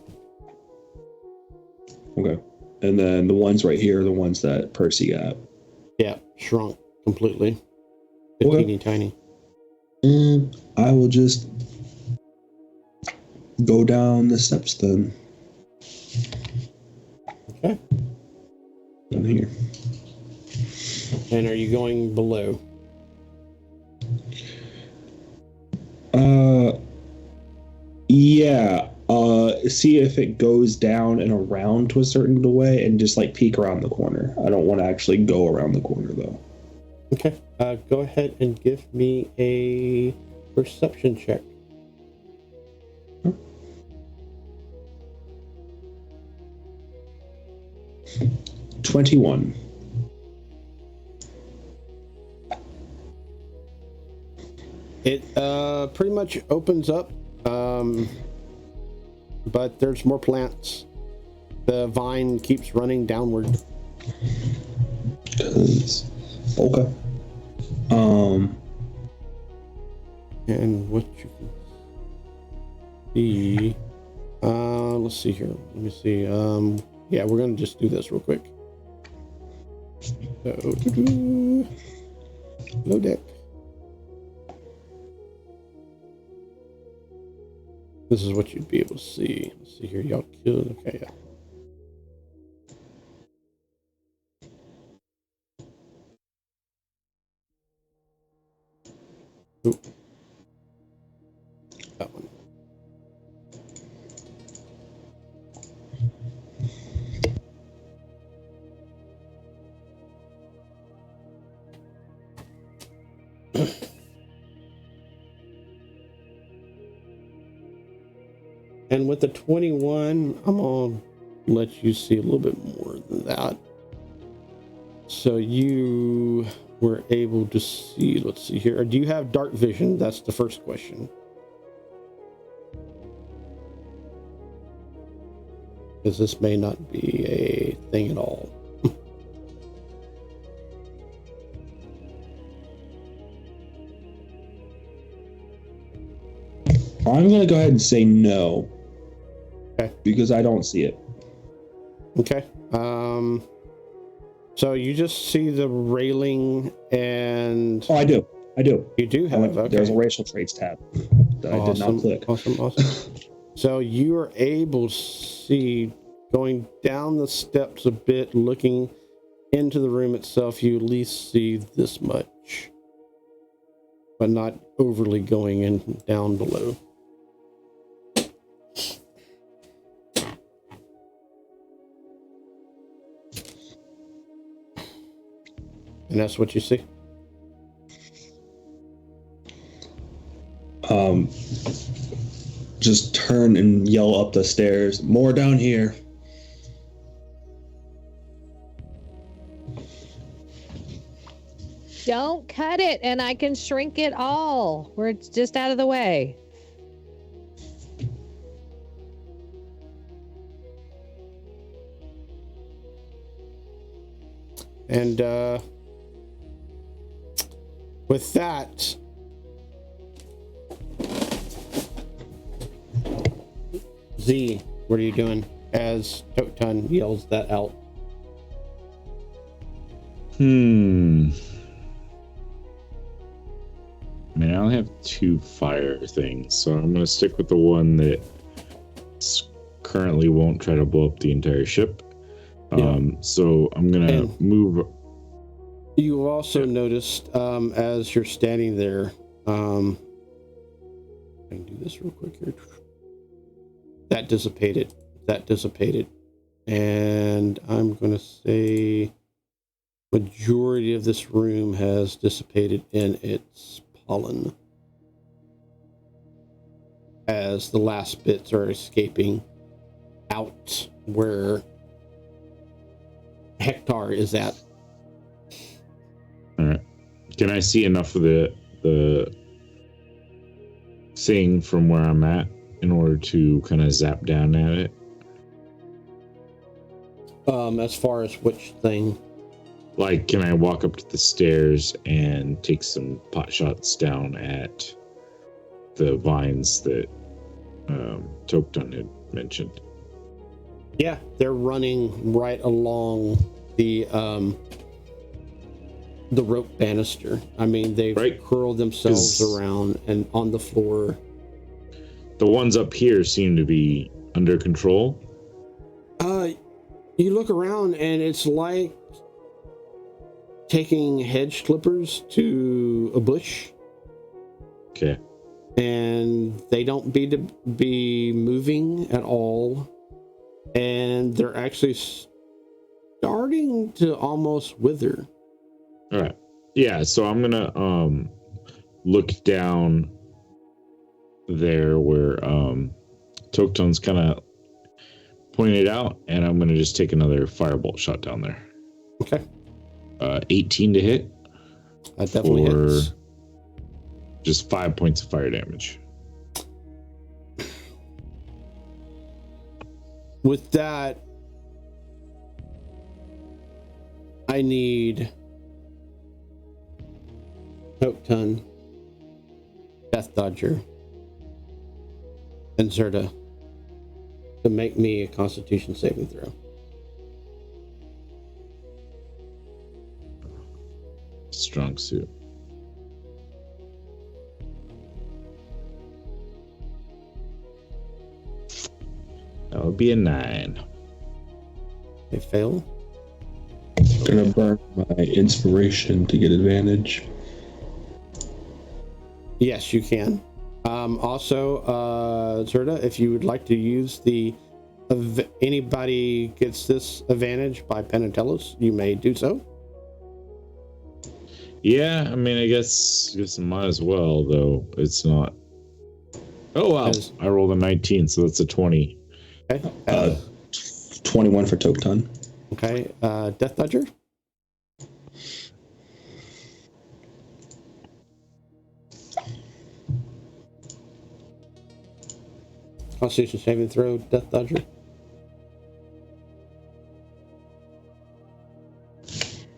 Okay. And then the ones right here are the ones that Percy got. Yeah, shrunk completely. Teeny tiny. I will just go down the steps then. Okay. Down here. And are you going below? Yeah. See if it goes down and around to a certain way and just like peek around the corner. I don't want to actually go around the corner though. Okay. Go ahead and give me a perception check. 21. It pretty much opens up, but there's more plants. The vine keeps running downward. Okay. And what you can see, let's see here. Let me see. Yeah, we're gonna just do this real quick. So, low deck. This is what you'd be able to see. Let's see here, y'all killed. Okay, yeah. Oop. That one. And with the 21, I'm gonna let you see a little bit more than that. So you were able to see, let's see here. Do you have dark vision? That's the first question. Because this may not be a thing at all. I'm going to go ahead and say no. Okay. Because I don't see it. Okay. So you just see the railing and... Oh, I do. You do have, okay. There's a racial traits tab that I did not click. Awesome. So you are able to see going down the steps a bit, looking into the room itself, you at least see this much, but not overly going in down below. And that's what you see. Just turn and yell up the stairs. More down here. Don't cut it, and I can shrink it all. Where it's just out of the way. And with that, Z, what are you doing as Toktan yells that out? I mean, I only have 2 fire things, so I'm going to stick with the one that currently won't try to blow up the entire ship. So I'm going to move. You also noticed as you're standing there, I can do this real quick here. That dissipated. And I'm going to say majority of this room has dissipated in its pollen as the last bits are escaping out where Hector is at. All right. Can I see enough of the thing from where I'm at in order to kind of zap down at it? As far as which thing? Like, can I walk up to the stairs and take some pot shots down at the vines that Toktan had mentioned? Yeah, they're running right along the rope banister. I mean, they've curled themselves around and on the floor. The ones up here seem to be under control. You look around and it's like taking hedge clippers to a bush. Okay. And they don't be moving at all. And they're actually starting to almost wither. All right. Yeah, so I'm gonna look down there where Toktan's kind of pointed out, and I'm gonna just take another firebolt shot down there. Okay. 18 to hit. That definitely hits. Just 5 points of fire damage. With that, I need Toktan, Death Dodger, and Zerda to make me a Constitution saving throw. Strong suit. That would be a 9. They fail. I'm gonna burn my inspiration to get advantage. Yes, you can. Also, Zerda, if you would like to use anybody gets this advantage by Penn and Telos, you may do so. Yeah, I mean, I guess I might as well, though it's not. Oh wow! I rolled a 19, so that's a 20. Okay. 21 for Toktan. Okay. Death Dodger. Constitution saving throw, Death Dodger.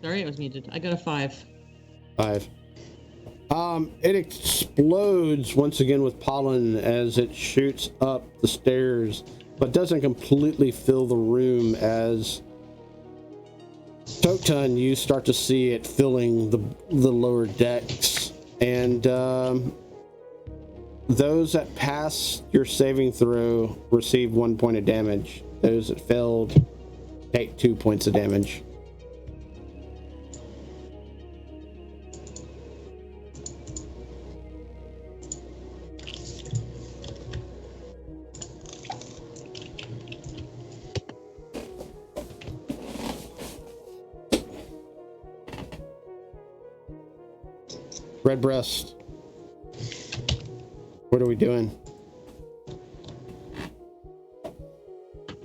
Sorry, it was muted. I got a 5. 5. It explodes once again with pollen as it shoots up the stairs, but doesn't completely fill the room. As Toktan, you start to see it filling the lower decks, and those that pass your saving throw receive 1 point of damage. Those that failed take 2 points of damage. Redbreast, what are we doing?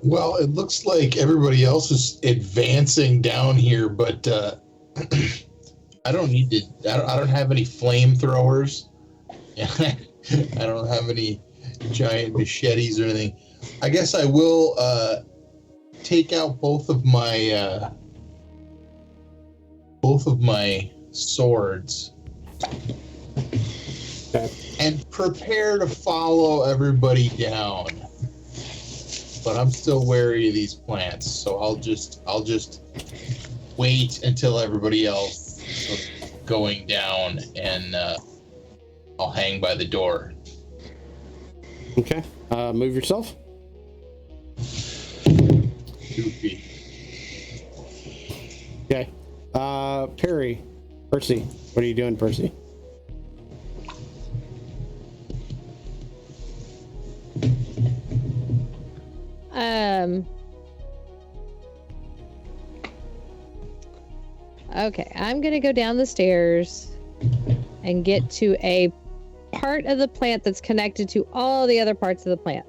Well, it looks like everybody else is advancing down here, but I don't need to. I don't have any flamethrowers. I don't have any giant machetes or anything. I guess I will take out both of my swords. Okay. And prepare to follow everybody down. But I'm still wary of these plants, so I'll just wait until everybody else is going down, and I'll hang by the door. Okay. Move yourself. 2 feet. Okay. Percy, what are you doing, Percy? Okay, I'm gonna go down the stairs and get to a part of the plant that's connected to all the other parts of the plant.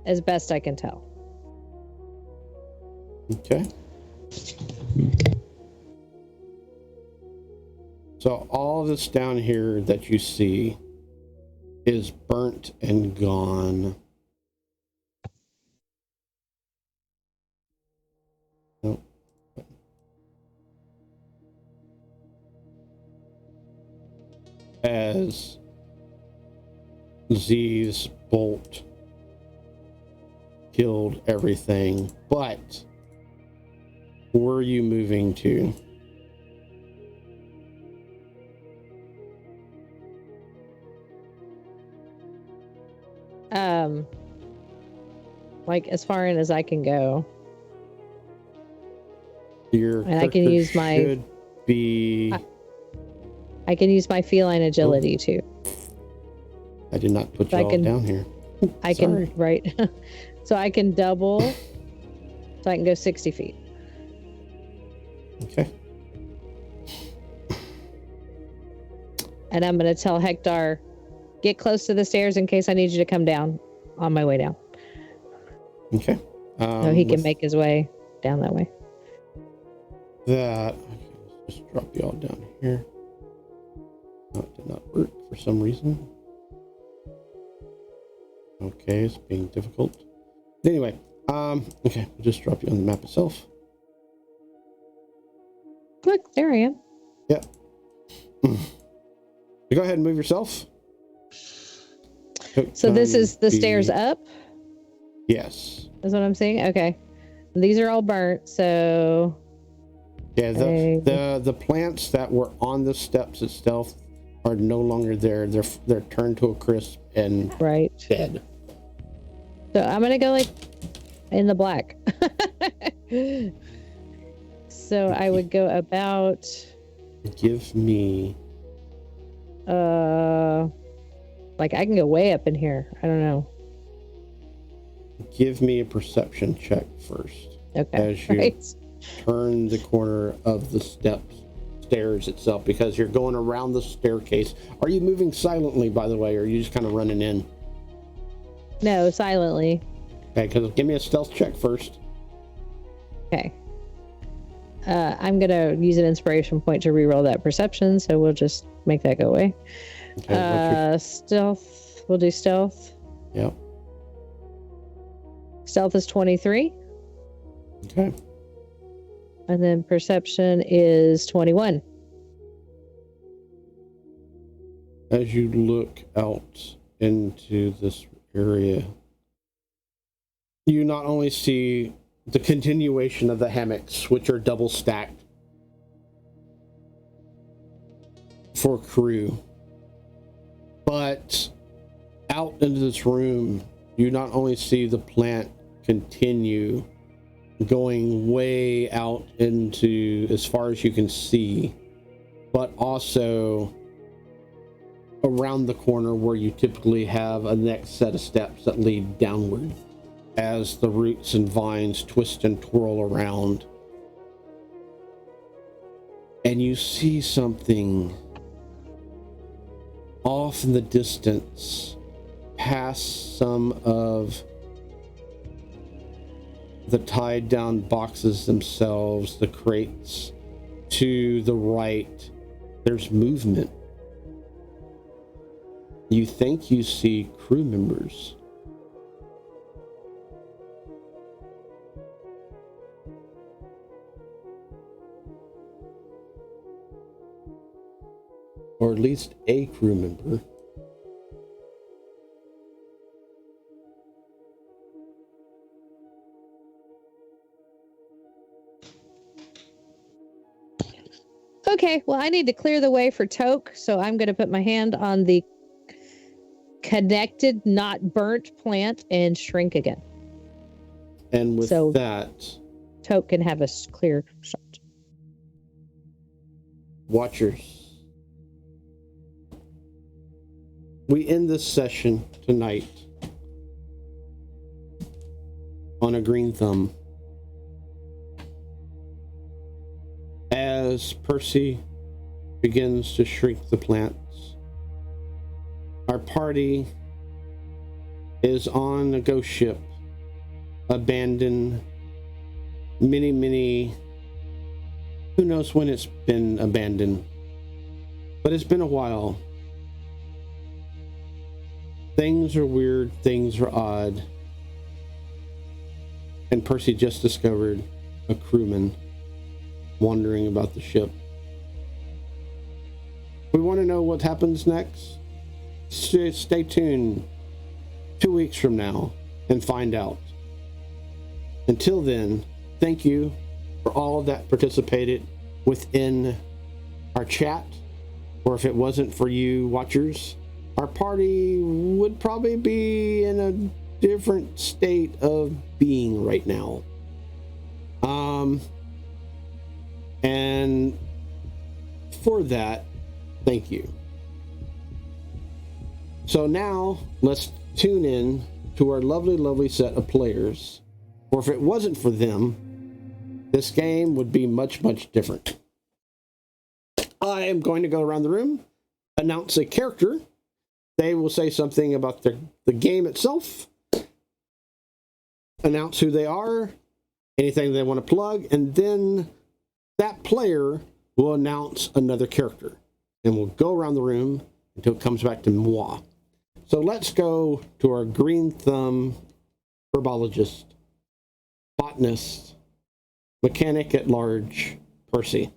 As best I can tell. Okay. So all this down here that you see is burnt and gone. Nope. As Z's bolt killed everything, but where are you moving to? Like as far in as I can go. Your And I can use my should be. I can use my feline agility too. I did not put So you all down here. I Sorry. can right. So I can double. So I can go 60 feet. Okay. And I'm gonna tell Hector, get close to the stairs in case I need you to come down on my way down. Okay. So he can make his way down that way. That. Let's just drop you all down here. No, it did not work for some reason. Okay, it's being difficult. Anyway, okay, we'll just drop you on the map itself. Look, there I am. Yep. You go ahead and move yourself. So this is the stairs up? Yes. Is what I'm saying? Okay. These are all burnt, so Yeah, the plants that were on the steps itself are no longer there. They're turned to a crisp and right. dead. So I'm gonna go like in the black. So I would go about Give me like I can go way up in here. I don't know. Give me a perception check first. Okay. As you turn the corner of the stairs itself, because you're going around the staircase. Are you moving silently, by the way, or are you just kind of running in? No, silently. Okay, because give me a stealth check first. Okay. I'm gonna use an inspiration point to reroll that perception, so we'll just make that go away. Okay, stealth. We'll do stealth. Yep. Stealth is 23. Okay. And then perception is 21. As you look out into this area, you not only see the continuation of the hammocks, which are double stacked for crew, out into this room, you not only see the plant continue going way out into as far as you can see, but also around the corner where you typically have a next set of steps that lead downward as the roots and vines twist and twirl around. And you see something off in the distance, past some of the tied down boxes themselves, the crates. To the right, there's movement. You think you see crew members. Or at least a crew member. Okay, well, I need to clear the way for Toke, so I'm going to put my hand on the connected, not burnt plant and shrink again. And with So- that, Toke can have a clear shot. Watchers, we end this session tonight on a green thumb as Percy begins to shrink the plants. Our party is on a ghost ship, abandoned many, who knows when it's been abandoned, but it's been a while. Things are weird, things are odd, and Percy just discovered a crewman wandering about the ship. We want to know what happens next? Stay tuned 2 weeks from now and find out. Until then, thank you for all that participated within our chat, or if it wasn't for you watchers, our party would probably be in a different state of being right now. And for that, thank you. So now let's tune in to our lovely set of players. Or if it wasn't for them, this game would be much different. I am going to go around the room, announce a character. They will say something about the game itself, announce who they are, anything they want to plug, and then that player will announce another character. And we'll go around the room until it comes back to moi. So let's go to our green thumb herbologist, botanist, mechanic at large, Percy.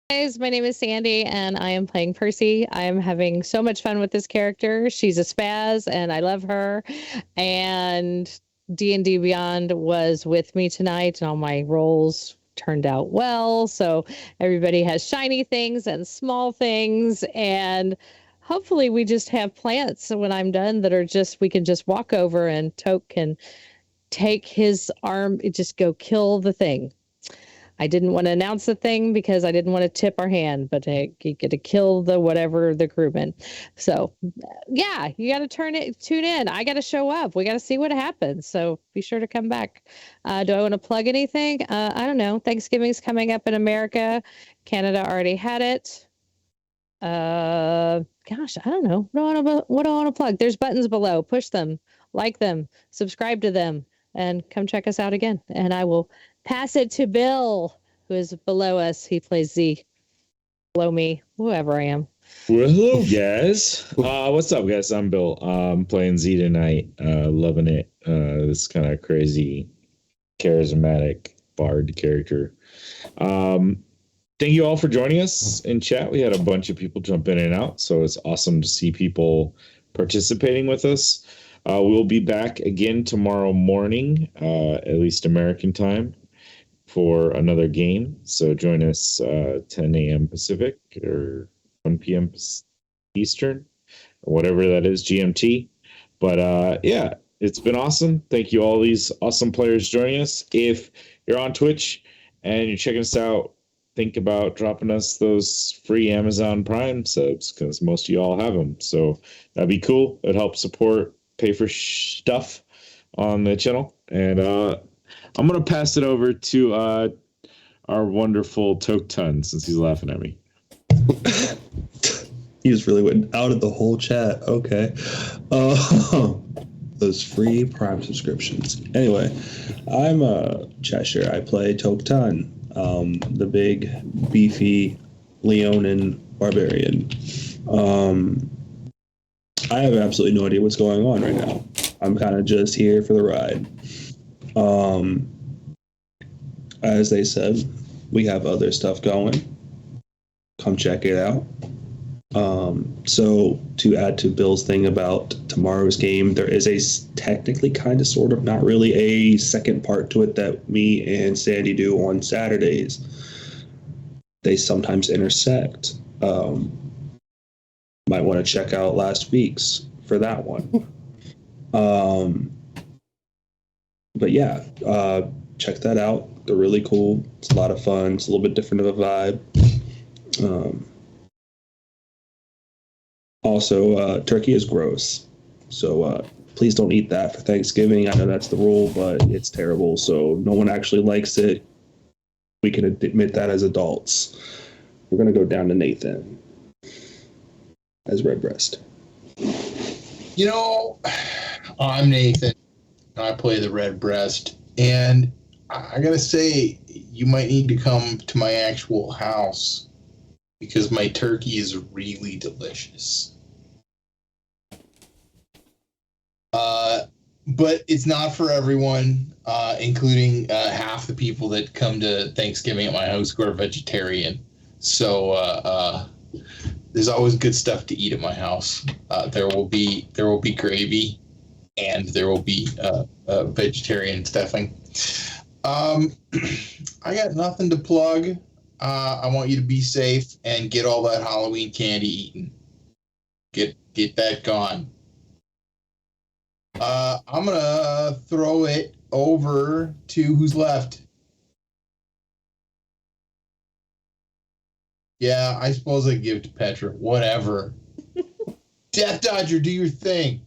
Guys, my name is Sandy and I am playing Percy. I am having so much fun with this character. She's a spaz and I love her. And D&D Beyond was with me tonight and all my roles turned out well. So everybody has shiny things and small things, and hopefully we just have plants when I'm done that are just, we can just walk over and Toke can take his arm, just go kill the thing. I didn't want to announce the thing because I didn't want to tip our hand, but you get to kill the whatever the crewman. So yeah, you got to tune in. I got to show up. We got to see what happens. So be sure to come back. Do I want to plug anything? I don't know. Thanksgiving's coming up in America. Canada already had it. Gosh, I don't know. What do I want to plug? There's buttons below. Push them, like them, subscribe to them, and come check us out again. And I will pass it to Bill, who is below us. He plays Z. Below me, whoever I am. Well, hello, guys. What's up, guys? I'm Bill. I'm playing Z tonight. Loving it. This kind of crazy, charismatic bard character. Thank you all for joining us in chat. We had a bunch of people jump in and out, so it's awesome to see people participating with us. We'll be back again tomorrow morning, at least American time, for another game. So join us 10 a.m. Pacific or 1 p.m. Eastern. whatever that is, GMT. But yeah, it's been awesome. Thank you all these awesome players joining us. If you're on Twitch and you're checking us out, think about dropping us those free Amazon Prime subs, because most of you all have them. So that'd be cool. It'd help support, pay for stuff on the channel. And I'm going to pass it over to our wonderful Toketun, since he's laughing at me. He just really went out of the whole chat. Okay. Those free Prime subscriptions. Anyway, I'm Cheshire. I play Toketun, the big, beefy Leonin barbarian. I have absolutely no idea what's going on right now. I'm kind of just here for the ride. As they said, we have other stuff going. Come check it out. So to add to Bill's thing about tomorrow's game, there is a technically kind of sort of not really a second part to it that me and Sandy do on Saturdays. They sometimes intersect. Might want to check out last week's for that one. But yeah, check that out. They're really cool. It's a lot of fun. It's a little bit different of a vibe. Also, turkey is gross, so please don't eat that for Thanksgiving. I know that's the rule, but it's terrible, so no one actually likes it. We can admit that as adults. We're going to go down to Nathan as Redbreast. You know, I'm Nathan, and I play the Redbreast, and I gotta say, you might need to come to my actual house, because my turkey is really delicious. But it's not for everyone, including half the people that come to Thanksgiving at my house who are vegetarian. So there's always good stuff to eat at my house. There will be gravy, and there will be vegetarian stuffing. I got nothing to plug. I want you to be safe and get all that Halloween candy eaten. Get that gone. I'm gonna throw it over to who's left. Yeah, I suppose I give it to Petra. Whatever. Death Dodger, do your thing.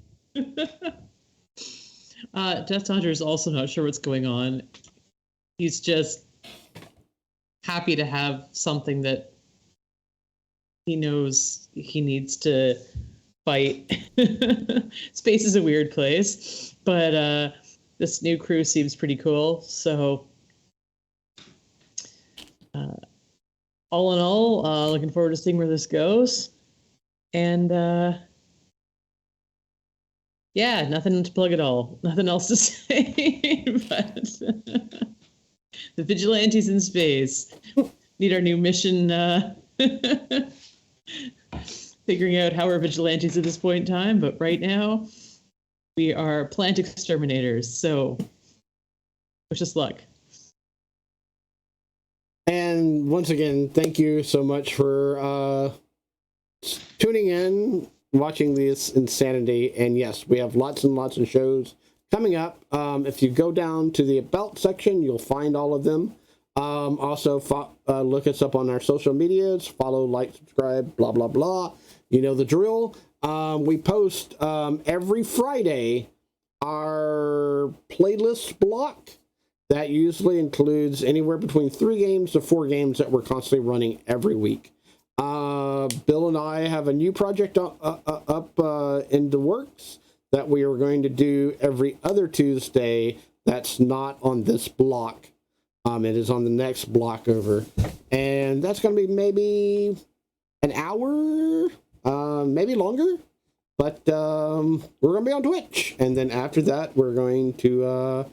Death Dodger is also not sure what's going on. He's just happy to have something that he knows he needs to fight. Space is a weird place, but this new crew seems pretty cool. So all in all, looking forward to seeing where this goes. And yeah, nothing to plug at all. Nothing else to say. But the Vigilantes in space need our new mission. Figuring out how we're vigilantes at this point in time, but right now we are plant exterminators. So wish us luck. And once again, thank you so much for tuning in, watching this insanity. And yes, we have lots and lots of shows coming up. If you go down to the About section, you'll find all of them. Also, look us up on our social medias. Follow, like, subscribe, blah, blah, blah. You know the drill. We post every Friday our playlist block. That usually includes anywhere between 3 games to 4 games that we're constantly running every week. Bill and I have a new project up in the works that we are going to do every other Tuesday. That's not on this block. It is on the next block over. And that's going to be maybe an hour, maybe longer. But we're going to be on Twitch. And then after that, we're going to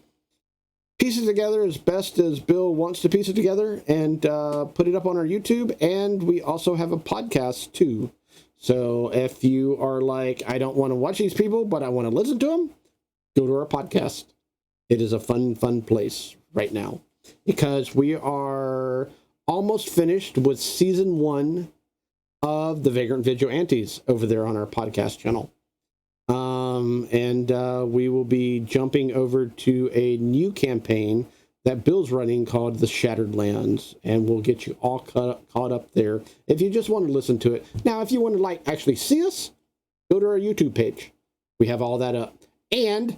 piece it together as best as Bill wants to piece it together and put it up on our YouTube. And we also have a podcast, too. So if you are like, I don't want to watch these people, but I want to listen to them, go to our podcast. It is a fun, fun place right now. Because we are almost finished with season 1 of the Vagrant Vigilantes over there on our podcast channel. And we will be jumping over to a new campaign that Bill's running called The Shattered Lands, and we'll get you all caught up there if you just want to listen to it. Now, if you want to actually see us, go to our YouTube page. We have all that up, and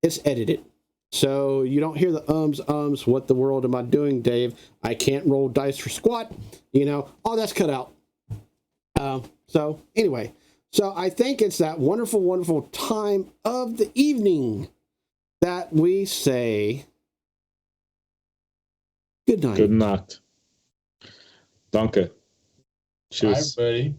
it's edited, so you don't hear the ums. What the world am I doing, Dave? I can't roll dice for squat. All that's cut out. So anyway, so I think it's that wonderful, wonderful time of the evening that we say good night. Good night. Danke. Tschüss. Bye, buddy.